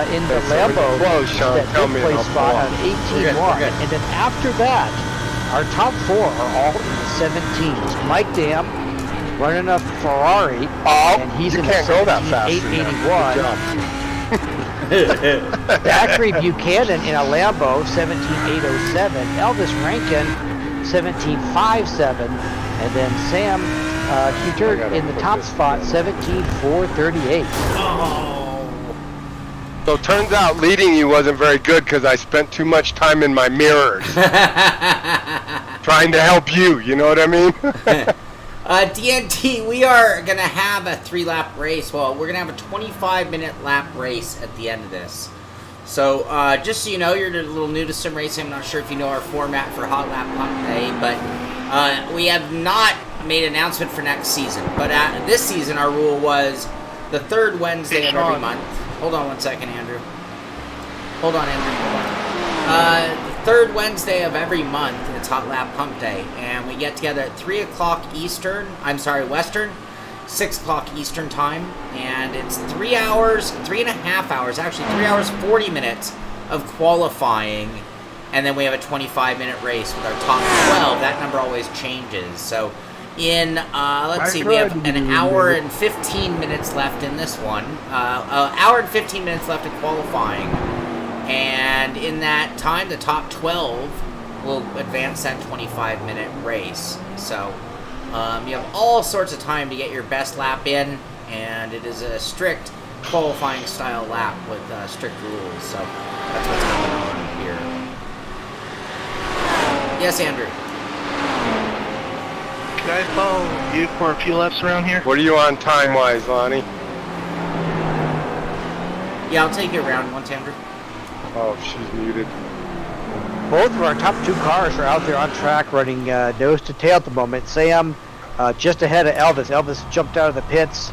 in the Lambo. That 5th place spot on 18.1. And then after that, our top 4 are all in the 17s. Mike Dam running a Ferrari, and he's in the 17.881. Zachary Buchanan in a Lambo, 17.807. Elvis Rankin, 17.57. And then Sam Huter in the top spot, 17.438. So it turns out leading you wasn't very good because I spent too much time in my mirrors. Trying to help you, you know what I mean? DNT, we are going to have a 3-lap race. Well, we're going to have a 25-minute lap race at the end of this. So, just so you know, you're a little new to sim racing. I'm not sure if you know our format for Hotlap Humpday, but we have not made an announcement for next season. But this season, our rule was the 3rd Wednesday of every month. Hold on one second, Andrew. Hold on, Andrew. Hold on. The 3rd Wednesday of every month, it's Hotlap Humpday, and we get together at 3 o'clock Western, 6 o'clock Eastern time, and it's 3 hours, 3.5 hours, actually 3 hours, 40 minutes of qualifying, and then we have a 25-minute race with our top 12. That number always changes. So in, let's see, we have an hour and 15 minutes left in this one, hour and 15 minutes left in qualifying. And in that time, the top 12 will advance that 25-minute race. So you have all sorts of time to get your best lap in, and it is a strict qualifying style lap with strict rules. So that's what's going on here. Yes, Andrew. Can I follow you for a few laps around here? What are you on time-wise, Lonnie? Yeah, I'll take you around once, Andrew. Oh, she's muted. Both of our top 2 cars are out there on track running nose to tail at the moment. Sam just ahead of Elvis. Elvis jumped out of the pits.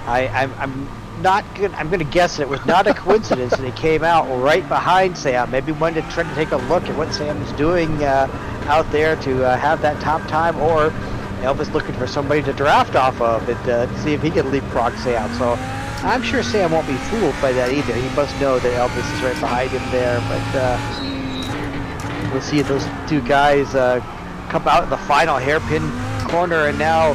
I'm not good. I'm going to guess that it was not a coincidence that he came out right behind Sam. Maybe wanted to try to take a look at what Sam is doing out there to have that top time, or Elvis looking for somebody to draft off of and see if he can leapfrog Sam. So I'm sure Sam won't be fooled by that either. He must know that Elvis is right behind him there. But we'll see those two guys come out in the final hairpin corner, and now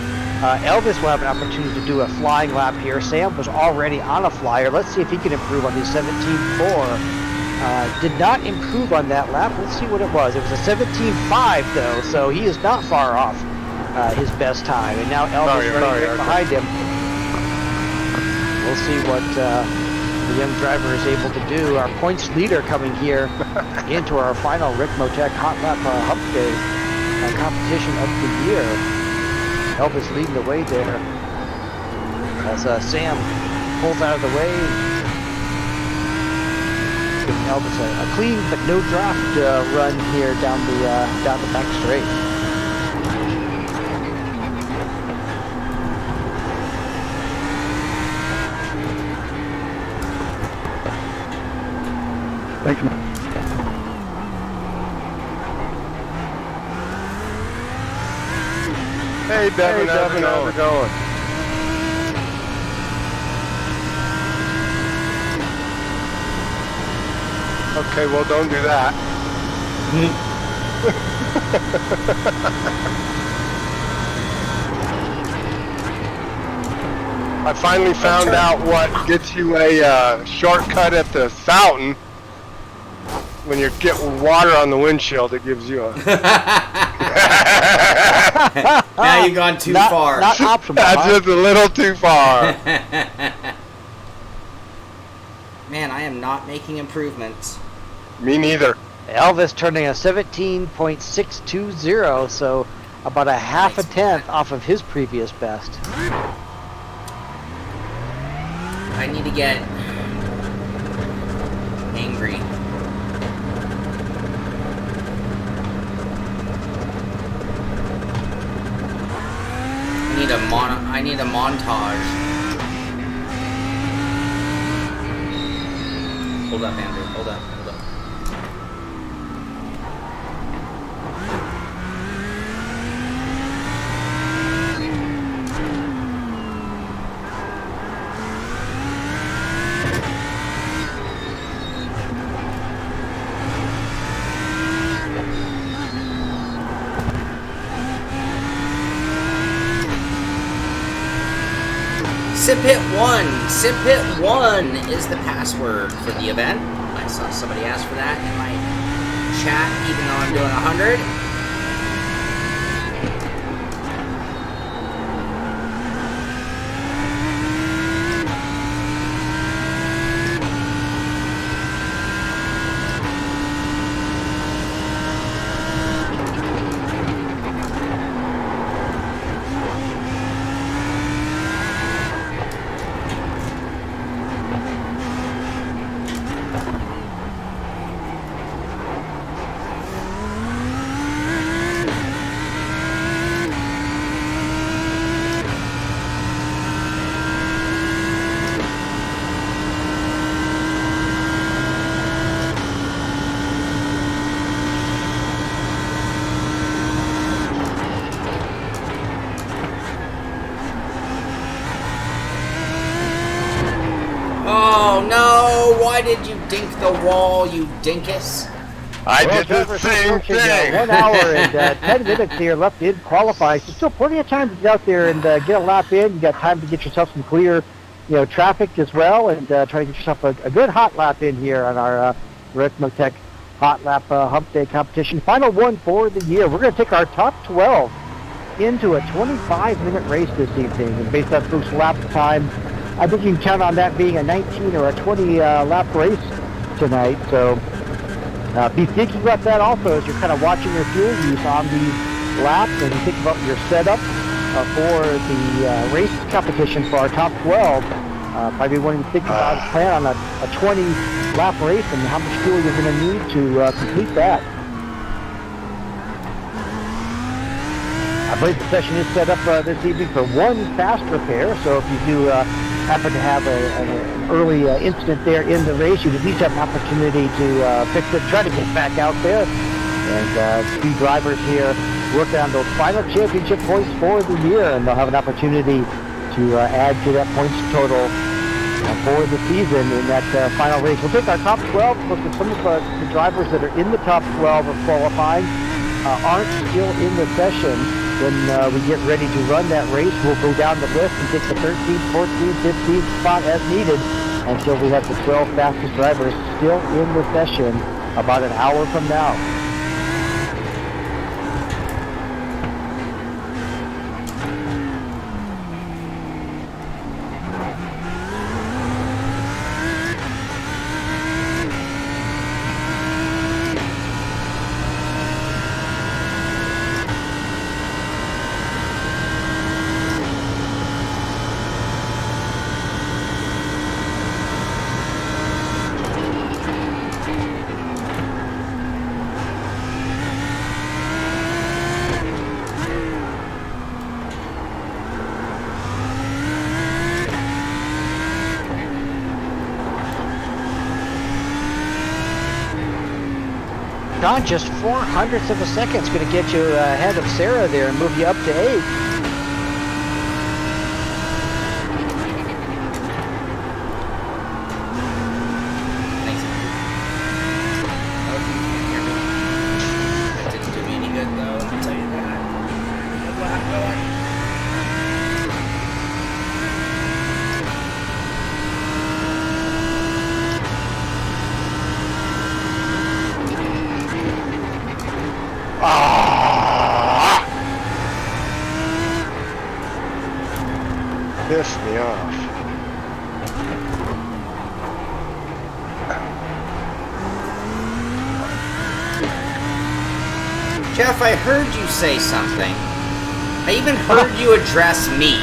Elvis will have an opportunity to do a flying lap here. Sam was already on a flyer. Let's see if he can improve on his 17.4. Did not improve on that lap. Let's see what it was. It was a 17.5 though, so he is not far off his best time. And now Elvis right behind him. We'll see what the young driver is able to do. Our points leader coming here into our final Ricmotech Hotlap Humpday competition of the year. Elvis leading the way there as Sam pulls out of the way. Giving Elvis a clean but no draft run here down the back straight. Thanks, man. Hey, Devin, how's it going? Okay, well, don't do that. I finally found out what gets you a shortcut at the fountain. When you get water on the windshield, it gives you a... Now you've gone too far. Not optimal. That's just a little too far. Man, I am not making improvements. Me neither. Elvis turning a 17.620, so about a half a tenth off of his previous best. I need to get angry. I need a montage. Hold up, Andrew. Hold up. Simpit 1. Simpit 1 is the password for the event. I saw somebody ask for that in my chat, even though I'm doing 100. Why did you dink the wall, you dinkus? I did the same thing. 1 hour and 10 minutes here left in qualify. So still plenty of time to get out there and get a lap in. You got time to get yourself some clear, traffic as well, and try to get yourself a good hot lap in here on our Ricmotech Hotlap Humpday competition. Final one for the year. We're going to take our top 12 into a 25-minute race this evening, and based on folks' lap time, I think you can count on that being a 19 or a 20 lap race tonight. So be thinking about that also as you're kind of watching your fuel use on these laps, and you think about your setup for the race competition for our top 12. Probably wanting to think about plan on a 20 lap race and how much fuel you're going to need to complete that. I believe the session is set up this evening for one fast repair, so if you do happen to have an early incident there in the race, you at least have an opportunity to fix it, try to get back out there. And a few drivers here working on those final championship points for the year, and they'll have an opportunity to add to that points total for the season in that final race. We'll take our top 12, look at some of the drivers that are in the top 12 of qualifying aren't still in the session. When we get ready to run that race, we'll go down the list and take the 13th, 14th, 15th spot as needed until we have the 12 fastest drivers still in the session about an hour from now. Shaun, just 0.04 of a second is going to get you ahead of Sarah there and move you up to 8th. Thanks. That didn't do me any good though, I'll tell you that. Good luck going. Pissed me off. Jeff, I heard you say something. I even heard you address me.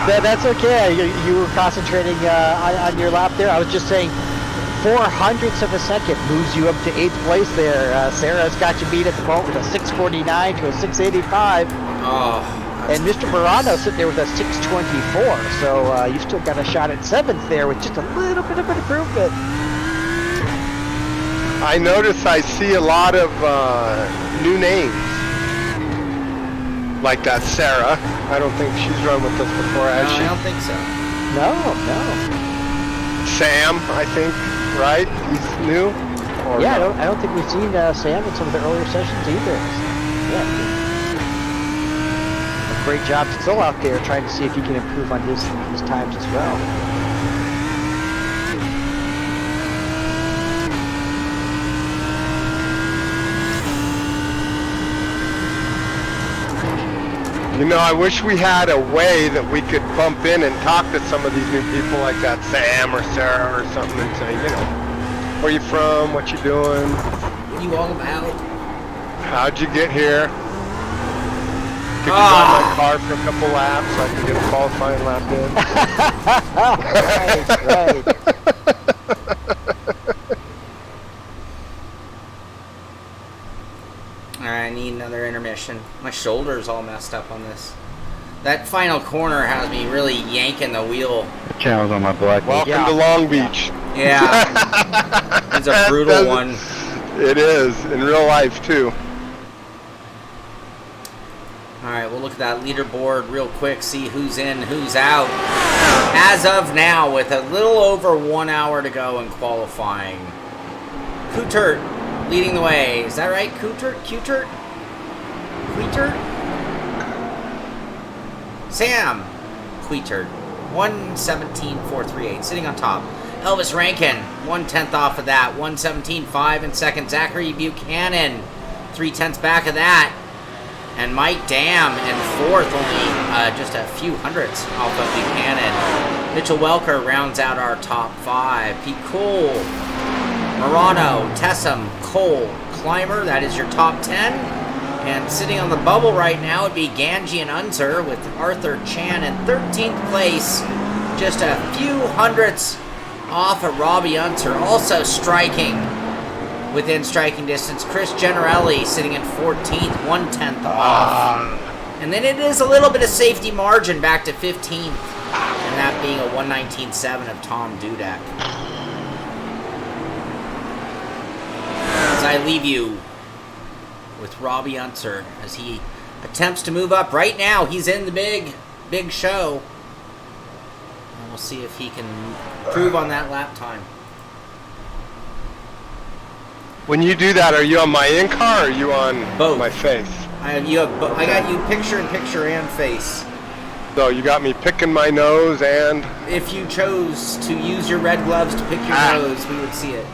That's okay. You were concentrating on your lap there. I was just saying 0.04 of a second moves you up to 8th place there. Sarah's got you beat at the moment with a 6:49 to a 6:85. Oh. And Mr. Morano sitting there with a 6:24. So you still got a shot at 7th there with just a little bit of an improvement. I notice I see a lot of new names. Like that Sarah. I don't think she's run with us before, has she? I don't think so. No. Sam, I think, right? He's new? Or Yeah, no? I don't think we've seen Sam in some of the earlier sessions either. Yeah. A great job still out there trying to see if he can improve on his times as well. You know, I wish we had a way that we could bump in and talk to some of these new people like that Sam or Sarah or something and say, you know, where you from, what you doing, What are you all about? how'd you get here? Could you drive my car for a couple laps so I can get a qualifying lap in? Right. Alright, I need another intermission. My shoulder's all messed up on this. That final corner has me really yanking the wheel. The channel's on my black. Welcome to Long Beach. Yeah. It's a brutal one. It is, in real life too. Alright, we'll look at that leaderboard real quick, see who's in, who's out. As of now, with a little over 1 hour to go in qualifying. Coutert leading the way. Is that right? Coutert? Sam Coutert. 1:17.438. Sitting on top. Elvis Rankin. 1/10 off of that. 1:17.5 in second. Zachary Buchanan. 3/10 back of that. And Mike Dam in fourth, only just a few hundredths off of Buchanan. Mitchell Welker rounds out our top 5. Pete Cole, Morano, Tessum, Cole, Clymer, that is your top 10. And sitting on the bubble right now would be Ganji and Unser with Arthur Chan in 13th place. Just a few hundredths off of Robby Unser, also striking within striking distance. Chris Generelli sitting in 14th, 1/10 off. And then it is a little bit of safety margin back to 15th, and that being a 119.7 of Tom Dudek. As I leave you with Robby Unser as he attempts to move up. Right now, he's in the big show. And we'll see if he can improve on that lap time. When you do that, are you on my in-car or are you on both my face? I got you picture-in-picture and face. So you got me picking my nose and... If you chose to use your red gloves to pick your nose, we would see it.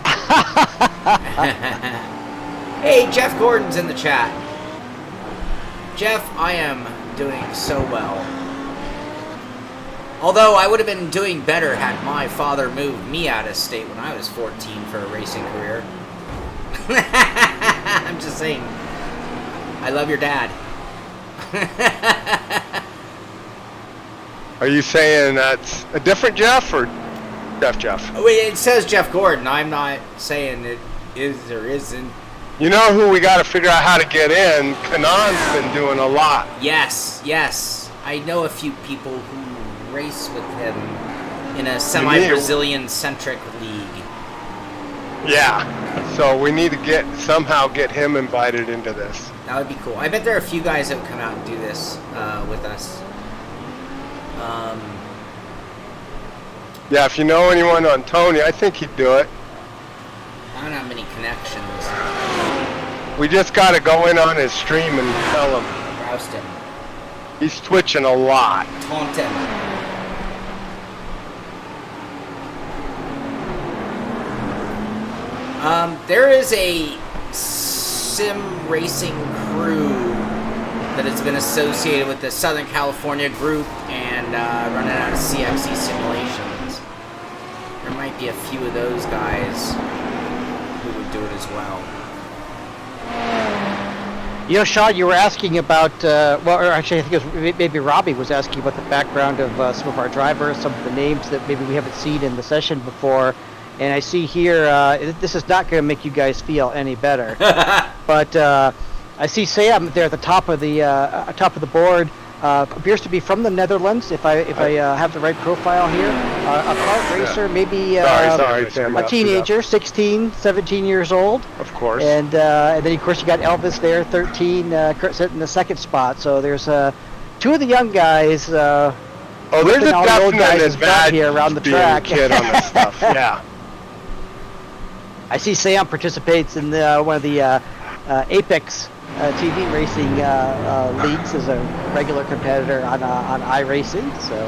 Hey, Jeff Gordon's in the chat. Jeff, I am doing so well. Although I would have been doing better had my father moved me out of state when I was 14 for a racing career. I'm just saying. I love your dad. Are you saying that's a different Jeff or Jeff? It says Jeff Gordon. I'm not saying it is or isn't. You know who we got to figure out how to get in? Kanan's been doing a lot. Yes. I know a few people who race with him in a semi-Brazilian-centric league. Yeah. So we need to somehow get him invited into this. That would be cool. I bet there are a few guys that would come out and do this with us. Yeah, if you know anyone on Tony, I think he'd do it. I don't have many connections. We just got to go in on his stream and tell him. Roust him. He's twitching a lot. Taunt him. There is a sim racing crew that has been associated with the Southern California group and running out of CXE simulations. There might be a few of those guys who would do it as well. You know, Shaun, you were asking about, well, or actually I think it was maybe Robby was asking about the background of some of our drivers, some of the names that maybe we haven't seen in the session before. And I see here, this is not going to make you guys feel any better, but I see Sam there at the top of the board. Appears to be from the Netherlands, if I have the right profile here. A kart racer, maybe sorry, Sam, a teenager, 16, 17 years old. Of course. And then, of course, you got Elvis there, 13, sitting in the second spot. So there's two of the young guys. There's a definite advantage here around the track. Kid on this stuff. Yeah. I see Sam participates in one of the Apex TV racing leagues as a regular competitor on iRacing, so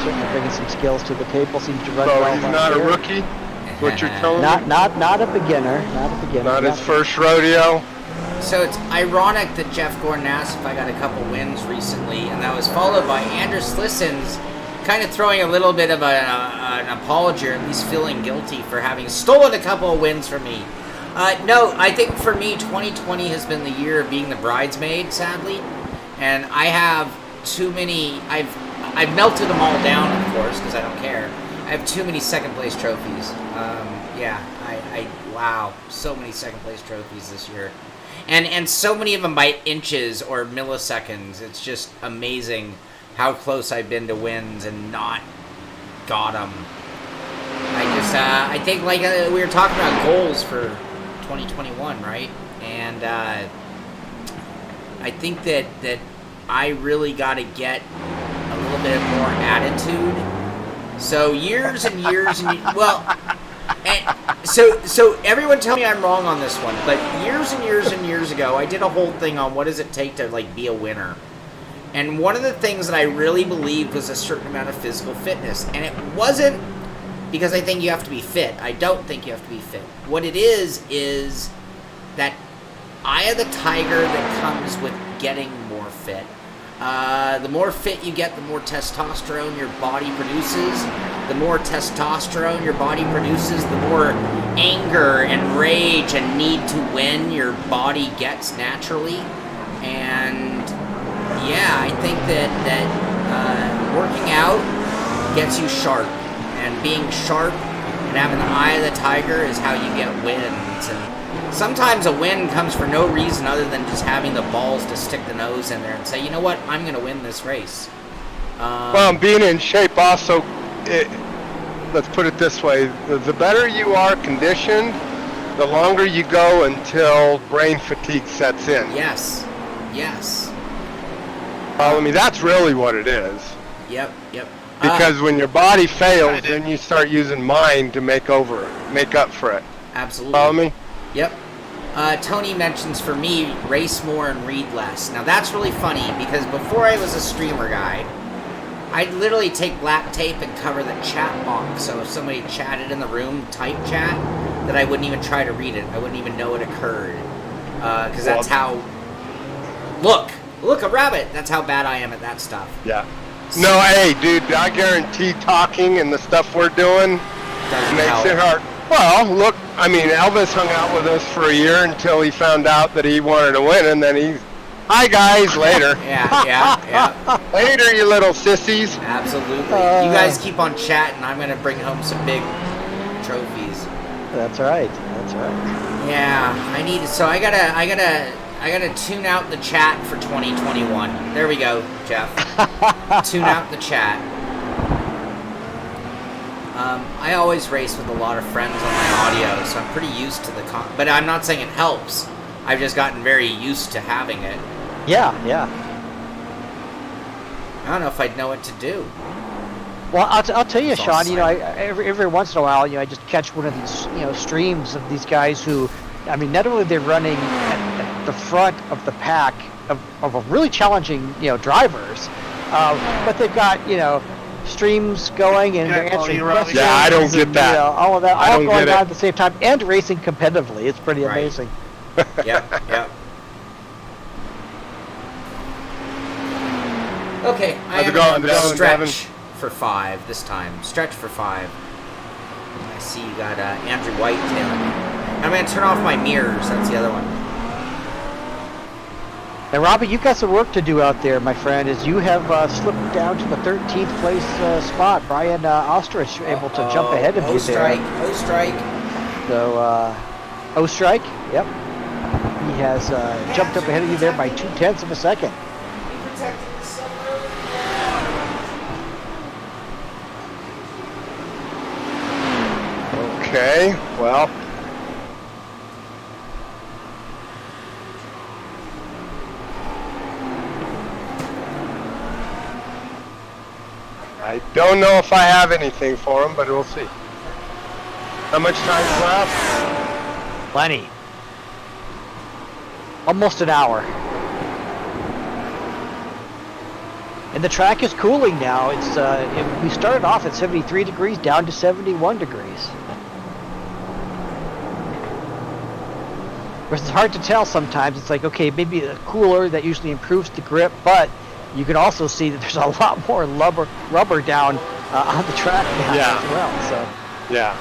certainly bringing some skills to the table. Seems to run well. So he's not a rookie? That's what you're telling me? Not a beginner. Not his first rodeo? So it's ironic that Jeff Gordon asked if I got a couple wins recently, and that was followed by Anders Lissons kind of throwing a little bit of an apology, or at least feeling guilty for having stolen a couple of wins from me. No, I think for me, 2020 has been the year of being the bridesmaid, sadly. And I have too many, I've melted them all down, of course, because I don't care. I have too many second place trophies. Wow, so many second place trophies this year. And so many of them by inches or milliseconds. It's just amazing how close I've been to wins and not got them. I think like we were talking about goals for 2021, right? And I think that I really got to get a little bit more attitude. So years and years and well, and so everyone tell me I'm wrong on this one, but years and years and years ago, I did a whole thing on what does it take to like be a winner. And one of the things that I really believed was a certain amount of physical fitness, and it wasn't because I think you have to be fit. I don't think you have to be fit. What it is that eye of the tiger that comes with getting more fit. The more fit you get, the more testosterone your body produces. The more testosterone your body produces, the more anger and rage and need to win your body gets naturally. And yeah, I think that working out gets you sharp. And being sharp and having the eye of the tiger is how you get wins. And sometimes a win comes for no reason other than just having the balls to stick the nose in there and say, you know what, I'm going to win this race. Well, being in shape also, let's put it this way, the better you are conditioned, the longer you go until brain fatigue sets in. Yes. Yes. Follow me? That's really what it is. Yep. Because when your body fails, then you start using mind to make up for it. Absolutely. Follow me? Yep. Tony mentions for me, race more and read less. Now that's really funny because before I was a streamer guy, I'd literally take black tape and cover the chat box. So if somebody chatted in the room, type chat, that I wouldn't even try to read it. I wouldn't even know it occurred. Because that's how... Look, a rabbit! That's how bad I am at that stuff. Yeah. No, hey, dude, I guarantee talking and the stuff we're doing makes it hard. Well, look, I mean, Elvis hung out with us for a year until he found out that he wanted to win, and then he's... Hi, guys, later. Yeah. Later, you little sissies. Absolutely. You guys keep on chatting. I'm going to bring home some big trophies. That's right. Yeah, I need to... So I gotta tune out the chat for 2021. There we go, Jeff. Tune out the chat. I always race with a lot of friends on my audio, so I'm pretty used to the but I'm not saying it helps. I've just gotten very used to having it. Yeah. I don't know if I'd know what to do. Well, I'll tell you, It's all Shaun. You know, silent. every once in a while, I just catch one of these, streams of these guys who, I mean, not only they're running at the front of the pack of a really challenging, drivers, but they've got, streams going and they're answering questions. Yeah, I don't get that. All of that, I all don't going get on it. at the same time and racing competitively. It's pretty Right. amazing. Yep. Okay, I How's it am going, gonna Devin? stretch for 5 this time. Stretch for 5. I see you got Andrew White tailing me. I'm going to turn off my mirrors. That's the other one. Now, Robby, you've got some work to do out there, my friend, as you have slipped down to the 13th place spot. Brian Ostrich able to jump ahead of you there. O-strike. So, O-strike, yep. He has jumped up ahead of you there by 0.2 of a second. Okay, well. I don't know if I have anything for him, but we'll see. How much time's left? Plenty. Almost an hour. And the track is cooling now. It's we started off at 73 degrees down to 71 degrees. Of course, it's hard to tell sometimes. It's like, okay, maybe a cooler that usually improves the grip, but you can also see that there's a lot more rubber down on the track now as well. So Yeah.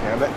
Damn it.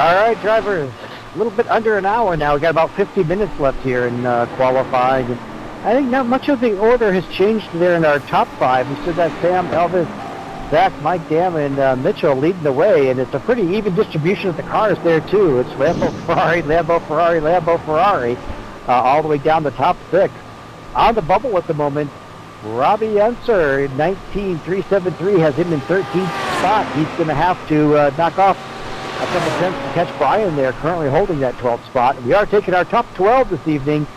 All right, drivers. A little bit under an hour now. We got about 50 minutes left here in qualifying. And I think not much of the order has changed there in our top 5. We still got Sam, Elvis, Zach, Mike, Dan, and Mitchell leading the way, and it's a pretty even distribution of the cars there too. It's Lambo, Ferrari, Lambo, Ferrari, Lambo, Ferrari, all the way down the top 6. On the bubble at the moment, Robby Unser in 19.373 has him in 13th spot. He's going to have to knock off a couple tenths to catch Brian there, currently holding that 12th spot. And we are taking our top 12 this evening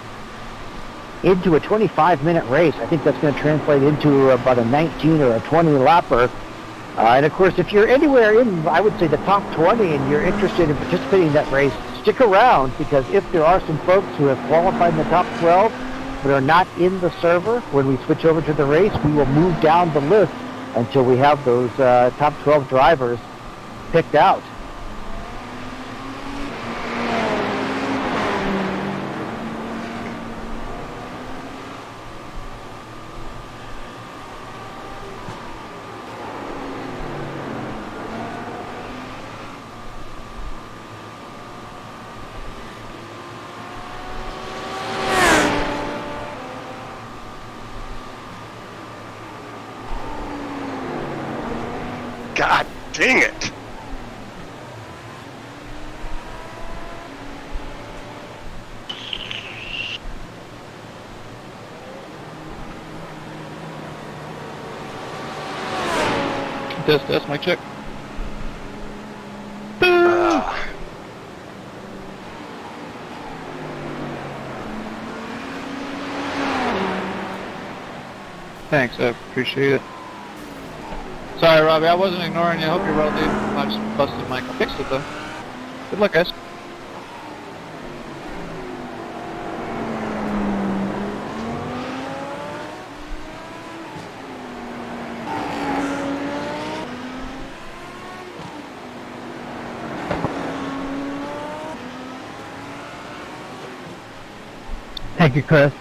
into a 25-minute race. I think that's going to translate into about a 19 or a 20 lapper. And of course, if you're anywhere in, I would say, the top 20 and you're interested in participating in that race, stick around, because if there are some folks who have qualified in the top 12 but are not in the server, when we switch over to the race, we will move down the list until we have those top 12 drivers picked out. God dang it. Test, my check. Thanks, I appreciate it. Sorry, Robbie, I wasn't ignoring you. I hope you're well, dude. I just busted my... I fixed it, though. Good luck, guys. Thank you, Chris.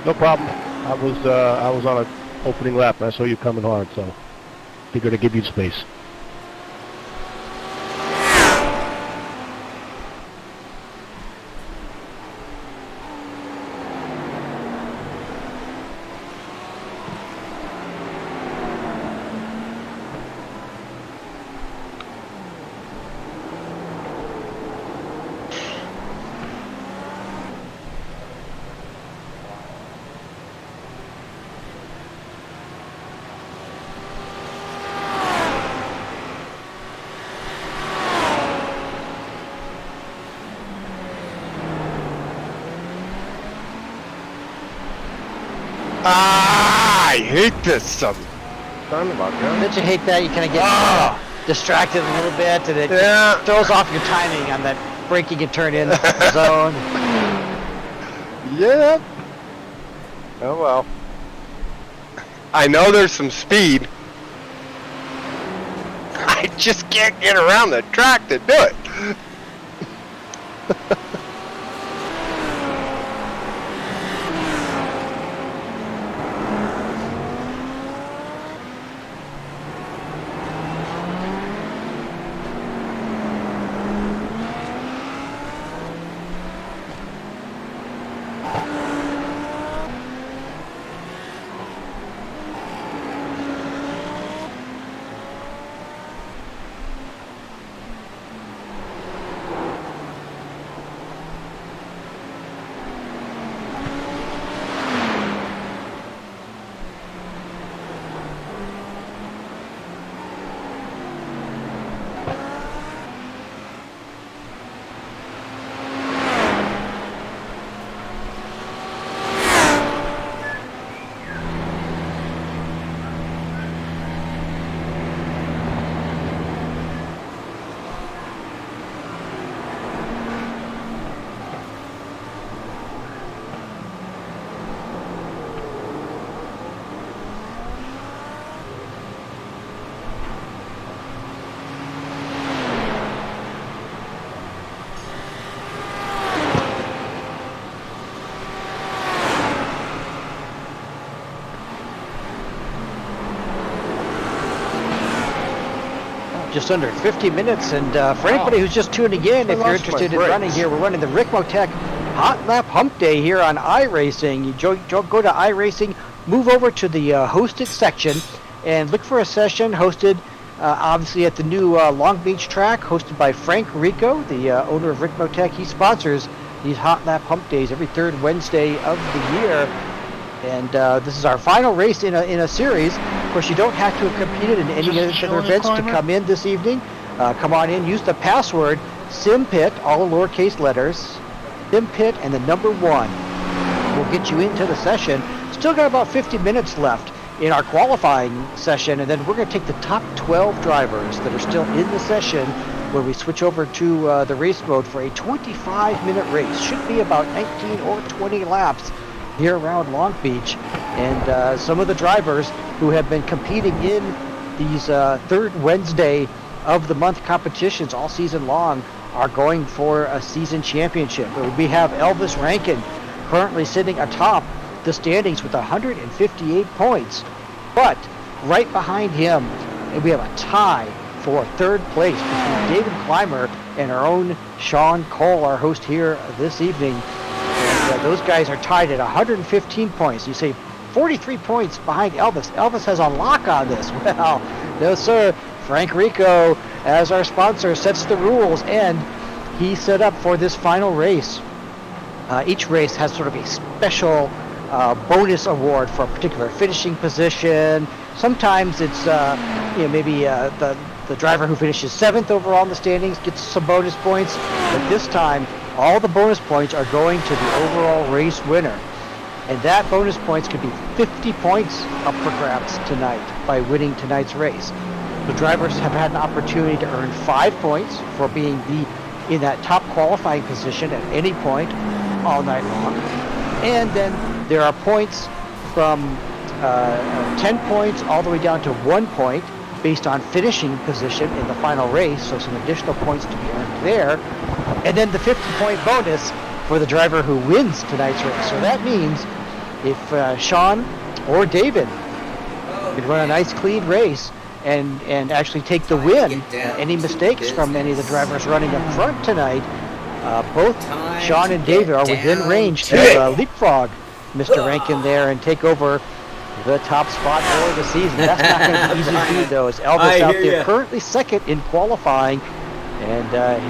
No problem. I was on an opening lap and I saw you coming hard, so figured to give you space. I hate this son of a gun. Don't you hate that? You kind of get distracted a little bit, and it throws off your timing on that braking and turn in zone. Yep. Oh well. I know there's some speed. I just can't get around the track to do it. just under 50 minutes. And for anybody who's just tuning in, if you're interested in running here, we're running the Ricmotech Hotlap Humpday here on iRacing. You go to iRacing, move over to the hosted section, and look for a session hosted obviously at the new Long Beach track, hosted by Frank Rico, the owner of Ricmotech. He sponsors these Hotlap Hump Days every third Wednesday of the year. And this is our final race in a series. Of course, you don't have to have competed in any other events to come in this evening. Come on in, use the password Simpit, all lowercase letters, Simpit and the number 1. We'll get you into the session. Still got about 50 minutes left in our qualifying session, and then we're going to take the top 12 drivers that are still in the session where we switch over to the race mode for a 25-minute race. Should be about 19 or 20 laps here around Long Beach. And some of the drivers who have been competing in these third Wednesday of the month competitions all season long are going for a season championship. We have Elvis Rankin currently sitting atop the standings with 158 points. But right behind him, we have a tie for third place between David Clymer and our own Shaun Cole, our host here this evening. And those guys are tied at 115 points. You say 43 points behind Elvis. Elvis has a lock on this. Well, no sir. Frank Rico, as our sponsor, sets the rules, and he set up for this final race. Each race has sort of a special bonus award for a particular finishing position. Sometimes it's maybe the driver who finishes 7th overall in the standings gets some bonus points, but this time all the bonus points are going to the overall race winner, and that bonus points could be 50 points up for grabs tonight by winning tonight's race. The drivers have had an opportunity to earn 5 points for being in that top qualifying position at any point all night long, and then there are points from 10 points all the way down to 1 point based on finishing position in the final race, so some additional points to be earned there. And then the 50-point bonus for the driver who wins tonight's race. So that means if Shaun or David could run a nice clean race and actually take the win, any mistakes from any of the drivers running up front tonight, both Shaun and David are within range to leapfrog Mr. Rankin there and take over the top spot for the season. That's not going to be easy to do, though, as Elvis out there currently second in qualifying, and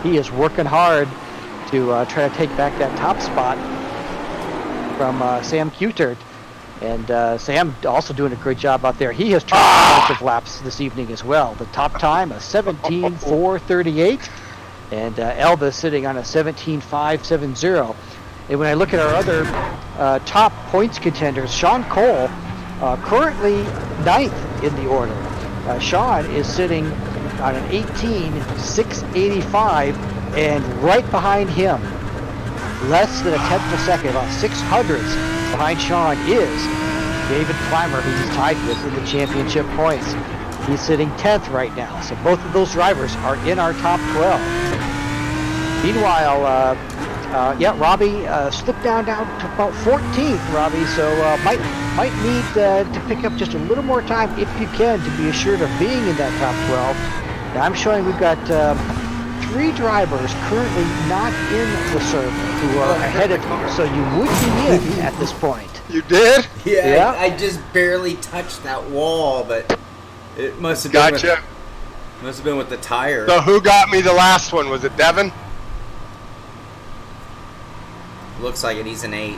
he is working hard to try to take back that top spot from Sam Cutert. And Sam also doing a great job out there. He has tried a bunch of laps this evening as well. The top time, a 17:4:38, and Elvis sitting on a 17:5:70. And when I look at our other top points contenders, Shaun Cole, currently 9th in the order. Shaun is sitting on an 18:685, and right behind him, less than a tenth of a second, about 600ths behind Shaun, is David Clymer, who he's tied with in the championship points. He's sitting 10th right now, so both of those drivers are in our top 12. Meanwhile, Robby slipped down to about 14th, Robby, so might need to pick up just a little more time if you can to be assured of being in that top 12. Now I'm showing we've got 3 drivers currently not in the server who are ahead of you, so you would be in at this point. You did? Yeah. I just barely touched that wall, but it must have been with the tire. So who got me the last one? Was it Devin? Looks like it. He's an 8th.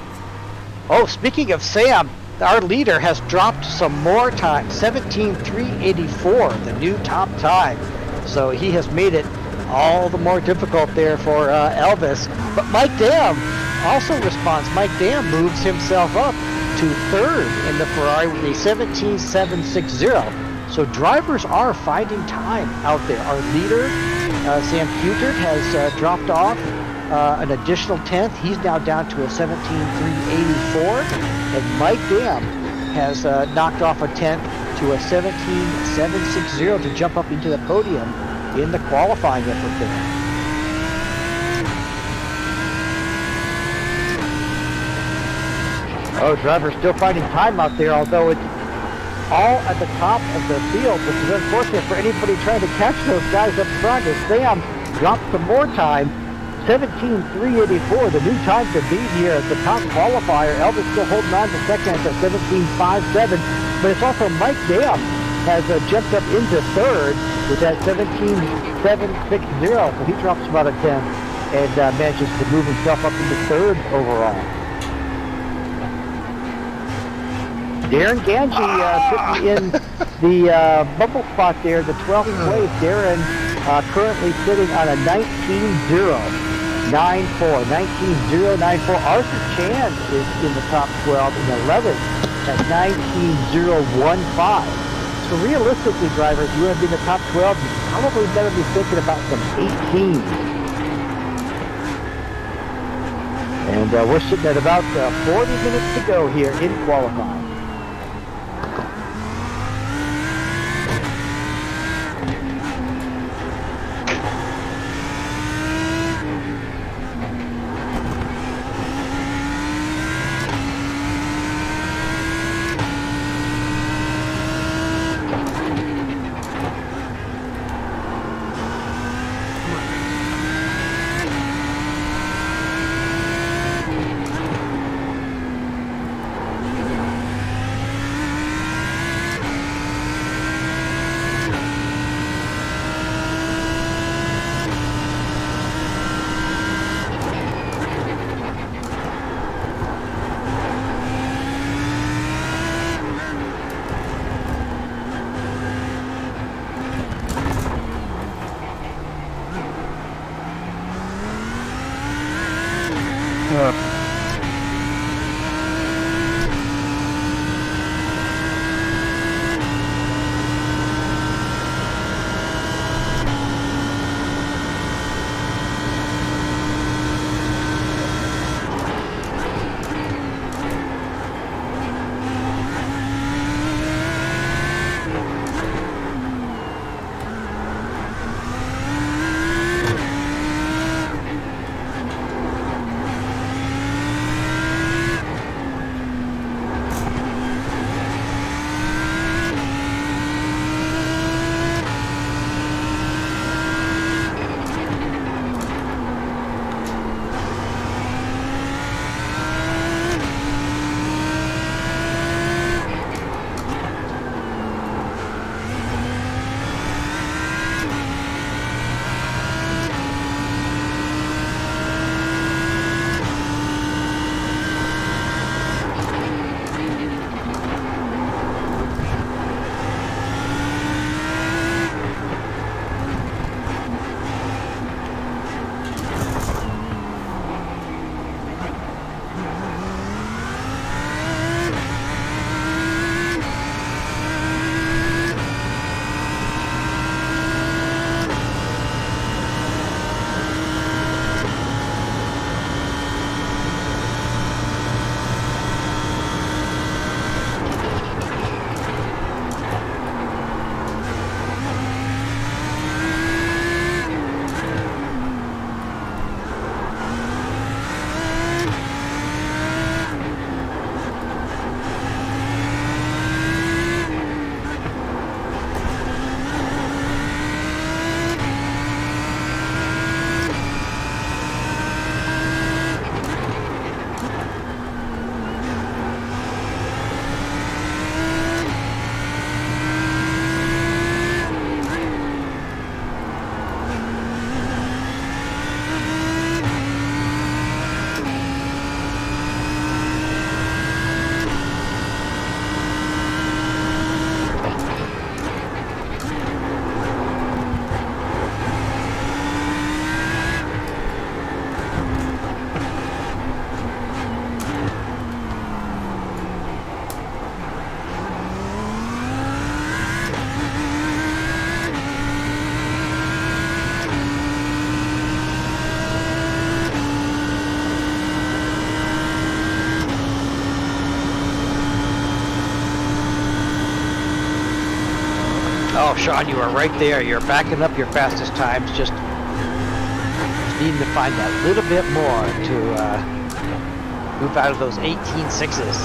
Oh, speaking of Sam, our leader has dropped some more time, 17:384, the new top time. So he has made it all the more difficult there for Elvis. But Mike Dam also responds. Mike Dam moves himself up to 3rd in the Ferrari with a 17:760. So drivers are finding time out there. Our leader, Sam Cutert, has dropped off an additional 10th. He's now down to a 17:384. And Mike Dam has knocked off a 10th to a 17:760 to jump up into the podium in the qualifying effort there. Oh, drivers still finding time out there, although all at the top of the field, which is unfortunate for anybody trying to catch those guys up front. As Sam drops some more time, 17.384, the new time to beat here at the top qualifier. Elvis still holding on to second at 17.57, but it's also Mike Dam has jumped up into third with that 17.760, so he drops about a 10 and manages to move himself up into third overall. Darren Ganji sitting in the bubble spot there, the 12th place. Darren currently sitting on a 19.094. 19.094. Arthur Chan is in the top 12 in 11th at 19.015. So realistically, drivers, you want to be in the top 12, you probably better be thinking about some 18s. And we're sitting at about 40 minutes to go here in qualifying. Oh, Shaun, you are right there. You're backing up your fastest times. Just needing to find that little bit more to move out of those 18.6s.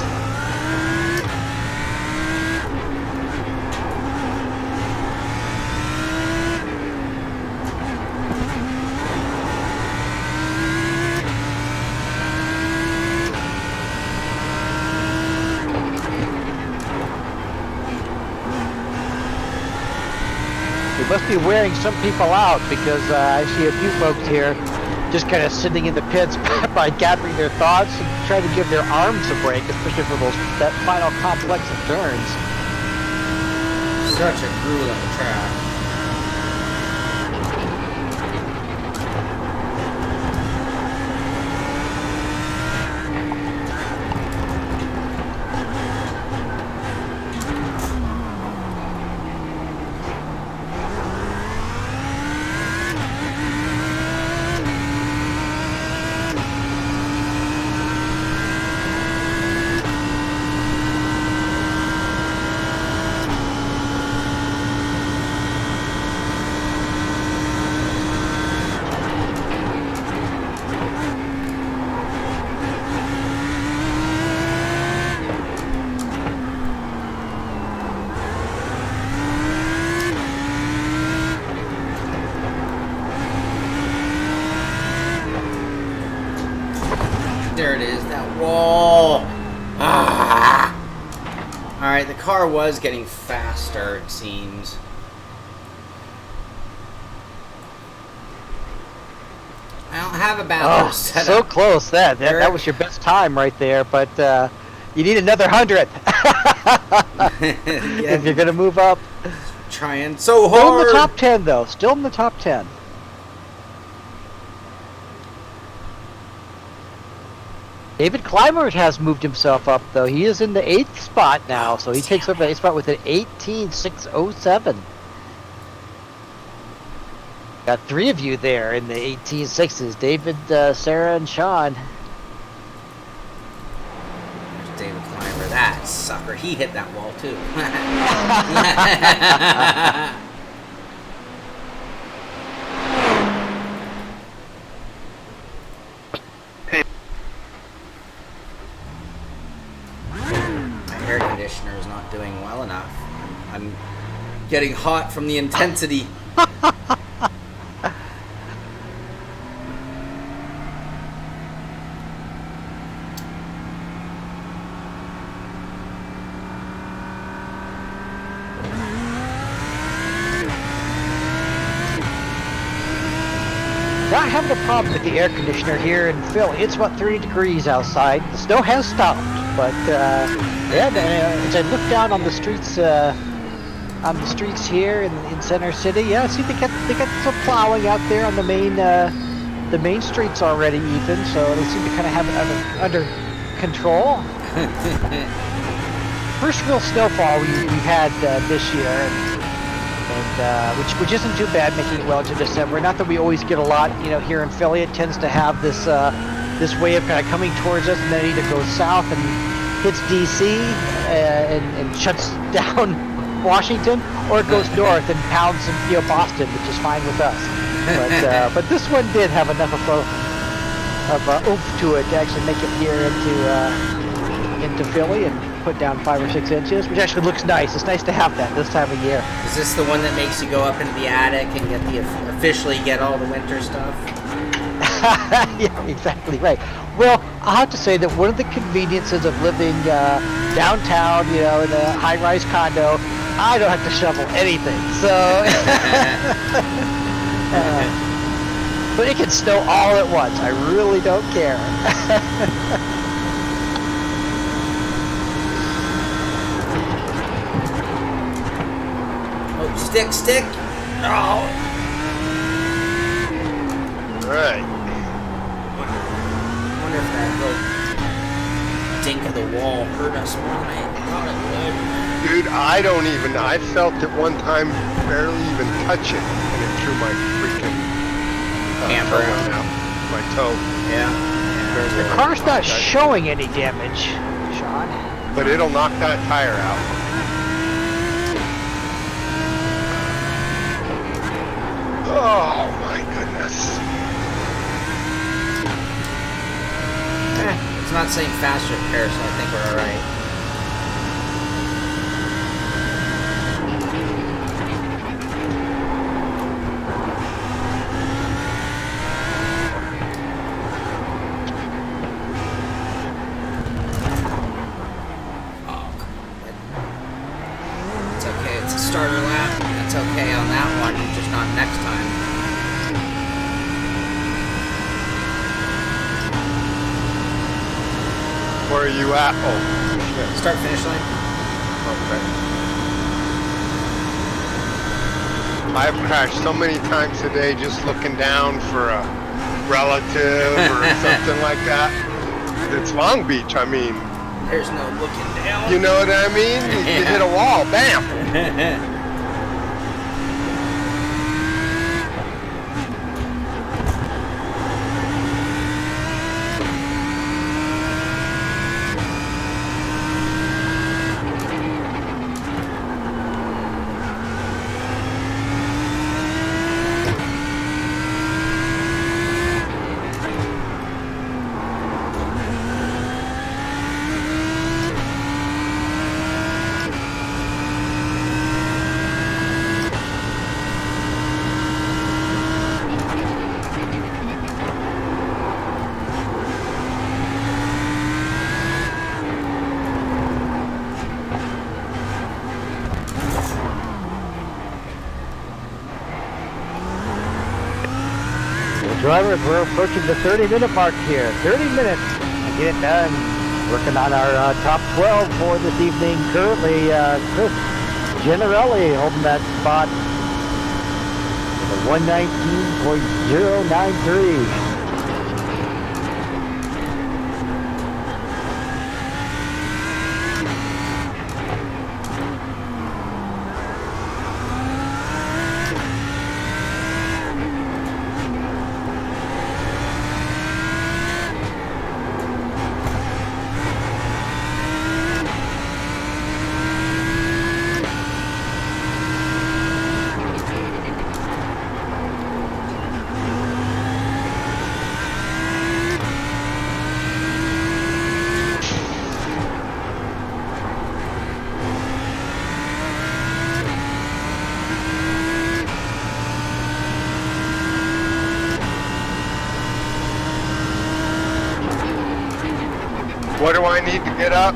must be wearing some people out because I see a few folks here just kind of sitting in the pits by gathering their thoughts and trying to give their arms a break, especially for that final complex of turns. Such a grueling track. There it is, that wall. Ah. All right, the car was getting faster, it seems. I don't have a bathroom set so up. close. That was your best time right there, but you need another 100 if you're gonna move up. Trying so Still hard. in the top 10 though. Still in the top 10. David Clymer has moved himself up though. He is in the 8th spot now, so he takes over the 8th spot with an 18.607. Got 3 of you there in the 18.6s. David, Sarah, and Shaun. There's David Clymer. That sucker. He hit that wall too. My air conditioner is not doing well enough. I'm getting hot from the intensity. Not having a problem with the air conditioner here in Philly. It's about 30 degrees outside. The snow has stopped, but yeah. As I look down on the streets here in Center City, yeah, I see they got some plowing out there on the main streets already, even. So they seem to kind of have it under control. First real snowfall we've had this year. And which isn't too bad, making it well into December. Not that we always get a lot, here in Philly. It tends to have this way of kind of coming towards us, and then it either goes south and hits DC and shuts down Washington, or it goes north and pounds Boston, which is fine with us. But this one did have enough of oomph to it to actually make it here into Philly and put down 5 or 6 inches, which actually looks nice. It's nice to have that this time of year. Is this the one that makes you go up into the attic and officially get all the winter stuff? Yeah, exactly right. Well, I'll have to say that one of the conveniences of living downtown, in a high-rise condo, I don't have to shovel anything. So, but it can snow all at once. I really don't care. Stick. Oh. Right. I wonder if that little dink of the wall hurt us more than I thought it would. Dude, I felt it one time barely even touch it, and it threw my freaking Camper toe out. My toe. Yeah. The car's not showing any damage, Shaun. But it'll knock that tire out. Oh my goodness. It's not saying faster repair, so I think we're alright. Oh, it's okay, it's a starter lap. That's okay on that one. Where are you at? Oh, Start finish line. okay. I've crashed so many times today just looking down for a relative or something like that. It's Long Beach, I mean. There's no looking down. You know what I mean? You hit a wall, bam! Drivers, we're approaching the 30-minute mark here. 30 minutes to get it done. Working on our top 12 for this evening. Currently, Chris Generelli holding that spot. The 119.093. What do I need to get up?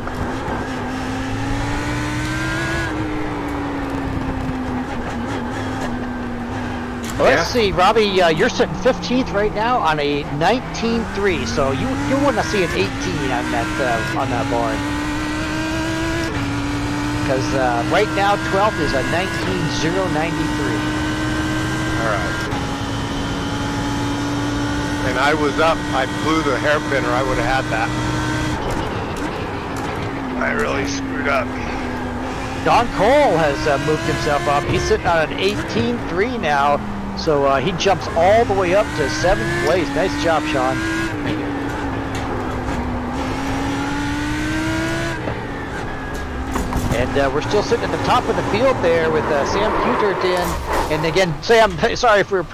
Let's see, Robbie, you're sitting 15th right now on a 19.3, so you want to see an 18 on that board. Because right now 12th is a 19.093. All right. And I was up. I blew the hairpin, or I would have had that. I really screwed up. Don Cole has moved himself up. He's sitting on an 18.3 now, so he jumps all the way up to 7th place. Nice job, Shaun. Thank you. And we're still sitting at the top of the field there with Sam Cuterton. And again, Sam, sorry if we're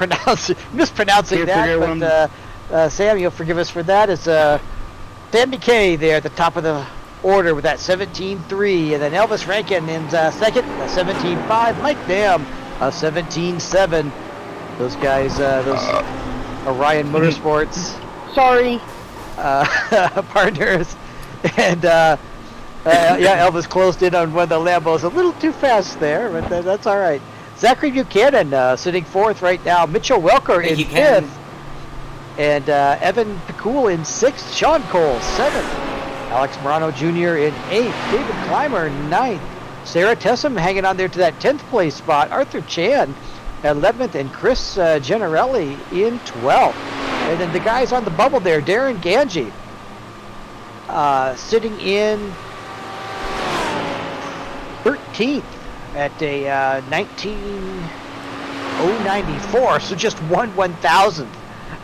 mispronouncing that, but Sam, you'll forgive us for that. It's Dan McKay there at the top of the order with that 17.3, and then Elvis Rankin in second, a 17.5. Mike Dam, a 17.7. Those guys, those Orion Motorsports, Sorry. partners, and yeah, Elvis closed in on one of the Lambos a little too fast there, but that's all right. Zachary Buchanan sitting fourth right now. Mitchell Welker in fifth, and Evan Pekul in sixth. Sean Cole seventh. Alex Morano Jr. in 8th, David Clymer 9th, Sarah Tessum hanging on there to that 10th place spot, Arthur Chan 11th, and Chris Generelli in 12th. And then the guys on the bubble there, Darren Ganji sitting in 13th at a 19.094, so just 1/1000th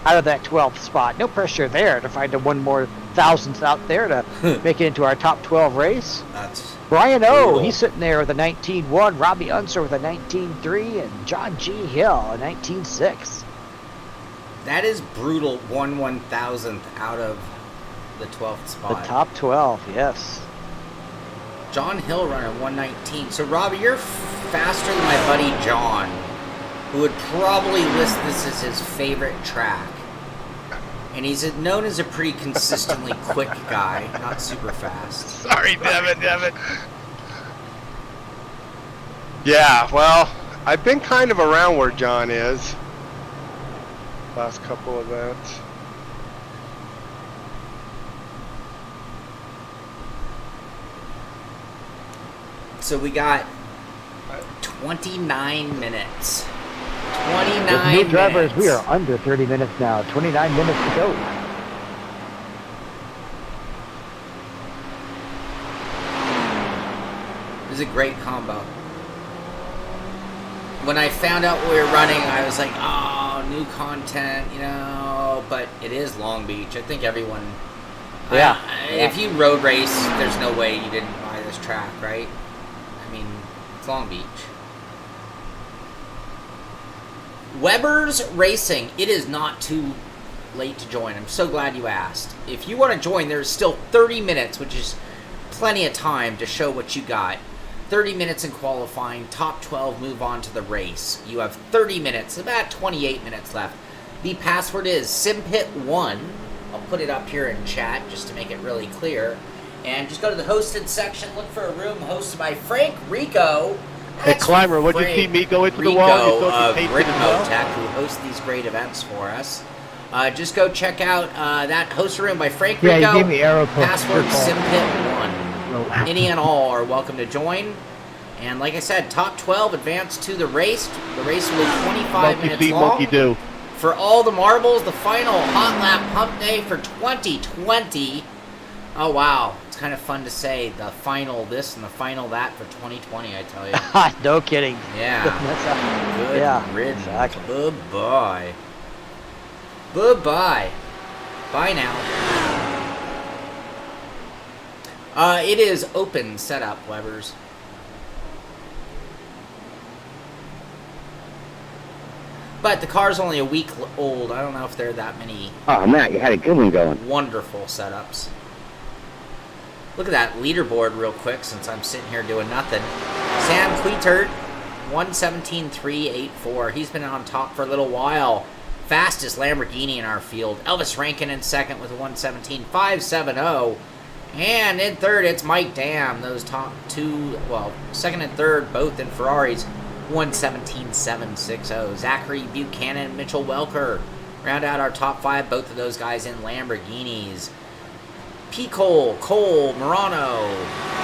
out of that 12th spot. No pressure there to find a one more thousandth out there to make it into our top 12 race. That's Brian O, brutal. he's sitting there with a 19.1, Robby Unser with a 19.3, and John G. Hill a 19.6. That is brutal. 1/1000th out of the 12th spot. The top 12, yes. John Hill running 119. So Robbie, you're faster than my buddy John, who would probably list this as his favorite track. And he's known as a pretty consistently quick guy, not super fast. Sorry, Devin. Yeah, well, I've been kind of around where John is. Last couple events. So we got 29 minutes. With 29 new drivers, minutes. we are under 30 minutes now. 29 minutes to go. It was a great combo. When I found out we were running, I was like, oh, new content, you know, but it is Long Beach. I think everyone... Yeah. If you road race, there's no way you didn't buy this track, right? I mean, it's Long Beach. Weber's Racing, it is not too late to join. I'm so glad you asked. If you want to join, there's still 30 minutes, which is plenty of time to show what you got. 30 minutes in qualifying, top 12 move on to the race. You have 30 minutes, about 28 minutes left. The password is Simpit1. I'll put it up here in chat just to make it really clear. And just go to the hosted section, look for a room hosted by Frank Rico. Hey, Climber, what'd you see me go into the wall? You thought you of Ricmotech, who hosts these great events for us. Just go check out that host room by Frank Rico. Yeah, you gave me arrow posts. Password Simpit1. Any and all are welcome to join. And like I said, top 12 advance to the race. The race will be 25 minutes long. Monkey do. For all the marbles, the final Hotlap Humpday for 2020. Oh, wow. It's kind of fun to say the final this and the final that for 2020, I tell you. No kidding. Yeah. Good riddance. Exactly. Bye-bye. Bye-bye. Bye now. It is open setup, Webers. But the car's only a week old. I don't know if there are that many. Oh, Matt, you had a good one going. Wonderful setups. Look at that leaderboard real quick since I'm sitting here doing nothing. Sam Queetert, 117.384. He's been on top for a little while. Fastest Lamborghini in our field. Elvis Rankin in second with a 117.570. And in third, it's Mike Dam. Those top two, well, second and third, both in Ferraris. 117.760. Zachary Buchanan and Mitchell Welker round out our top five. Both of those guys in Lamborghinis. P. Cole, Morano,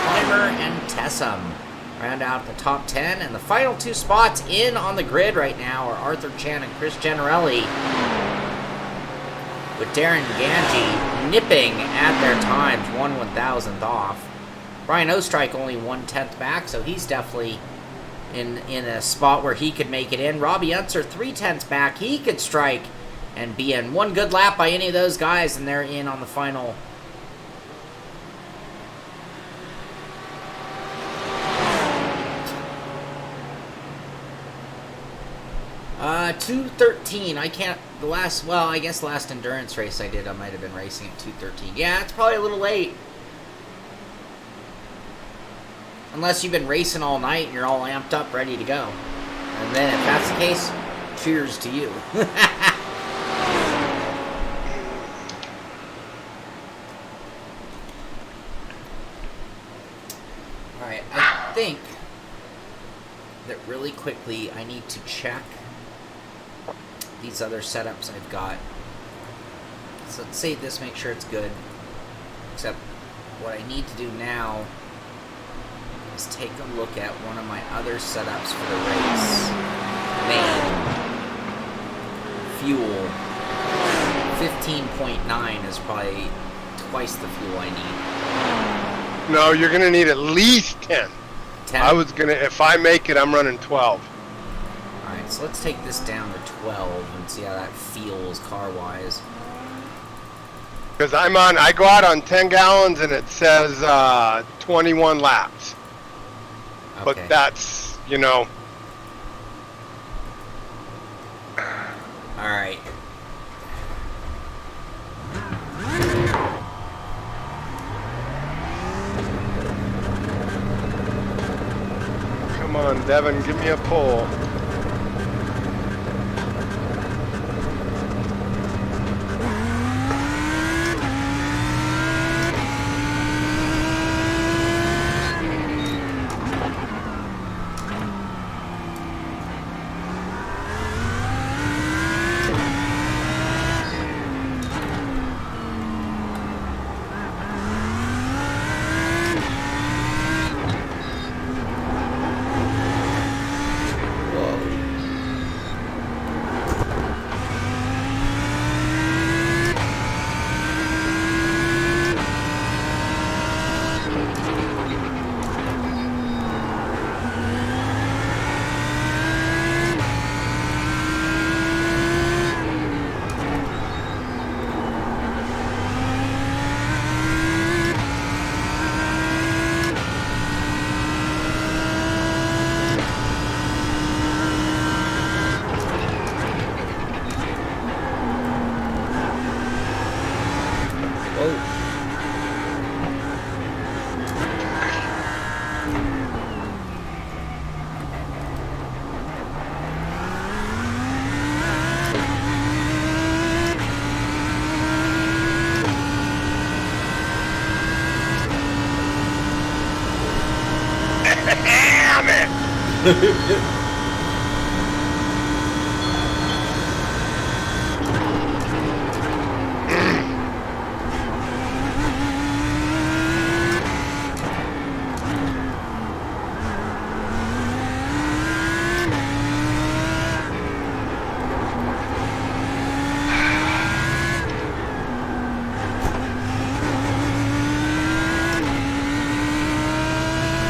Climber, and Tessum round out the top 10. And the final two spots in on the grid right now are Arthur Chan and Chris Generelli, with Darren Ganji nipping at their times, 1/1000th off. Brian Ostrike only 1/10 back, so he's definitely in a spot where he could make it in. Robby Unser 3/10 back. He could strike and be in. One good lap by any of those guys, and they're in on the final. Uh, 2:13. I can't. I guess the last endurance race I did, I might have been racing at 2:13. Yeah, it's probably a little late. Unless you've been racing all night and you're all amped up, ready to go. And then, if that's the case, cheers to you. Alright, I think that really quickly I need to check these other setups I've got. So let's save this, make sure it's good. Except what I need to do now is take a look at one of my other setups for the race. Fuel. 15.9 is probably twice the fuel I need. No, you're going to need at least 10. 10? If I make it, I'm running 12. Alright, so let's take this down to 12 and see how that feels car-wise. Because I go out on 10 gallons and it says 21 laps. Okay. But that's, you know. Alright. Come on, Devin, give me a pull.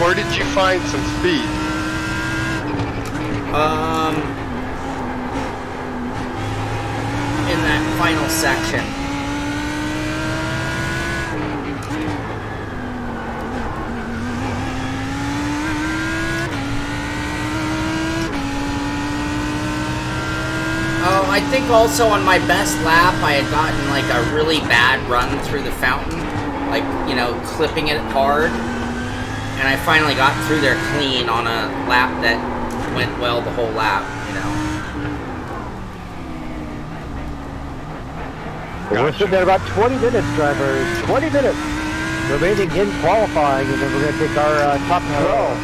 Where did you find some speed? In that final section. Oh, I think also on my best lap, I had gotten like a really bad run through the fountain, like, you know, clipping it hard. And I finally got through there clean on a lap that went well the whole lap, you know. We're sitting at about 20 minutes, drivers. 20 minutes remaining in qualifying, and then we're going to take our top 12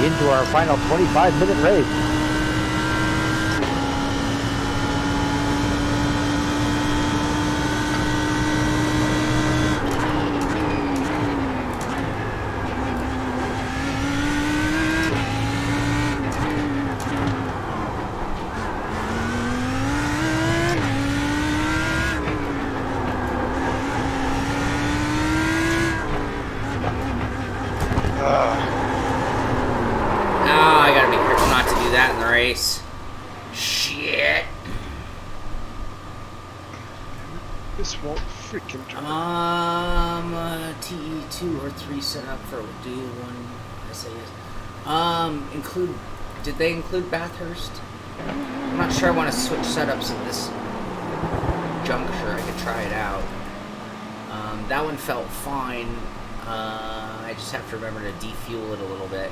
into our final 25-minute race. I gotta be careful not to do that in the race. Shit. This won't freaking turn. TE2 or 3 set up for do one. I say yes. Include. Did they include Bathurst? I'm not sure I want to switch setups at this juncture. I could try it out. That one felt fine. I just have to remember to defuel it a little bit.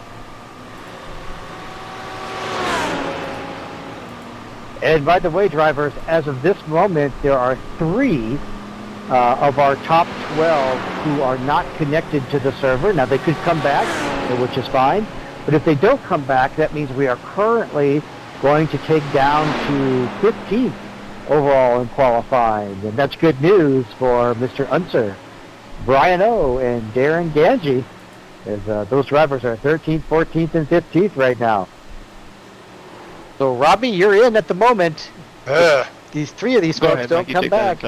And by the way, drivers, as of this moment, there are 3 of our top 12 who are not connected to the server. Now, they could come back, which is fine. But if they don't come back, that means we are currently going to take down to 15th overall in qualifying. And that's good news for Mr. Unser, Brian O, and Darren Ganji, as those drivers are 13th, 14th, and 15th right now. So, Robby, you're in at the moment. These 3 of these folks don't come back.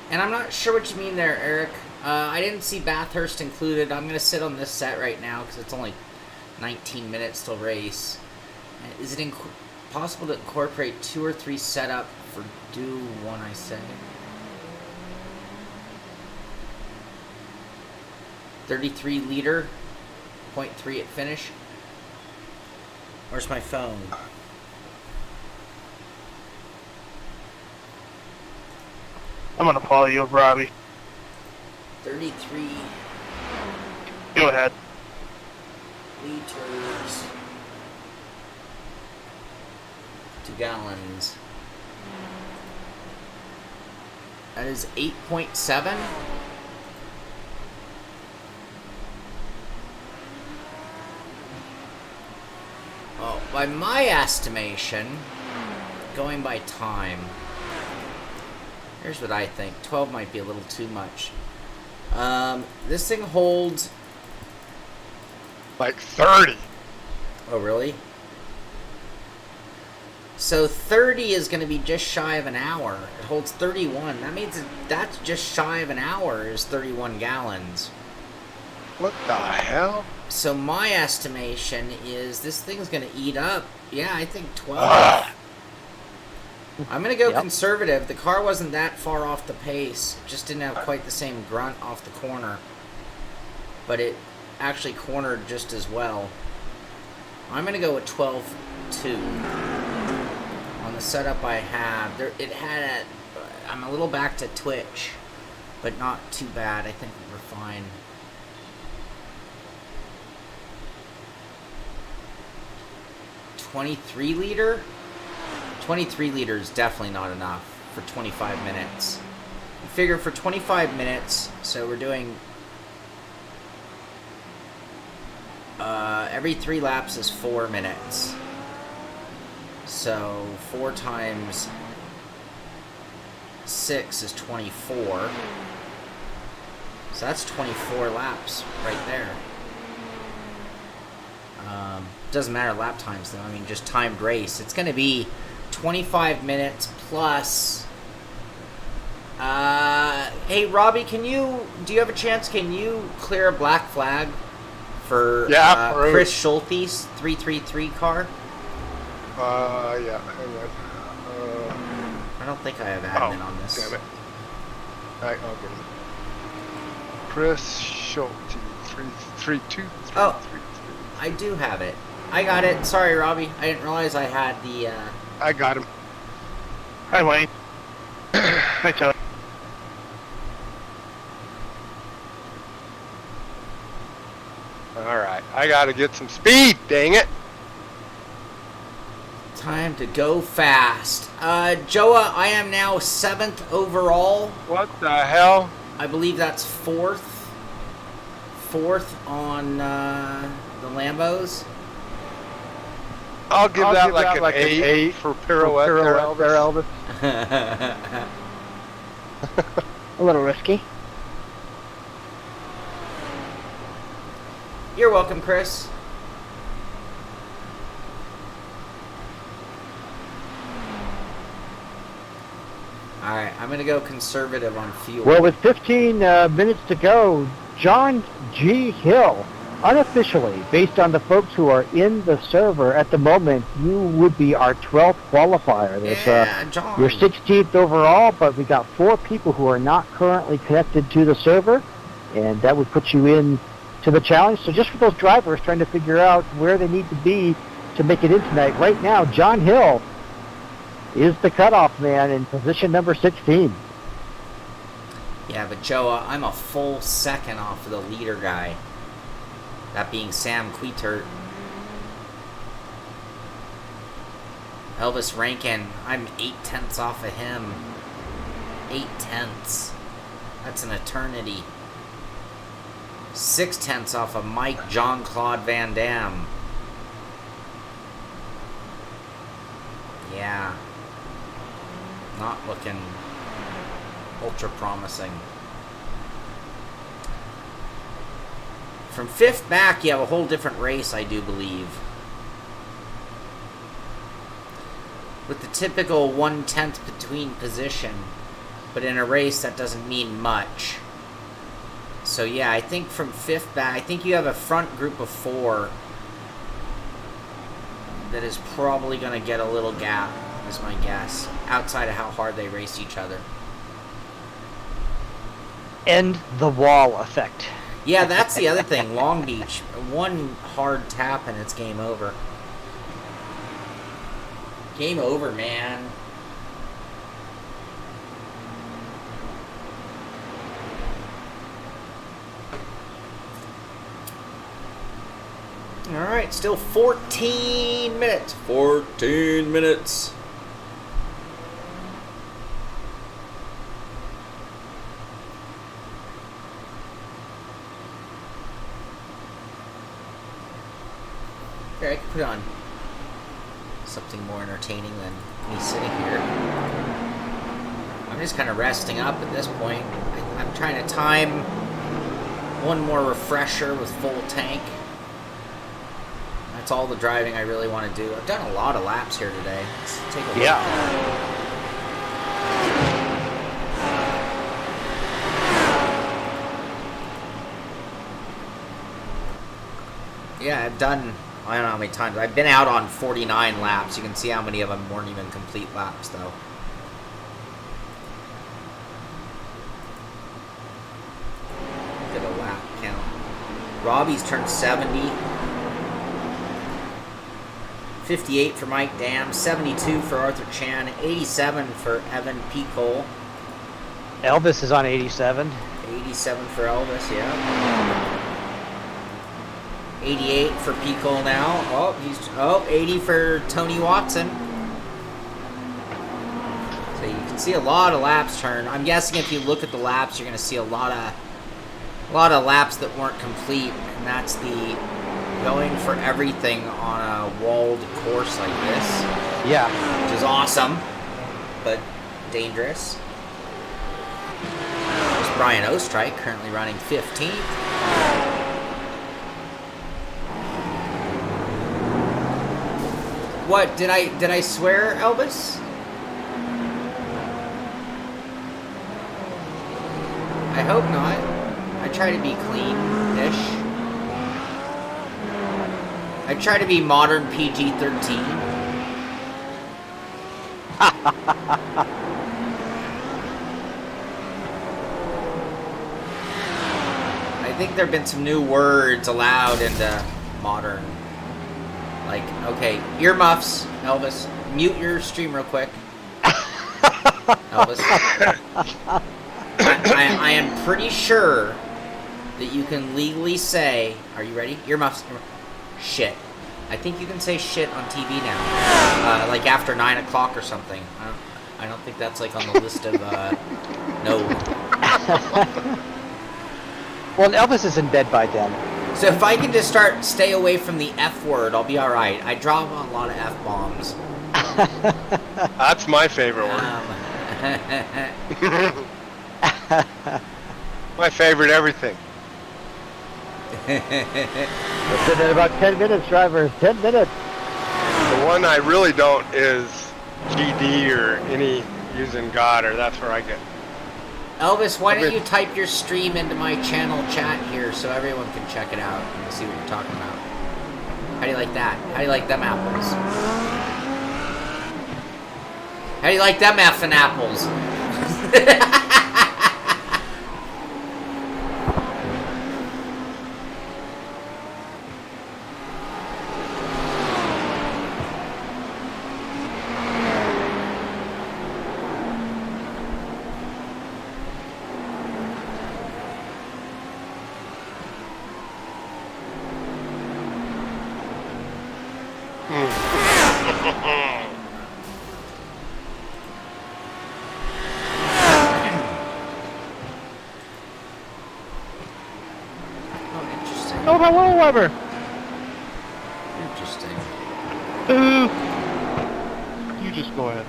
And I'm not sure what you mean there, Eric. I didn't see Bathurst included. I'm going to sit on this set right now because it's only 19 minutes till race. Is it possible to incorporate 2 or 3 setup for do one, I say? 33 liter, 0.3 at finish. Where's my phone? I'm gonna follow you, Robby. 33 Go ahead. liters to gallons. That is 8.7. Oh, by my estimation, going by time, here's what I think. 12 might be a little too much. This thing holds like 30. Oh, really? So 30 is going to be just shy of an hour. It holds 31. That means that's just shy of an hour is 31 gallons. What the hell? So my estimation is this thing's going to eat up. Yeah, I think 12. I'm going to go conservative. The car wasn't that far off the pace. It just didn't have quite the same grunt off the corner. But it actually cornered just as well. I'm going to go with 12.2. On the setup I have, it had a... I'm a little back to Twitch, but not too bad. I think we're fine. 23 liter? 23 liter is definitely not enough for 25 minutes. You figure for 25 minutes, so we're doing every 3 laps is 4 minutes. So 4 times 6 is 24. So that's 24 laps right there. Doesn't matter lap times though. I mean, just timed race. It's going to be 25 minutes plus. Hey Robbie, do you have a chance? Can you clear a black flag for Chris Schulte's 333 car? Yeah. Hang on. I don't think I have admin on this. Damn it. I'll get it. Chris Schulte, 332. Oh, I do have it. I got it. Sorry, Robbie. I didn't realize I had the. I got him. Hi, Wayne. Hi, Charlie. All right, I gotta get some speed. Dang it! Time to go fast. Joa, I am now 7th overall. What the hell? I believe that's 4th. 4th on the Lambos. I'll give that like an 8 for pirouette there, Elvis. A little risky. You're welcome, Chris. Alright, I'm going to go conservative on fuel. Well, with 15 minutes to go, John G. Hill, unofficially, based on the folks who are in the server at the moment, you would be our 12th qualifier. There's, John. You're 16th overall, but we got 4 people who are not currently connected to the server, and that would put you in to the challenge. So just for those drivers trying to figure out where they need to be to make it in tonight, right now, John Hill is the cutoff man in position number 16. Yeah, but Joa, I'm a full second off of the leader guy. That being Sam Queetert. Elvis Rankin, I'm 8/10 off of him. 8/10. That's an eternity. 6/10 off of Mike Jean-Claude Van Damme. Yeah. Not looking ultra promising. From 5th back, you have a whole different race, I do believe. With the typical 1/10 between position. But in a race, that doesn't mean much. So yeah, I think from 5th back, I think you have a front group of 4 that is probably going to get a little gap, is my guess, outside of how hard they race each other. And the wall effect. Yeah, that's the other thing. Long Beach, one hard tap and it's game over. Game over, man. All right, still 14 minutes. 14 minutes. Okay, I can put on something more entertaining than me sitting here. I'm just kind of resting up at this point. I'm trying to time one more refresher with full tank. That's all the driving I really want to do. I've done a lot of laps here today. Let's take a look. Yeah, I've done, I don't know how many times. I've been out on 49 laps. You can see how many of them weren't even complete laps, though. Look at a lap count. Robbie's turned 70. 58 for Mike Dam, 72 for Arthur Chan, 87 for Evan P. Cole. Elvis is on 87. 87 for Elvis, yeah. 88 for Pico now. Oh, 80 for Tony Watson. So you can see a lot of laps turn. I'm guessing if you look at the laps, you're going to see a lot of laps that weren't complete, and that's the going for everything on a walled course like this. Yeah. Which is awesome, but dangerous. There's Brian Ostrike, currently running 15th. What, did I swear, Elvis? I hope not. I try to be clean-ish. I try to be modern PG-13. I think there have been some new words allowed into modern. Like, okay, earmuffs, Elvis. Mute your stream real quick. Elvis. I am pretty sure that you can legally say, are you ready? Earmuffs. Shit. I think you can say shit on TV now. Like after 9 o'clock or something. I don't think that's like on the list of, no. Well, Elvis is in bed by then. So if I can just stay away from the F word, I'll be alright. I drop a lot of F-bombs. That's my favorite word. My favorite everything. Within about 10 minutes, drivers. 10 minutes. The one I really don't is GD or any using God, or that's where I get. Elvis, why don't you type your stream into my channel chat here so everyone can check it out and see what you're talking about. How do you like that? How do you like them apples? How do you like them effing apples? Whoever. Interesting. You just go ahead.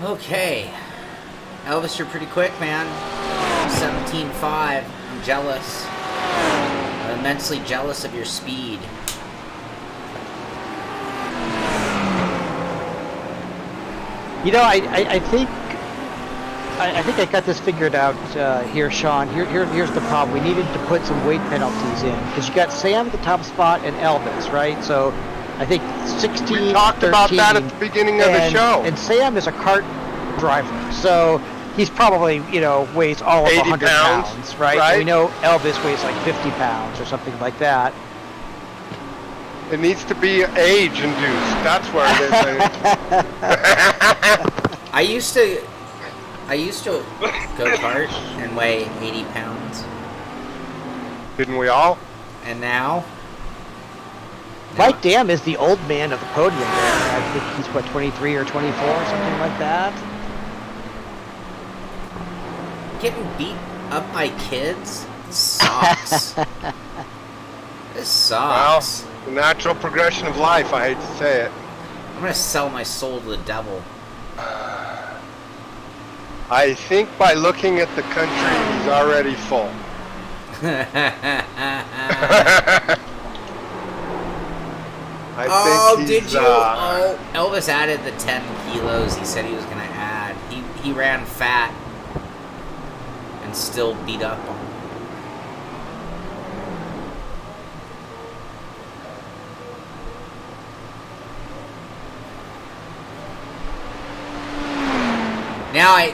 Okay. Elvis, you're pretty quick, man. 17.5. I'm jealous. I'm immensely jealous of your speed. You know, I think I got this figured out here, Shaun. Here's the problem. We needed to put some weight penalties in because you got Sam at the top spot and Elvis, right? So I think 16. We talked 13, about that at the beginning of the show. And Sam is a kart driver, so he's probably, you know, weighs all of 100 pounds, right? And we know Elvis weighs like 50 pounds or something like that. It needs to be age-induced. That's where it is. I used to go kart and weigh 80 pounds. Didn't we all? And now? Mike Dam is the old man of the podium there. I think he's, what, 23 or 24 or something like that? Getting beat up by kids? This sucks. This sucks. Well, the natural progression of life, I hate to say it. I'm gonna sell my soul to the devil. I think by looking at the country, he's already full. Did you? Oh, Elvis added the 10 kilos he said he was gonna add. He ran fat and still beat up on him.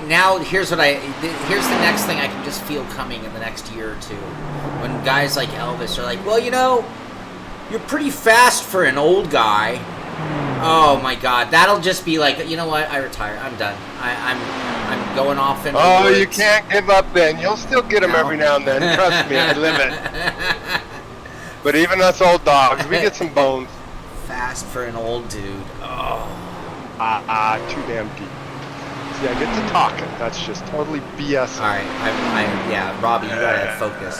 Now here's the next thing I can just feel coming in the next year or two. When guys like Elvis are like, well, you know, you're pretty fast for an old guy. Oh my God, that'll just be like, you know what? I retire. I'm done. I'm going off in. Oh, you can't give up then. You'll still get them every now and then. Trust me, I live it. But even us old dogs, we get some bones. Fast for an old dude. Oh. Too damn deep. See, I get to talking. That's just totally BS. All right, yeah, Robby, you gotta focus.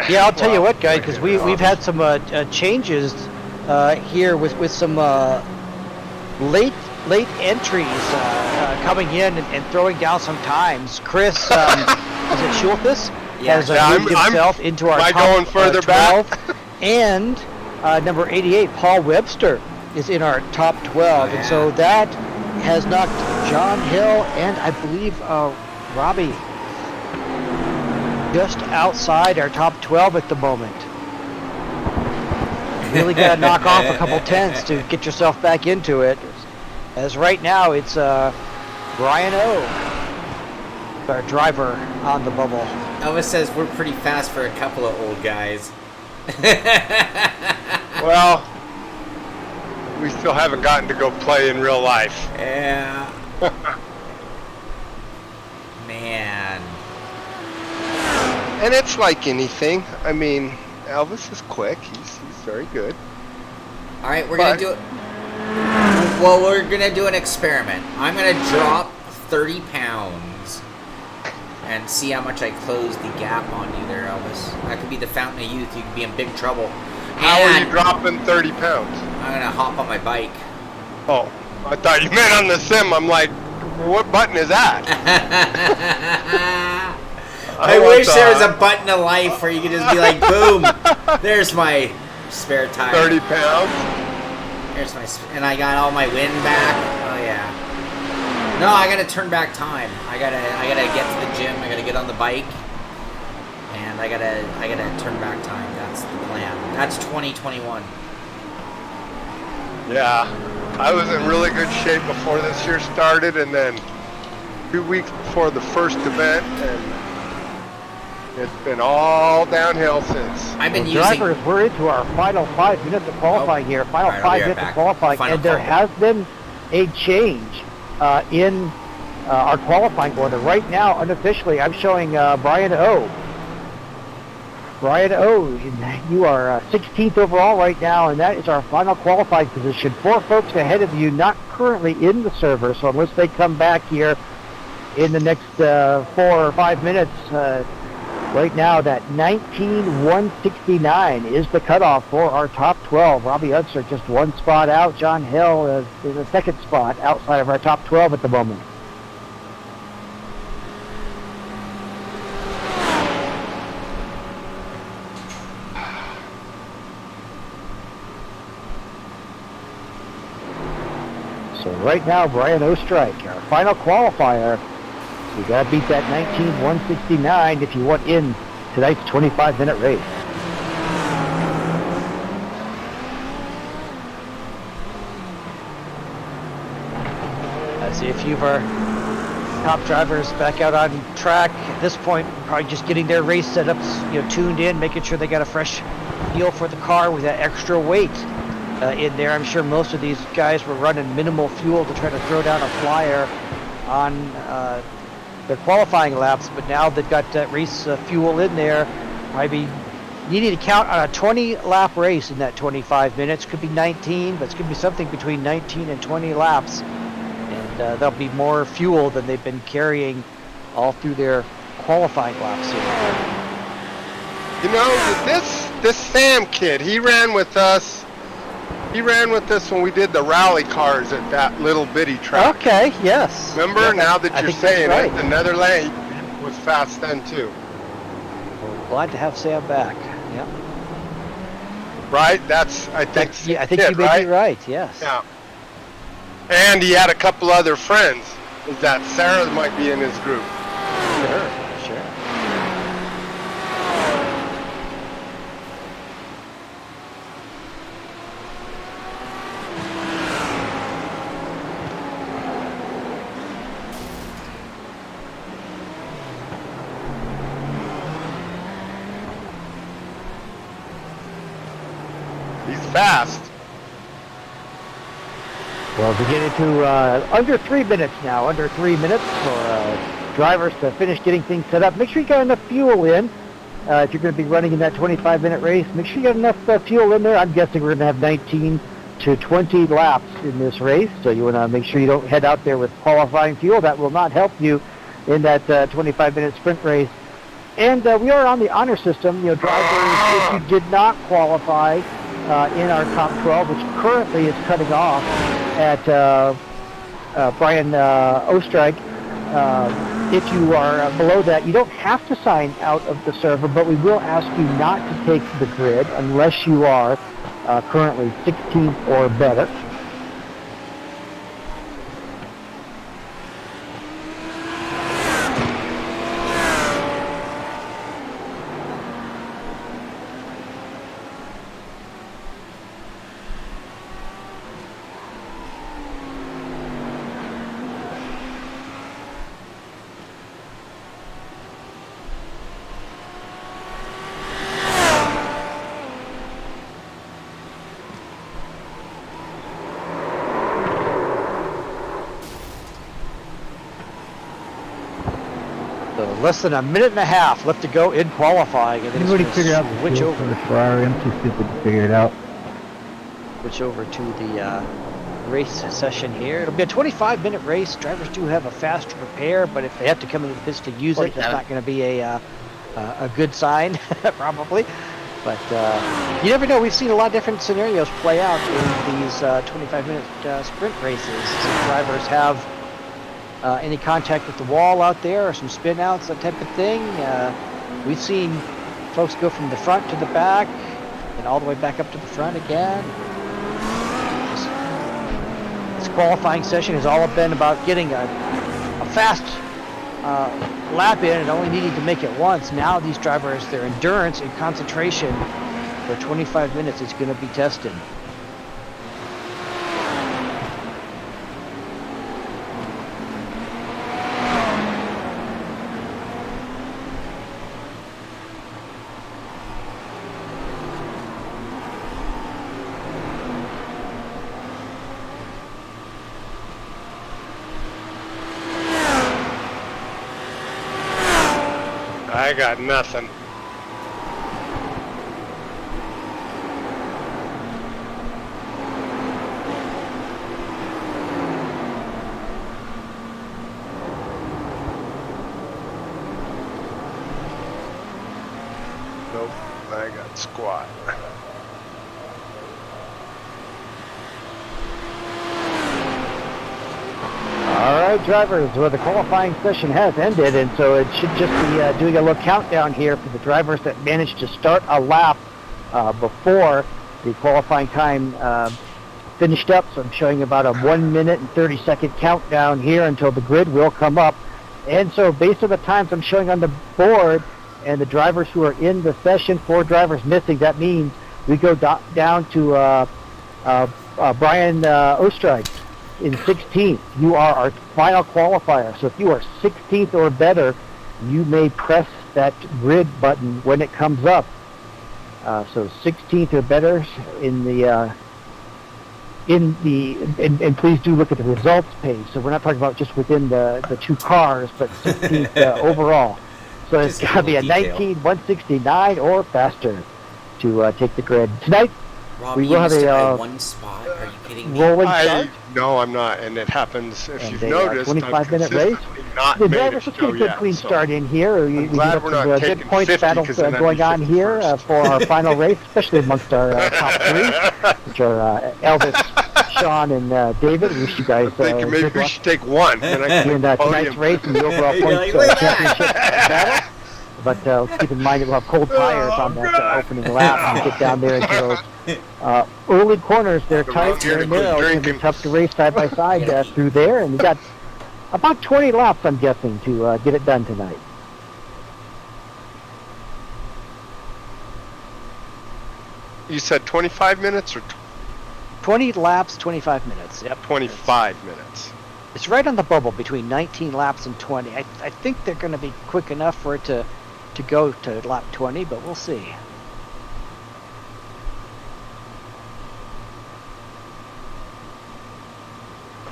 Yeah, I'll tell you what, guys, because we've had some changes here with some late entries coming in and throwing down some times. Chris, is it Schultes? Has moved himself into our top going further 12. back? And number 88, Paul Webster, is in our top 12. And so that has knocked John Hill and I believe Robby just outside our top 12 at the moment. Really got to knock off a couple tenths to get yourself back into it. As right now, it's Brian O, our driver on the bubble. Elvis says we're pretty fast for a couple of old guys. Well, we still haven't gotten to go play in real life. Yeah. Man. And it's like anything. I mean, Elvis is quick. He's very good. All right, we're gonna do it. Well, we're gonna do an experiment. I'm gonna drop 30 pounds and see how much I close the gap on you there, Elvis. That could be the fountain of youth. You could be in big trouble. How are you dropping 30 pounds? I'm gonna hop on my bike. Oh, I thought you meant on the sim. I'm like, what button is that? I wish there was a button of life where you could just be like, boom, there's my spare tire. 30 pounds? There's my, and I got all my wind back. Oh yeah. No, I gotta turn back time. I gotta get to the gym. I gotta get on the bike, and I gotta turn back time. That's the plan. That's 2021. Yeah, I was in really good shape before this year started, and then 2 weeks before the first event, and it's been all downhill since. I've been drivers, we're into our final 5 minutes of qualifying here. Final 5 minutes of qualifying, and there has been a change in our qualifying order. Right now, unofficially, I'm showing Brian O. Brian O, you are 16th overall right now, and that is our final qualifying position. 4 folks ahead of you, not currently in the server, so unless they come back here in the next 4 or 5 minutes, right now that 19,169 is the cutoff for our top 12. Robby Unser just 1 spot out. John Hill is a 2nd spot outside of our top 12 at the moment. So right now, Brian Ostrike, our final qualifier. You got to beat that 19,169 if you want in tonight's 25-minute race. I see a few of our top drivers back out on track. At this point, probably just getting their race setups, tuned in, making sure they got a fresh feel for the car with that extra weight in there. I'm sure most of these guys were running minimal fuel to try to throw down a flyer on their qualifying laps, but now they've got that race fuel in there. Probably needing to count on a 20-lap race in that 25 minutes. Could be 19, but it's going to be something between 19 and 20 laps. And there'll be more fuel than they've been carrying all through their qualifying laps here. You know, this Sam kid, he ran with us. He ran with us when we did the rally cars at that little bitty track. Okay, yes. Remember, yeah, now that you're saying right. it, the Netherlands was fast then too. Well, glad to have Sam back. Yeah. Right? That's, I think. I think you may be right, yes. Yeah. And he had a couple other friends. Is that Sarah might be in his group? Sure. He's fast. Well, we get into under 3 minutes now. Under 3 minutes for drivers to finish getting things set up. Make sure you got enough fuel in. If you're going to be running in that 25-minute race, make sure you got enough fuel in there. I'm guessing we're going to have 19 to 20 laps in this race, so you want to make sure you don't head out there with qualifying fuel. That will not help you in that 25-minute sprint race. And we are on the honor system. You know, drivers, if you did not qualify in our top 12, which currently is cutting off at Brian Ostrike. If you are below that, you don't have to sign out of the server, but we will ask you not to take the grid unless you are currently 16th or better. Less than a minute and a half left to go in qualifying, and then Anybody figure out the switch fuel over for the Ferrari? I'm too stupid to figure it out. Switch over to the race session here. It'll be a 25-minute race. Drivers do have a fast repair, but if they have to come into the pits to use it, that's not going to be a good sign, probably. But you never know. We've seen a lot of different scenarios play out in these 25-minute sprint races. Some drivers have any contact with the wall out there, or some spin outs, that type of thing. We've seen folks go from the front to the back and all the way back up to the front again. This qualifying session has all been about getting a fast lap in and only needing to make it once. Now these drivers, their endurance and concentration for 25 minutes is going to be tested. I got nothing. Nope, I got squat. All right, drivers, well, the qualifying session has ended, and so it should just be doing a little countdown here for the drivers that managed to start a lap before the qualifying time finished up. So I'm showing about a 1 minute and 30-second countdown here until the grid will come up. And so based on the times I'm showing on the board and the drivers who are in the session, 4 drivers missing, that means we go down to Brian Ostrike in 16th. You are our final qualifier. So if you are 16th or better, you may press that grid button when it comes up. So 16th or better and please do look at the results page. So we're not talking about just within the 2 cars, but 16th overall. So it's got to be a 19:169 or faster to take the grid tonight. Robbie, we will have a one spot. Are you kidding me? rolling start. No, I'm not, and it happens if And you've a, noticed. 25-minute race. Not The made drivers it will keep a clean start in here. I'm glad we're not good taking points 50, battles 'cause then that'd going be on here 51st. for our final race, especially amongst our top 3, which are Elvis, Shaun, and David. We wish you guys Thinking maybe good we luck should take one. And I can in tonight's race and the overall points championship battle. But let's keep in mind that we'll have cold tires on that opening lap when we get down there into those early corners. They're tight, they're narrow. It's going to be tough to race side by side through there. And we got about 20 laps, I'm guessing, to get it done tonight. You said 25 minutes or 20 laps, 25 minutes. Yep. 25 minutes? It's right on the bubble between 19 laps and 20. I think they're going to be quick enough for it to go to lap 20, but we'll see.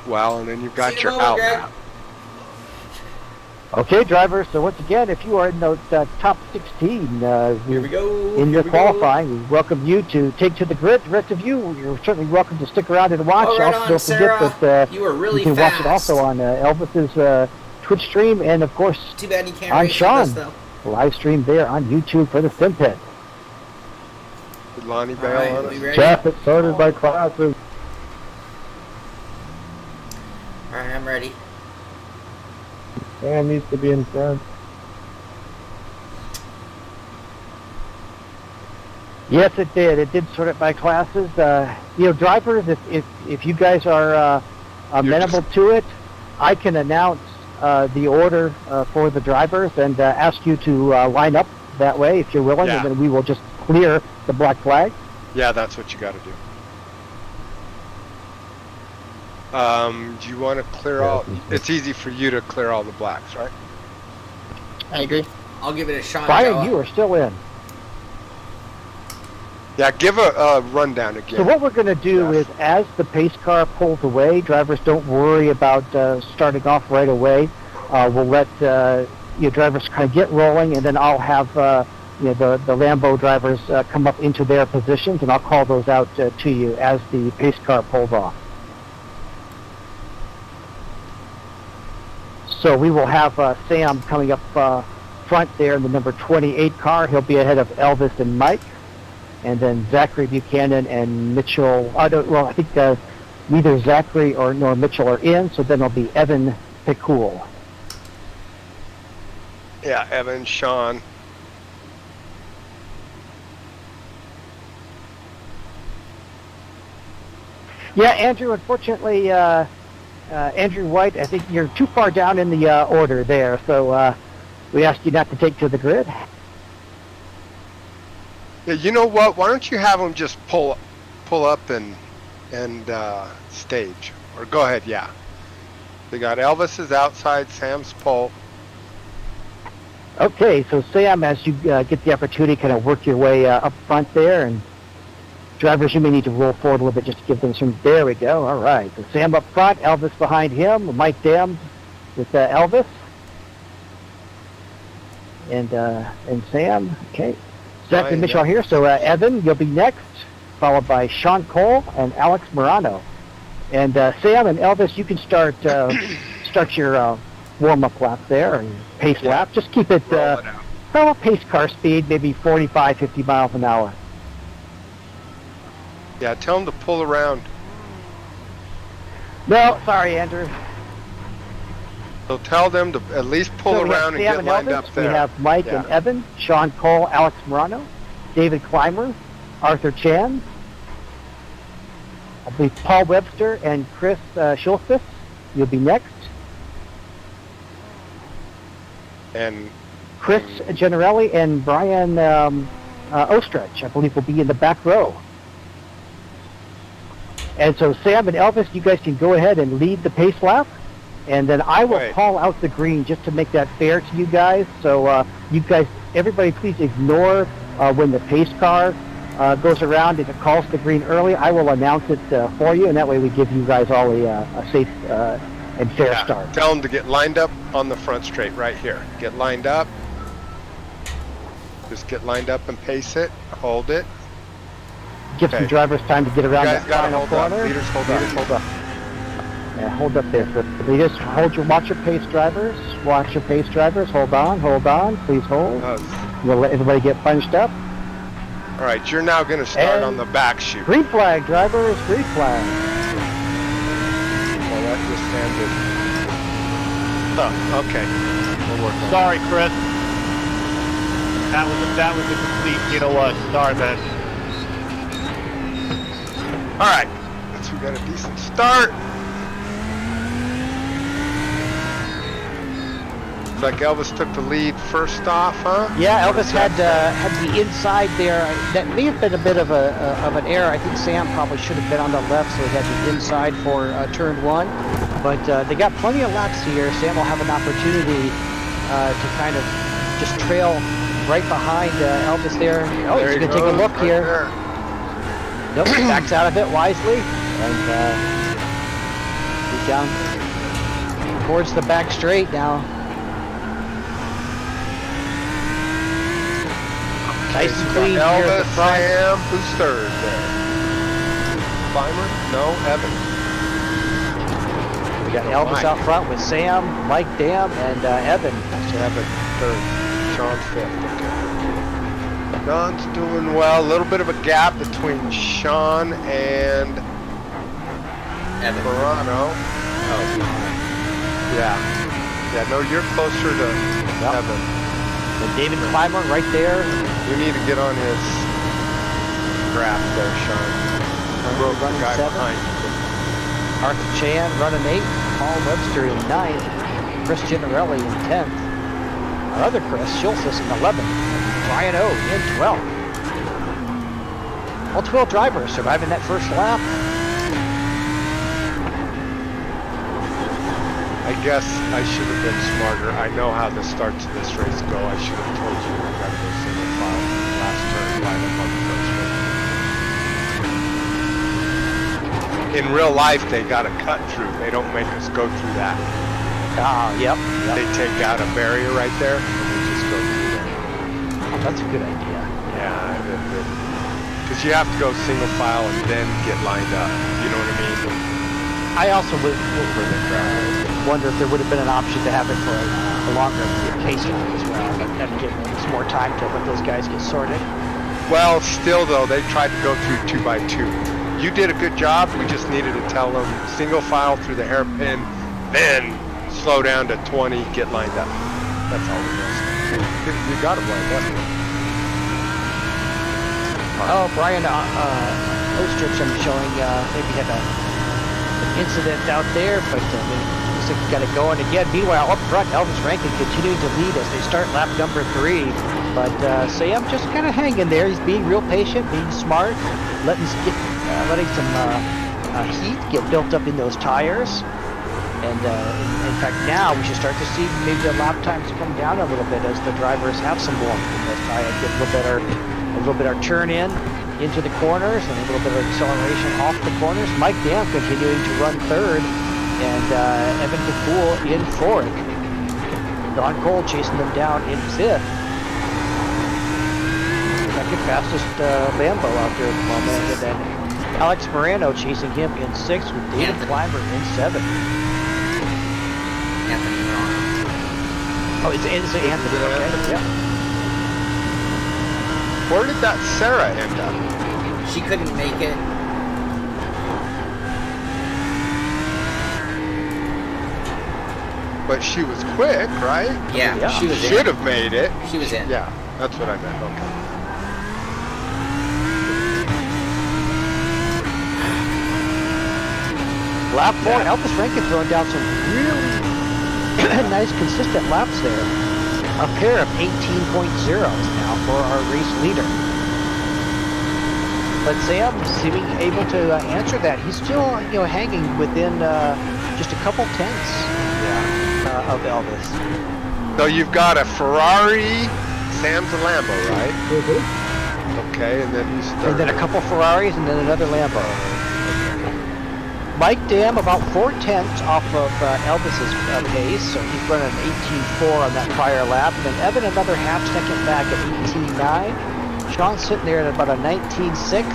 well, and then you've got See your you in a moment, Greg. outlap. Okay, drivers. So once again, if you are in those top 16, Here we go. in your Here we qualifying, we welcome you to take to the grid. The rest of you, you're certainly welcome to stick around and watch. Oh, right Also, on, don't Sarah. forget that You were really you can watch it fast. also on Elvis's Twitch stream, and of course Too bad you can't on race with Shaun us, though. live stream there on YouTube for the Simpit. Did Lonnie All bail right, on we us? ready? Jeff, it's sorted by classes. All right, I'm ready. Sam needs to be in front. Yes, it did. It did sort it by classes. Drivers, if you guys are amenable to it, I can announce the order for the drivers and ask you to line up that way if you're willing, Yeah. and then we will just clear the black flag. Yeah, that's what you got to do. Do you want to clear all? It's easy for you to clear all the blacks, right? I agree. I'll give it a shot. Brian, you are still in. Yeah, give a rundown again. So what we're going to do is, as the pace car pulls away, drivers don't worry about starting off right away. We'll let drivers kind of get rolling, and then I'll have the Lambo drivers come up into their positions, and I'll call those out to you as the pace car pulls off. So we will have Sam coming up front there in the number 28 car. He'll be ahead of Elvis and Mike. And then Zachary Buchanan and Mitchell. I think neither Zachary nor Mitchell are in, so then it'll be Evan Picool. Yeah, Evan, Shaun. Yeah, Andrew, unfortunately, Andrew White, I think you're too far down in the order there, so we ask you not to take to the grid. Yeah, you know what? Why don't you have them just pull up and stage, or go ahead? Yeah, they got Elvis's outside, Sam's pole. Okay, so Sam, as you get the opportunity, kind of work your way up front there, and drivers, you may need to roll forward a little bit just to give them some. There we go. All right, so Sam up front, Elvis behind him, Mike Dams with Elvis, and Sam. Okay. Zach and Mitchell here. So Evan, you'll be next, followed by Shaun Cole and Alex Morano. And Sam and Elvis, you can start your warm-up lap there and pace lap. Just keep it, pace car speed, maybe 45, 50 miles an hour. Yeah, tell them to pull around. No, sorry, Andrew. So tell them to at least pull around and get lined up there. We have Mike and Evan, Shaun Cole, Alex Morano, David Clymer, Arthur Chan, I believe Paul Webster and Chris Schultzis. You'll be next. And Chris Generelli and Brian Ostrich, I believe, will be in the back row. And so Sam and Elvis, you guys can go ahead and lead the pace lap. And then I will call out the green just to make that fair to you guys. So you guys, everybody please ignore when the pace car goes around. If it calls the green early, I will announce it for you. And that way we give you guys all a safe and fair start. Tell them to get lined up on the front straight right here. Get lined up. Just get lined up and pace it. Hold it. Give some drivers time to get around that final corner. Leaders hold up. Yeah, hold up there. So leaders, watch your pace drivers. Watch your pace drivers. Hold on. Please hold. We'll let everybody get bunched up. All right, you're now going to start on the back chute. Green flag, drivers. Green flag. Well, that just ended. Oh, okay. We'll work on Sorry, Chris. That was a complete, you know what? Sorry, man. All right, we got a decent start. Looks like Elvis took the lead first off, huh? Yeah, Elvis had the inside there. That may have been a bit of an error. I think Sam probably should have been on the left, so he had the inside for turn one. But they got plenty of laps here. Sam will have an opportunity to kind of just trail right behind Elvis there. Oh, he's going to take a look here. Nope, backs out of it wisely. And down towards the back straight now. Nice and clean here at Elvis, the front. Sam, who's third there? Climber? No, Evans. We got Elvis out front with Sam, Mike Dam, and Evan. So Evan third. Shaun fifth. Okay. Shaun's doing well. A little bit of a gap between Shaun and Evan. Verano. Oh, Yeah. Yeah, no, you're closer to Evan. And David Clymer right there. You need to get on his graph there, Shaun. Broke the guy 7. behind you. Arthur Chan running 8. Paul Webster in 9th. Chris Ginarelli in 10th. Our other Chris, Schultzis in 11th. Brian O in 12th. All 12 drivers surviving that first lap. I guess I should have been smarter. I know how the starts of this race go. I should have told you we got to go single file last turn, line up on the first race. In real life, they got a cut through. They don't make us go through that. Yep. They take out a barrier right there, and we just go through there. Oh, that's a good idea. Yeah, because you have to go single file and then get lined up. You know what I mean? I also would For the crowd. wonder if there would have been an option to have it for a longer pace time as well. That would give some more time to let those guys get sorted. Well, still though, they tried to go through 2 by 2. You did a good job. We just needed to tell them single file through the hairpin, then slow down to 20, get lined up. That's all it was. You got them lined up. Oh, Brian Ostrich, I'm showing, maybe had an incident out there, but looks like he got it going again. Meanwhile, up front, Elvis Rankin continuing to lead as they start lap number 3. But Sam just kind of hanging there. He's being real patient, being smart, letting some heat get built up in those tires. And in fact, now we should start to see maybe the lap times come down a little bit as the drivers have some warmth in those tires, get a little better turn into the corners and a little bit of acceleration off the corners. Mike Dam continuing to run 3rd, and Evan DePool in 4th. Don Cole chasing them down in 5th. Second fastest Lambo out there at the moment, and then Alex Moreno chasing him in 6th with David Clymer in 7th. Anthony Verano. Oh, it's Anthony. Okay. Yeah. Where did that Sarah end up? She couldn't make it. But she was quick, right? Yeah, she was in. Should have made it. She was in. Yeah, that's what I meant. Okay. Lap 4, Elvis Rankin throwing down some really nice consistent laps there. A pair of 18.0s now for our race leader. But Sam seeming able to answer that. He's still, hanging within just a couple tenths of Elvis. So you've got a Ferrari, Sam's a Lambo, right? Mm-hmm. Okay, and then he's third. And then a couple Ferraris and then another Lambo. Mike Dam about 4 tenths off of Elvis's pace, so he's running 18.4 on that prior lap. And then Evan another half second back at 18.9. Shaun sitting there at about a 19.6.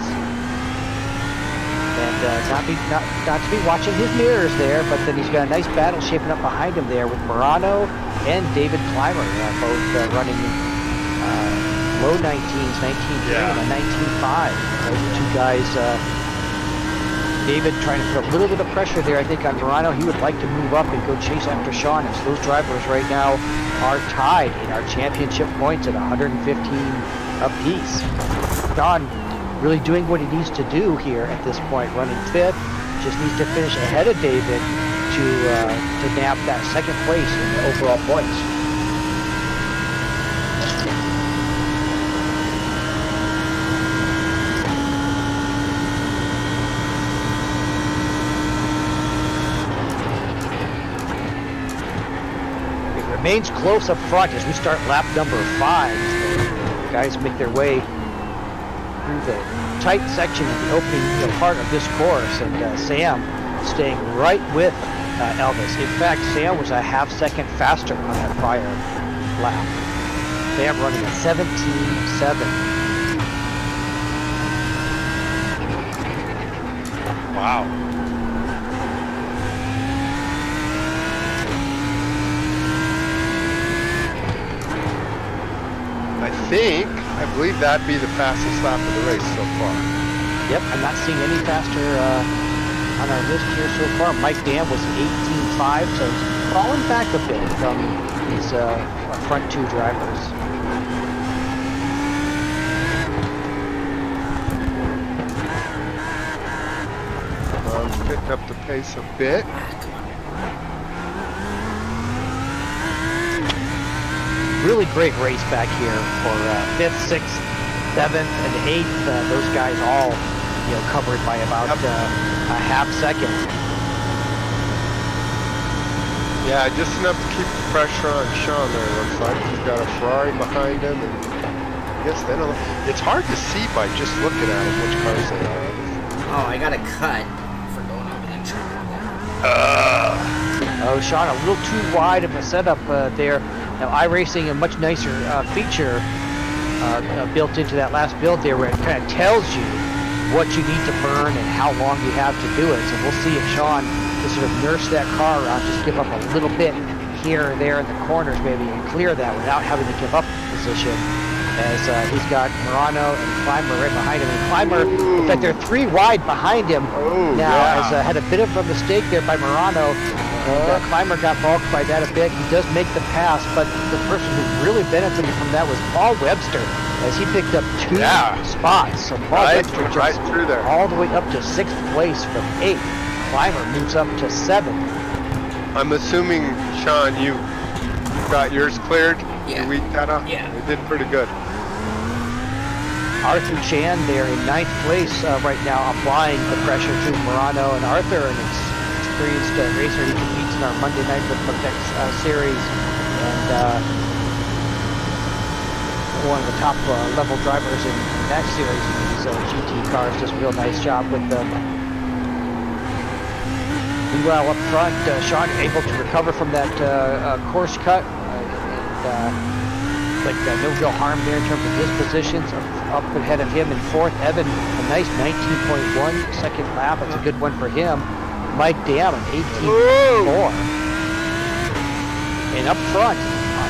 And not to be watching his mirrors there, but then he's got a nice battle shaping up behind him there with Morano and David Clymer, both running low 19s, 19.3 and a 19.5. Those are two guys. David trying to put a little bit of pressure there, I think, on Verano. He would like to move up and go chase after Shaun, as those drivers right now are tied in our championship points at 115 apiece. Shaun really doing what he needs to do here at this point, running 5th. Just needs to finish ahead of David to nab that 2nd place in the overall points. Remains close up front as we start lap number 5. The guys make their way through the tight section of the opening part of this course, and Sam staying right with Elvis. In fact, Sam was a half second faster on that prior lap. Sam running at 17.7. Wow. I believe that'd be the fastest lap of the race so far. Yep, I'm not seeing any faster on our list here so far. Mike Dam was 18.5, so he's falling back a bit from these front two drivers. Picking up the pace a bit. Really great race back here for 5th, 6th, 7th, and 8th. Those guys all, covered by about a half second. Yeah, just enough to keep the pressure on Shaun there, it looks like. He's got a Ferrari behind him, and I guess they don't... It's hard to see by just looking at them which cars they are. Oh, I got a cut for going over the track. Oh, Shaun, a little too wide of a setup there. Now, iRacing, a much nicer feature built into that last build there, where it kind of tells you what you need to burn and how long you have to do it. So we'll see if Shaun can sort of nurse that car around, just give up a little bit here or there in the corners maybe, and clear that without having to give up position. As he's got Murano and Clymer right behind him. And Clymer, in fact, they're 3 wide behind him now, as had a bit of a mistake there by Murano. And Clymer got balked by that a bit. He does make the pass, but the person who really benefited from that was Paul Webster, as he picked up 2 spots. So Paul Webster just through there, all the way up to 6th place from 8th. Clymer moves up to 7th. I'm assuming, Shaun, you got yours cleared? Yeah. You weeded that up? Yeah. You did pretty good. Arthur Chan there in 9th place right now, applying the pressure to Murano. And Arthur, an experienced racer, he competes in our Monday Night Ricmotech series, and one of the top level drivers in that series in these GT cars. Does a real nice job with them. Meanwhile, up front, Shaun able to recover from that course cut. No real harm there in terms of his positions. Up ahead of him in 4th, Evan, a nice 19.1 second lap. That's a good one for him. Mike Dam, an 18.4. And up front,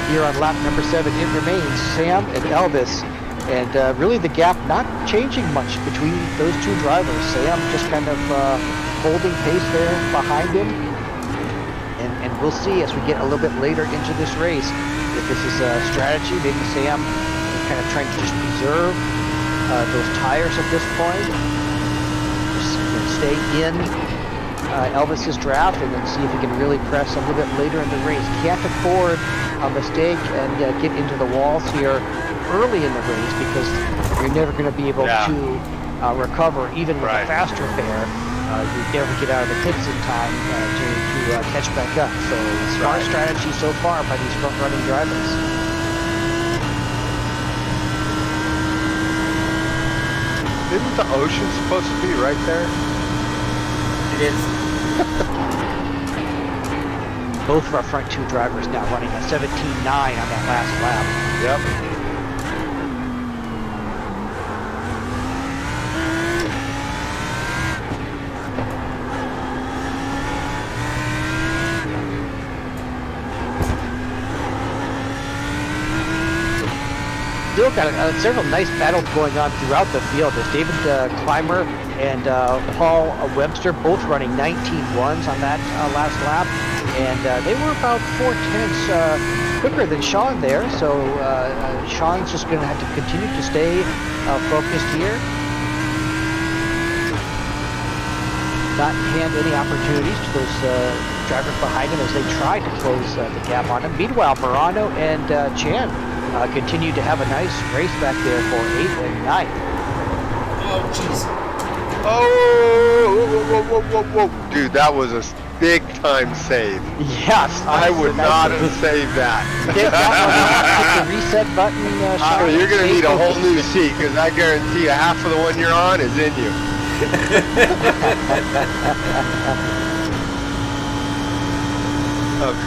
here on lap number 7, it remains Sam and Elvis. And really the gap not changing much between those two drivers. Sam just kind of holding pace there behind him. And we'll see as we get a little bit later into this race if this is a strategy. Maybe Sam kind of trying to just preserve those tires at this point. Just stay in Elvis's draft and then see if he can really press a little bit later in the race. Can't afford a mistake and get into the walls here early in the race, because you're never going to be able to recover even with a faster pair. You never get out of the pits in time to catch back up. So smart strategy so far by these front-running drivers. Isn't the ocean supposed to be right there? It is. Both of our front two drivers now running a 17.9 on that last lap. Yep. Still got several nice battles going on throughout the field. There's David Clymer and Paul Webster both running 19.1s on that last lap, and they were about 4/10 quicker than Shaun there. So Shaun's just going to have to continue to stay focused here, not hand any opportunities to those drivers behind him as they try to close the gap on him. Meanwhile, Murano and Chan continue to have a nice race back there for 8th and 9th. Oh, jeez. Whoa. Dude, that was a big time save. Yes. I would not have saved that. Hit the reset button, Shaun. You're going to need a whole new seat, because I guarantee you half of the one you're on is in you.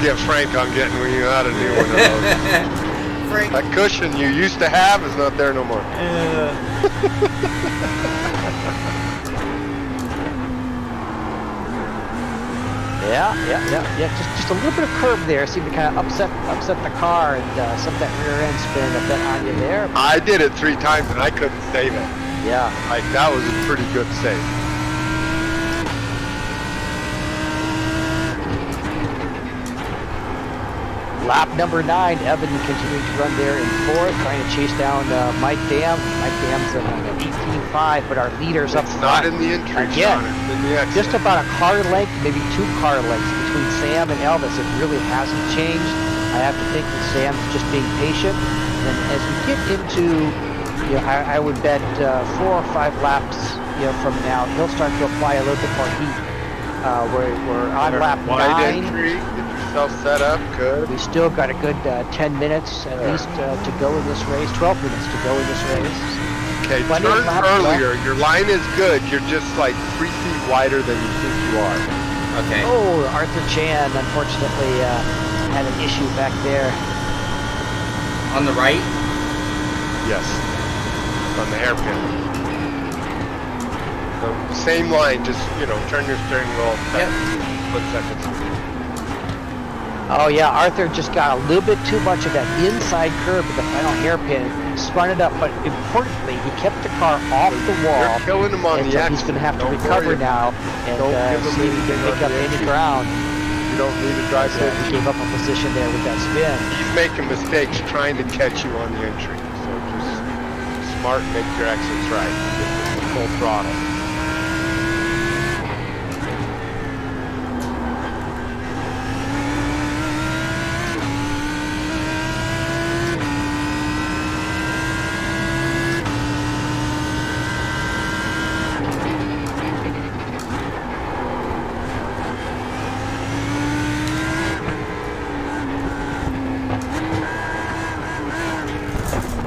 Get Frank on getting you out a new one of those. Frank. That cushion you used to have is not there no more. Yeah. Just a little bit of curve there seemed to kind of upset the car, and some of that rear end spin a bit on you there. I did it 3 times and I couldn't save it. Yeah. Like, that was a pretty good save. Lap number 9, Evan continuing to run there in 4th, trying to chase down Mike Dam. Mike Dam's in 18.5, but our leader's up front. Not in the entry, Again, Shaun, it's in the exit. just about a car length, maybe 2 car lengths between Sam and Elvis. It really hasn't changed. I have to think that Sam's just being patient. And as we get into, I would bet 4 or 5 laps, from now, he'll start to apply a little bit more heat. We're on lap 9. Wide entry, get yourself set up, good. We still got a good 10 minutes at least to go in this race, 12 minutes to go in this race. Okay, Plenty turn of laps earlier. left. Your line is good. You're just like 3 feet wider than you think you are. Okay. Oh, Arthur Chan unfortunately had an issue back there. On the right? Yes. On the hairpin. The same line, just, turn your steering wheel split seconds. Oh yeah, Arthur just got a little bit too much of that inside curve with the final hairpin, spun it up, but importantly, he kept the car off the wall. You're killing him on and the so exit. he's going to have to Don't recover worry. now and Don't give him see if he can anything pick on up the any entry. ground. You don't need to drive So it. he gave up a position there with that spin. He's making mistakes trying to catch you on the entry. So just smart, make your exits right. Get full throttle.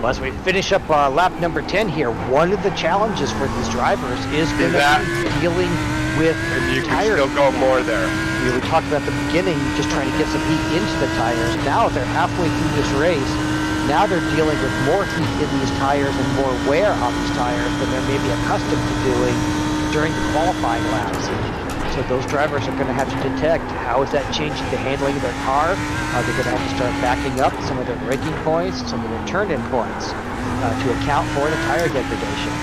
As we finish up lap number 10 here, one of the challenges for these drivers is going to be dealing with And you can tires. still go more there. We talked about at the beginning, just trying to get some heat into the tires. Now they're halfway through this race. Now they're dealing with more heat in these tires and more wear on these tires than they're maybe accustomed to doing during the qualifying laps. So those drivers are going to have to detect how is that changing the handling of their car. They're going to have to start backing up some of their braking points, some of their turn-in points to account for the tire degradation.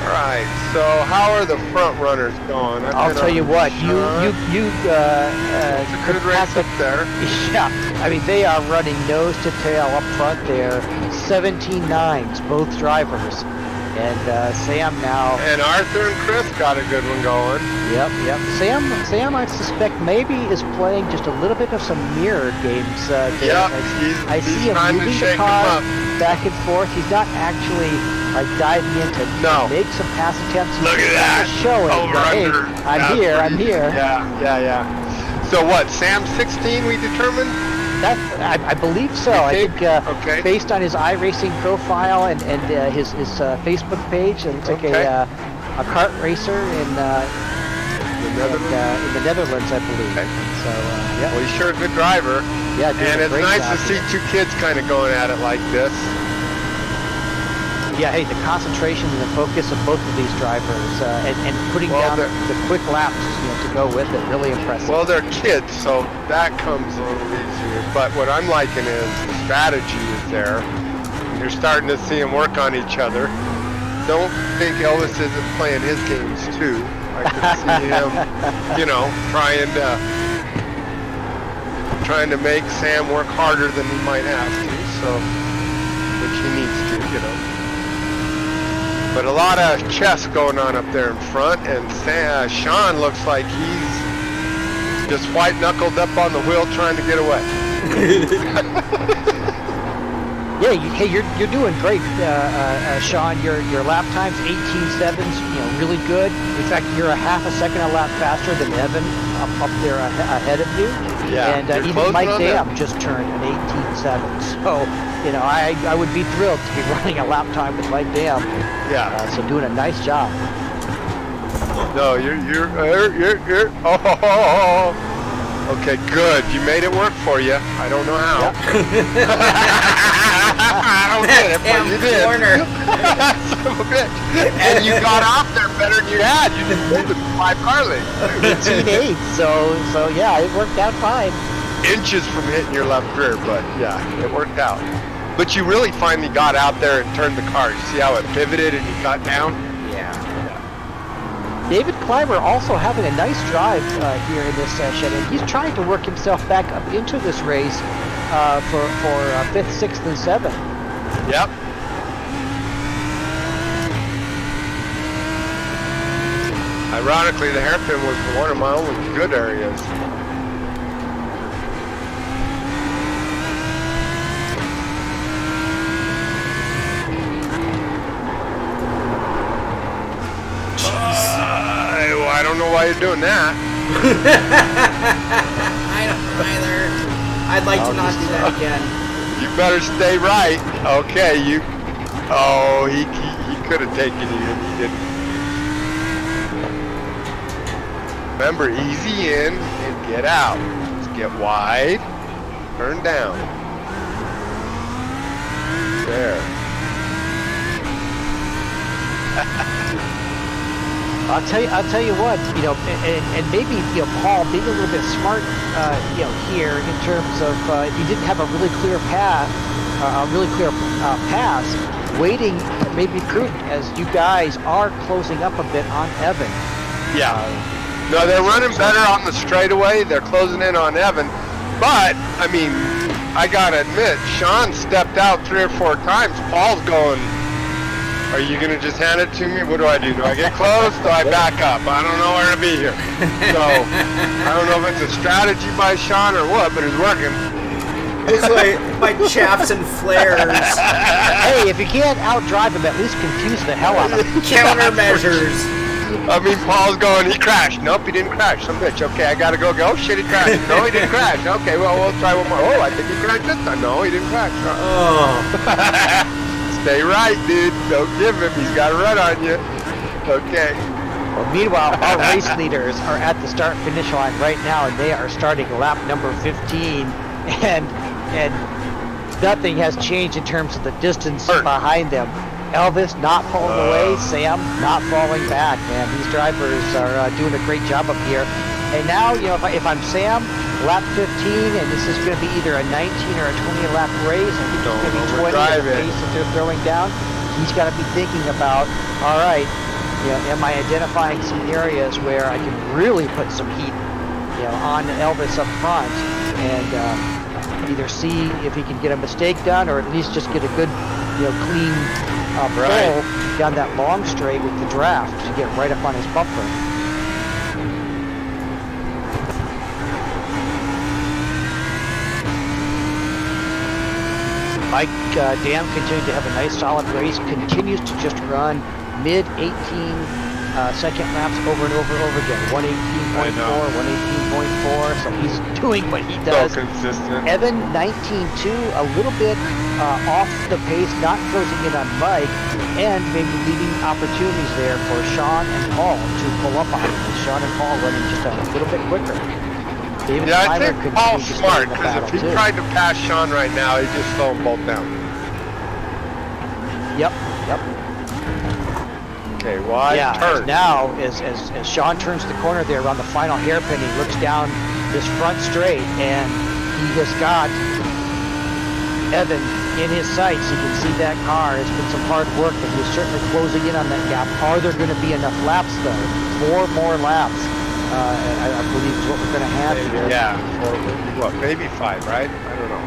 All right. So how are the front runners going? I'll tell you what, you it's a good race up there. Yeah, I mean they are running nose to tail up front there, 17.9s both drivers. And Sam now. And Arthur and Chris got a good one going. Yep. Sam, I suspect maybe is playing just a little bit of some mirror games. Yep, I he's see him trying to moving the shake car him up. back and forth. He's not actually diving in to make some pass attempts. Look at that. He's showing. Over Hey, under. I'm here. Yeah. So what? Sam 16 we determined? I believe so. I think based on his iRacing profile and his Facebook page, it looks like a kart racer in the Netherlands, I believe. Okay. So yeah. Well, he's sure a good driver. Yeah, doing and a it's great nice job to see here. 2 kids kind of going at it like this. Yeah, hey, the concentration and the focus of both of these drivers and putting down the quick laps to go with it, really impressive. Well, they're kids, so that comes a little easier. But what I'm liking is the strategy is there. You're starting to see them work on each other. Don't think Elvis isn't playing his games too. I can see him, trying to make Sam work harder than he might have to. So, which he needs to, But a lot of chess going on up there in front, and Shaun looks like he's just white-knuckled up on the wheel trying to get away. Yeah, you're doing great, Shaun. Your lap time's 18.7s, really good. In fact, you're a half a second a lap faster than Evan up there ahead of you. Yeah, and you're even closing Mike on Dam them. just turned an 18.7. So, I would be thrilled to be running a lap time with Mike Dam. Yeah. So doing a nice job. No, you're. Oh. Okay, good. You made it work for you. I don't know how. I don't get it, but you did. Corner. Son of a bitch. And you got off there better than you had. You just pulled it 5 car lengths. 18.8, so yeah, it worked out fine. Inches from hitting your left rear, but yeah, it worked out. But you really finally got out there and turned the car. You see how it pivoted and you got down? Yeah. David Clymer also having a nice drive here in this session, and he's trying to work himself back up into this race for 5th, 6th, and 7th. Yep. Ironically, the hairpin was one of my only good areas. I don't know why you're doing that. I don't either. I'd like to not do that again. You better stay right. Okay, you. Oh, he could have taken you and he didn't. Remember, easy in and get out. Let's get wide. Turn down. There. I'll tell you what, and maybe, Paul being a little bit smart, here in terms of if he didn't have a really clear path, pass, waiting may be prudent as you guys are closing up a bit on Evan. Yeah. No, they're running better on the straightaway. They're closing in on Evan. But, I mean, I gotta admit, Shaun stepped out 3 or 4 times. Paul's going, are you going to just hand it to me? What do I do? Do I get close? Do I back up? I don't know where to be here. So, I don't know if it's a strategy by Shaun or what, but it's working. It's like my chaffs and flares. Hey, if you can't outdrive him, at least confuse the hell out of him. Countermeasures. I mean, Paul's going, he crashed. Nope, he didn't crash. Some bitch. Okay, I got to go. Oh, shit, he crashed. No, he didn't crash. Okay, well, we'll try one more. Oh, I think he crashed this time. No, he didn't crash. Oh. Stay right, dude. Don't give him. He's got to run on you. Okay. Well, meanwhile, our race leaders are at the start-finish line right now, and they are starting lap number 15, and nothing has changed in terms of the distance behind them. Elvis not pulling away, Sam not falling back. Man, these drivers are doing a great job up here. And now, if I'm Sam, lap 15, and this is going to be either a 19 or a 20 lap race, I think it's going to be 20 at the pace that they're throwing down. He's got to be thinking about, all right, am I identifying some areas where I can really put some heat, on Elvis up front, and either see if he can get a mistake done, or at least just get a good, clean pull down that long straight with the draft to get right up on his bumper. Mike Dam continued to have a nice solid race, continues to just run mid 18 second laps over and over again. 118.4, 118.4, so he's doing what he does. So consistent. Evan 19.2, a little bit off the pace, not closing in on Mike, and maybe leaving opportunities there for Shaun and Paul to pull up on him. And Shaun and Paul running just a little bit quicker. David I think Paul's smart, because if he tried to pass Shaun right now, he'd just slow them both down. Yep. Okay, wide turn. Now, as Shaun turns the corner there around the final hairpin, he looks down this front straight, and he has got Evan in his sights. You can see that car. It's been some hard work, but he's certainly closing in on that gap. Are there going to be enough laps, though? 4 more laps. I believe is what we're going to have here. Yeah, or what, maybe 5, right? I don't know.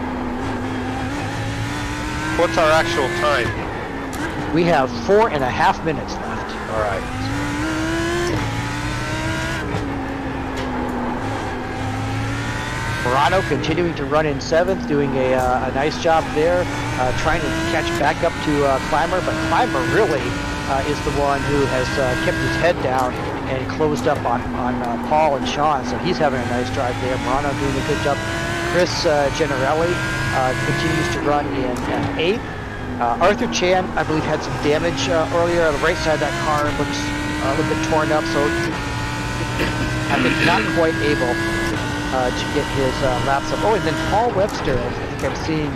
What's our actual time? We have 4.5 minutes left. All right. Morano continuing to run in 7th, doing a nice job there, trying to catch back up to Clymer, but Clymer really is the one who has kept his head down and closed up on Paul and Shaun, so he's having a nice drive there. Morano doing a good job. Chris Generelli continues to run in 8th. Arthur Chan, I believe, had some damage earlier on the right side of that car. Looks a little bit torn up, so I think not quite able to get his laps up. Oh, and then Paul Webster, I think I'm seeing,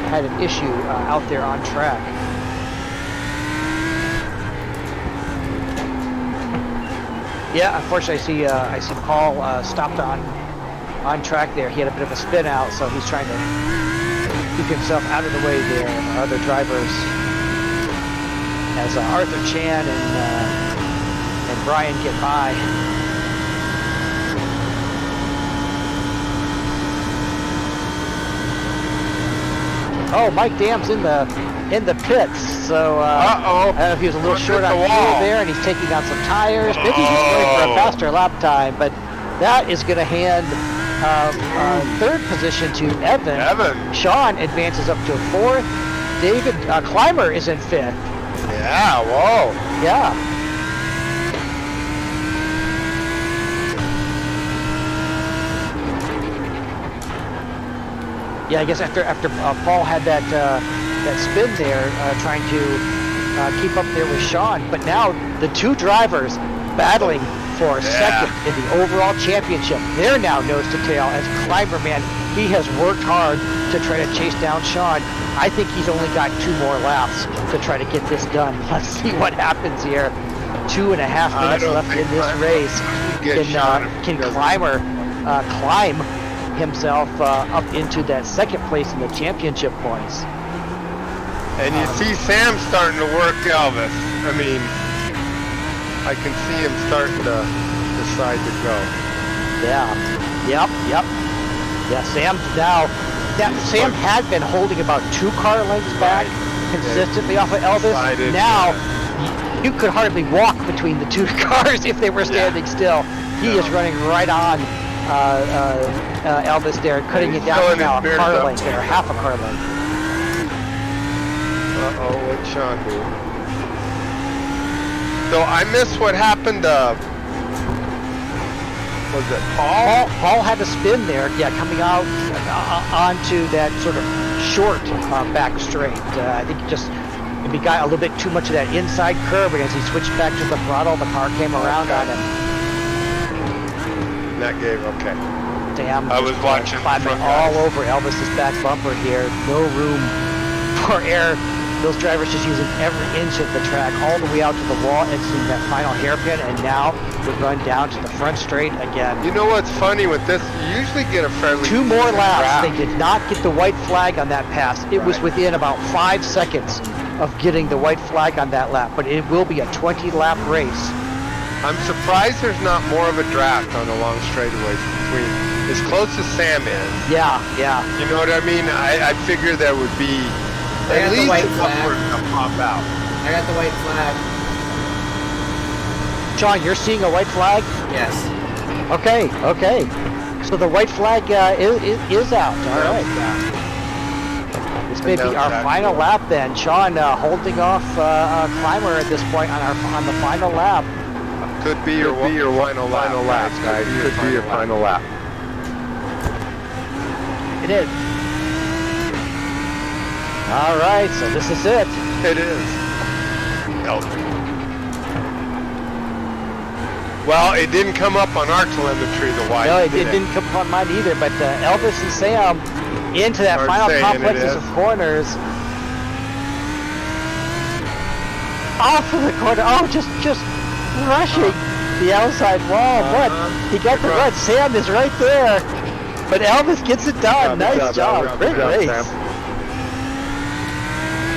had an issue out there on track. Yeah, unfortunately, I see Paul stopped on track there. He had a bit of a spin out, so he's trying to keep himself out of the way there. And our other drivers, as Arthur Chan and Brian get by. Oh, Mike Dam's in the pits, so I don't know if he was a little short on fuel there, and he's taking on some tires. Maybe he's going for a faster lap time, but that is going to hand third position to Evan. Shaun advances up to fourth. David Clymer is in fifth. Yeah, whoa. Yeah. Yeah, I guess after Paul had that spin there, trying to keep up there with Shaun, but now the two drivers battling for second in the overall championship. They're now nose to tail as Clymer, man, he has worked hard to try to chase down Shaun. I think he's only got 2 more laps to try to get this done. Let's see what happens here. 2.5 minutes left in this race. Can Clymer climb himself up into that second place in the championship points? And you see Sam starting to work Elvis. I mean, I can see him starting to decide to go. Yeah. Yep. Yeah, Sam now. Sam had been holding about 2 car lengths back consistently off of Elvis. Now you could hardly walk between the 2 cars if they were standing still. He is running right on Elvis there, cutting it down to now a car length there, half a car length. What'd Shaun do? So I missed what happened to, was it Paul? Paul had a spin there, coming out onto that sort of short back straight. I think he got a little bit too much of that inside curve, and as he switched back to the throttle, the car came around on him. That gave, okay. Damn, I was watching climbing all over Elvis's back bumper here. No room for air. Those drivers just using every inch of the track all the way out to the wall and seeing that final hairpin, and now we run down to the front straight again. You know what's funny with this? You usually get a fairly 2 more laps. They did not get the white flag on that pass. It was within about 5 seconds of getting the white flag on that lap, but it will be a 20-lap race. I'm surprised there's not more of a draft on the long straightaways between, as close as Sam is. Yeah. You know what I mean? I figure there would be at least a couple to pop out. I got the white flag. Shaun, you're seeing a white flag? Yes. Okay. So the white flag is out. All right. This may be our final lap then. Shaun holding off Clymer at this point on the final lap. Could be your final lap, guys. Could be your final lap. It is. All right, so this is it. It is. Well, it didn't come up on our telemetry, the white. No, it didn't come up on mine either, but Elvis and Sam into that final complexes of corners. Off of the corner. Oh, just rushing the outside wall, but he got the run. Sam is right there, but Elvis gets it done. Nice job. Great race.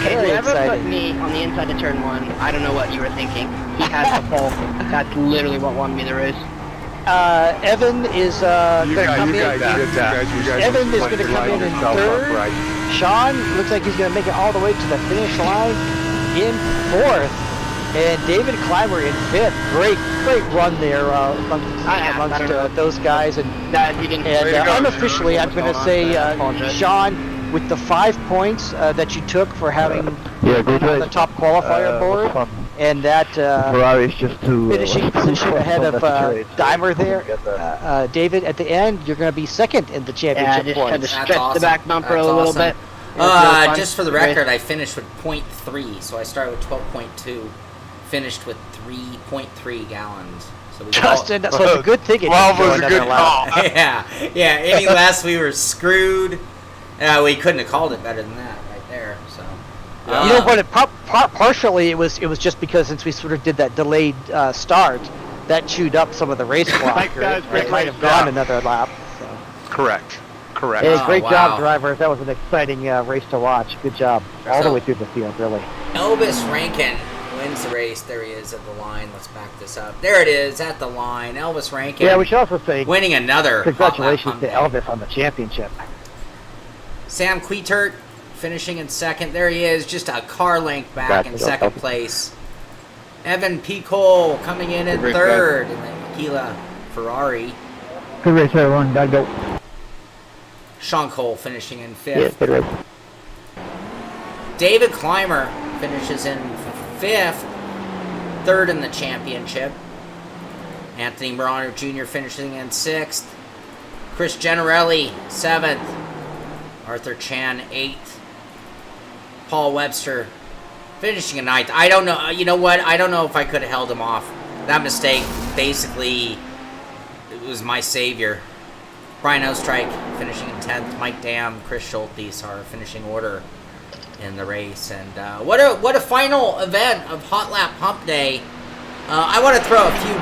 Okay, whoever put me on the inside of turn 1, I don't know what you were thinking. He has the pole. That's literally what won me the race. Evan is going to come in. Evan is going to come in third. Shaun looks like he's going to make it all the way to the finish line in fourth. And David Clymer in fifth. Great run there amongst those guys. And unofficially, I'm going to say, Shaun, with the 5 points that you took for having the top qualifier board, and that Ferrari is just too finishing position ahead of Dimer there, David, at the end, you're going to be second in the championship points. Had to stretch the back bumper a little bit. Just for the record, I finished with 0.3, so I started with 12.2, finished with 3.3 gallons. So we Justin, so it's a good thing it 12 didn't go was a another good lap. call. yeah. Any less, we were screwed. We couldn't have called it better than that right there. So, You know what? Partially, it was just because since we sort of did that delayed start, that chewed up some of the race clock. Thanks, guys. It Great might race. have gone another lap. So. Correct. Hey, great wow. job, drivers. That was an exciting race to watch. Good job. All the way through the field, really. Elvis Rankin wins the race. There he is at the line. Let's back this up. There it is at the line. Elvis Rankin. Yeah, we should also say winning another. Congratulations to Elvis on the championship. Sam Quetert finishing in second. There he is, just a car length back in second place. Evan Picol coming in at third in the Aquila Ferrari. Good race, everyone. Gotta go. Sean Cole finishing in fifth. Yeah, good race. David Clymer finishes in fifth, third in the championship. Anthony Marano Jr. finishing in sixth. Chris Generelli, seventh. Arthur Chan, eighth. Paul Webster finishing in ninth. I don't know. You know what? I don't know if I could have held him off. That mistake, basically, it was my savior. Brian Ostrike finishing in 10th. Mike Dam, Chris Schultes are finishing order in the race. And what a final event of Hotlap Humpday. I want to throw a few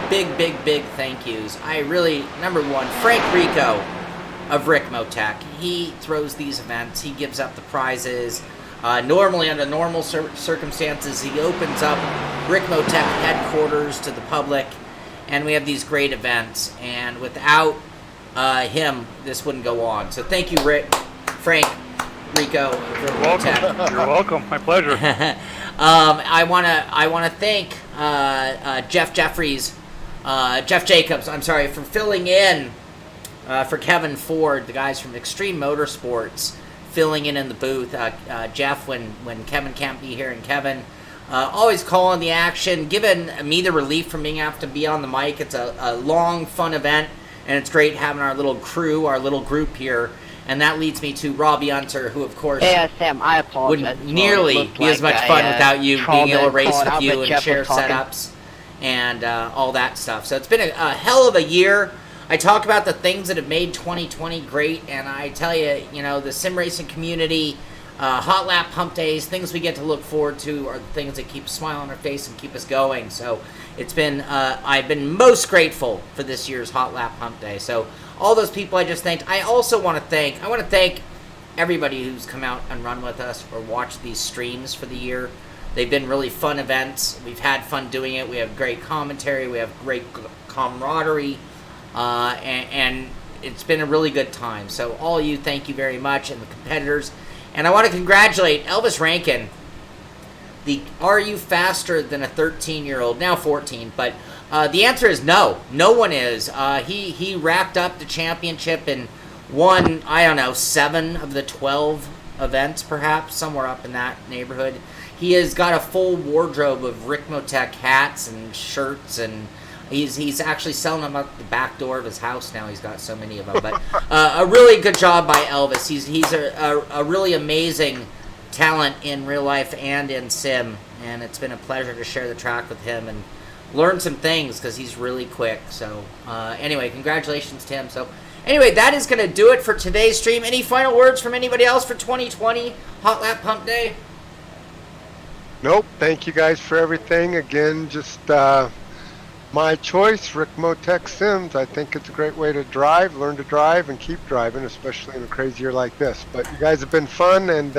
big thank yous. Number one, Frank Rico of Ricmotech. He throws these events. He gives up the prizes. Normally, under normal circumstances, he opens up Ricmotech headquarters to the public, and we have these great events. And without him, this wouldn't go on. So thank you, Frank Rico. You're welcome. You're welcome. My pleasure. I wanna thank Jeff Jacobs, for filling in for Kevin Ford, the guys from Extreme Motorsports, filling in the booth. Jeff, when Kevin can't be here, and Kevin always calling the action, giving me the relief from being able to be on the mic. It's a long, fun event. And it's great having our little crew, our little group here. And that leads me to Robby Unser, who, of course, Yeah, Sam, I apologize. wouldn't nearly be as much fun without you being able to race with you and share setups and all that stuff. So it's been a hell of a year. I talk about the things that have made 2020 great, and I tell you, the sim racing community, Hotlap Hump Days, things we get to look forward to are the things that keep a smile on our face and keep us going. So it's been, I've been most grateful for this year's Hotlap Hump Day. So all those people I just thanked. I also want to thank everybody who's come out and run with us or watched these streams for the year. They've been really fun events. We've had fun doing it. We have great commentary. We have great camaraderie. And it's been a really good time. So all of you, thank you very much, and the competitors. And I want to congratulate Elvis Rankin. Are you faster than a 13-year-old? Now 14, but the answer is no. No one is. He racked up the championship and won, 7 of the 12 events, perhaps, somewhere up in that neighborhood. He has got a full wardrobe of Ricmotech hats and shirts, and he's actually selling them out the back door of his house now. He's got so many of them. But a really good job by Elvis. He's a really amazing talent in real life and in sim, and it's been a pleasure to share the track with him and learn some things because he's really quick. So anyway, congratulations to him. So anyway, that is going to do it for today's stream. Any final words from anybody else for 2020 Hotlap Hump Day? Nope. Thank you guys for everything. Again, just my choice, Ricmotech Sims. I think it's a great way to drive, learn to drive, and keep driving, especially in a crazy year like this. But you guys have been fun, and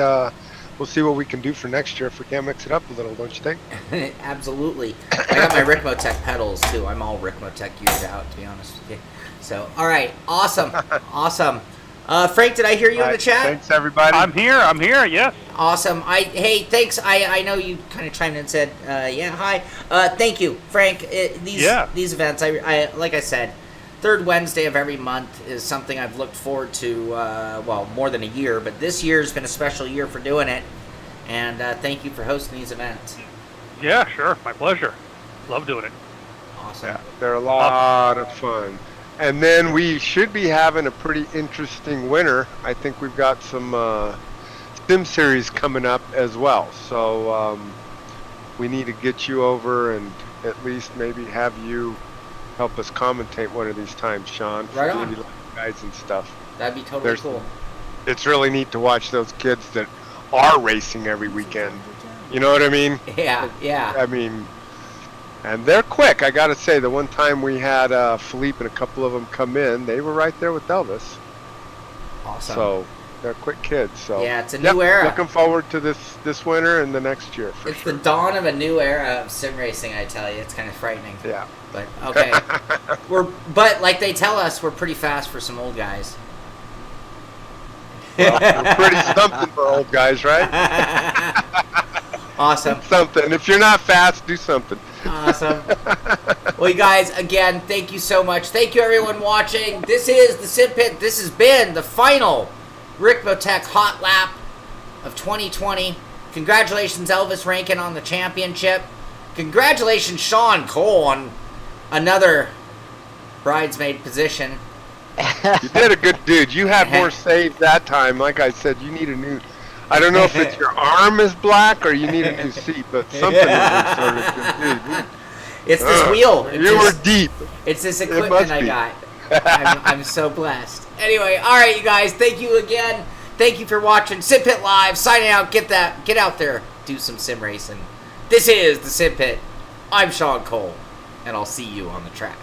we'll see what we can do for next year if we can mix it up a little, don't you think? Absolutely. I got my Ricmotech pedals, too. I'm all Ricmotech geared out, to be honest with you. So, all right. Awesome. Awesome. Frank, did I hear you in the chat? Thanks, everybody. I'm here, yes. Awesome. Hey, thanks. I know you kind of chimed in and said, yeah, hi. Thank you, Frank. These events, I like I said, third Wednesday of every month is something I've looked forward to, more than a year, but this year's been a special year for doing it, and thank you for hosting these events. Yeah, sure. My pleasure. Love doing it. Awesome. Yeah, they're a lot of fun. And then we should be having a pretty interesting winter. I think we've got some Sim Series coming up as well. So we need to get you over and at least maybe have you help us commentate one of these times, Shaun. Right on. Guys and stuff. That'd be totally cool. It's really neat to watch those kids that are racing every weekend. You know what I mean? Yeah, yeah. I mean, and they're quick. I gotta say, the one time we had Philippe and a couple of them come in, they were right there with Elvis. Awesome. So they're quick kids. So yeah, it's a new era. Looking forward to this winter and the next year. It's the dawn of a new era of sim racing. I tell you, it's kind of frightening. Yeah. But okay, but like they tell us, we're pretty fast for some old guys. Well, we're pretty something for old guys, right? Awesome. Something. If you're not fast, do something. Awesome. Well, you guys, again, thank you so much. Thank you, everyone watching. This is the Simpit. This has been the final Ricmotech Hotlap of 2020. Congratulations, Elvis Rankin, on the championship. Congratulations, Shaun Cole, on another bridesmaid position. You did a good dude. You had more saves that time. Like I said, you need a new... I don't know if it's your arm is black or you need a new seat, but something is sort of good. It's this wheel. You were deep. It's this equipment I got. I'm so blessed. Anyway, all right, you guys. Thank you again. Thank you for watching Simpit Live. Signing out. Get out there. Do some sim racing. This is the Simpit. I'm Shaun Cole, and I'll see you on the track.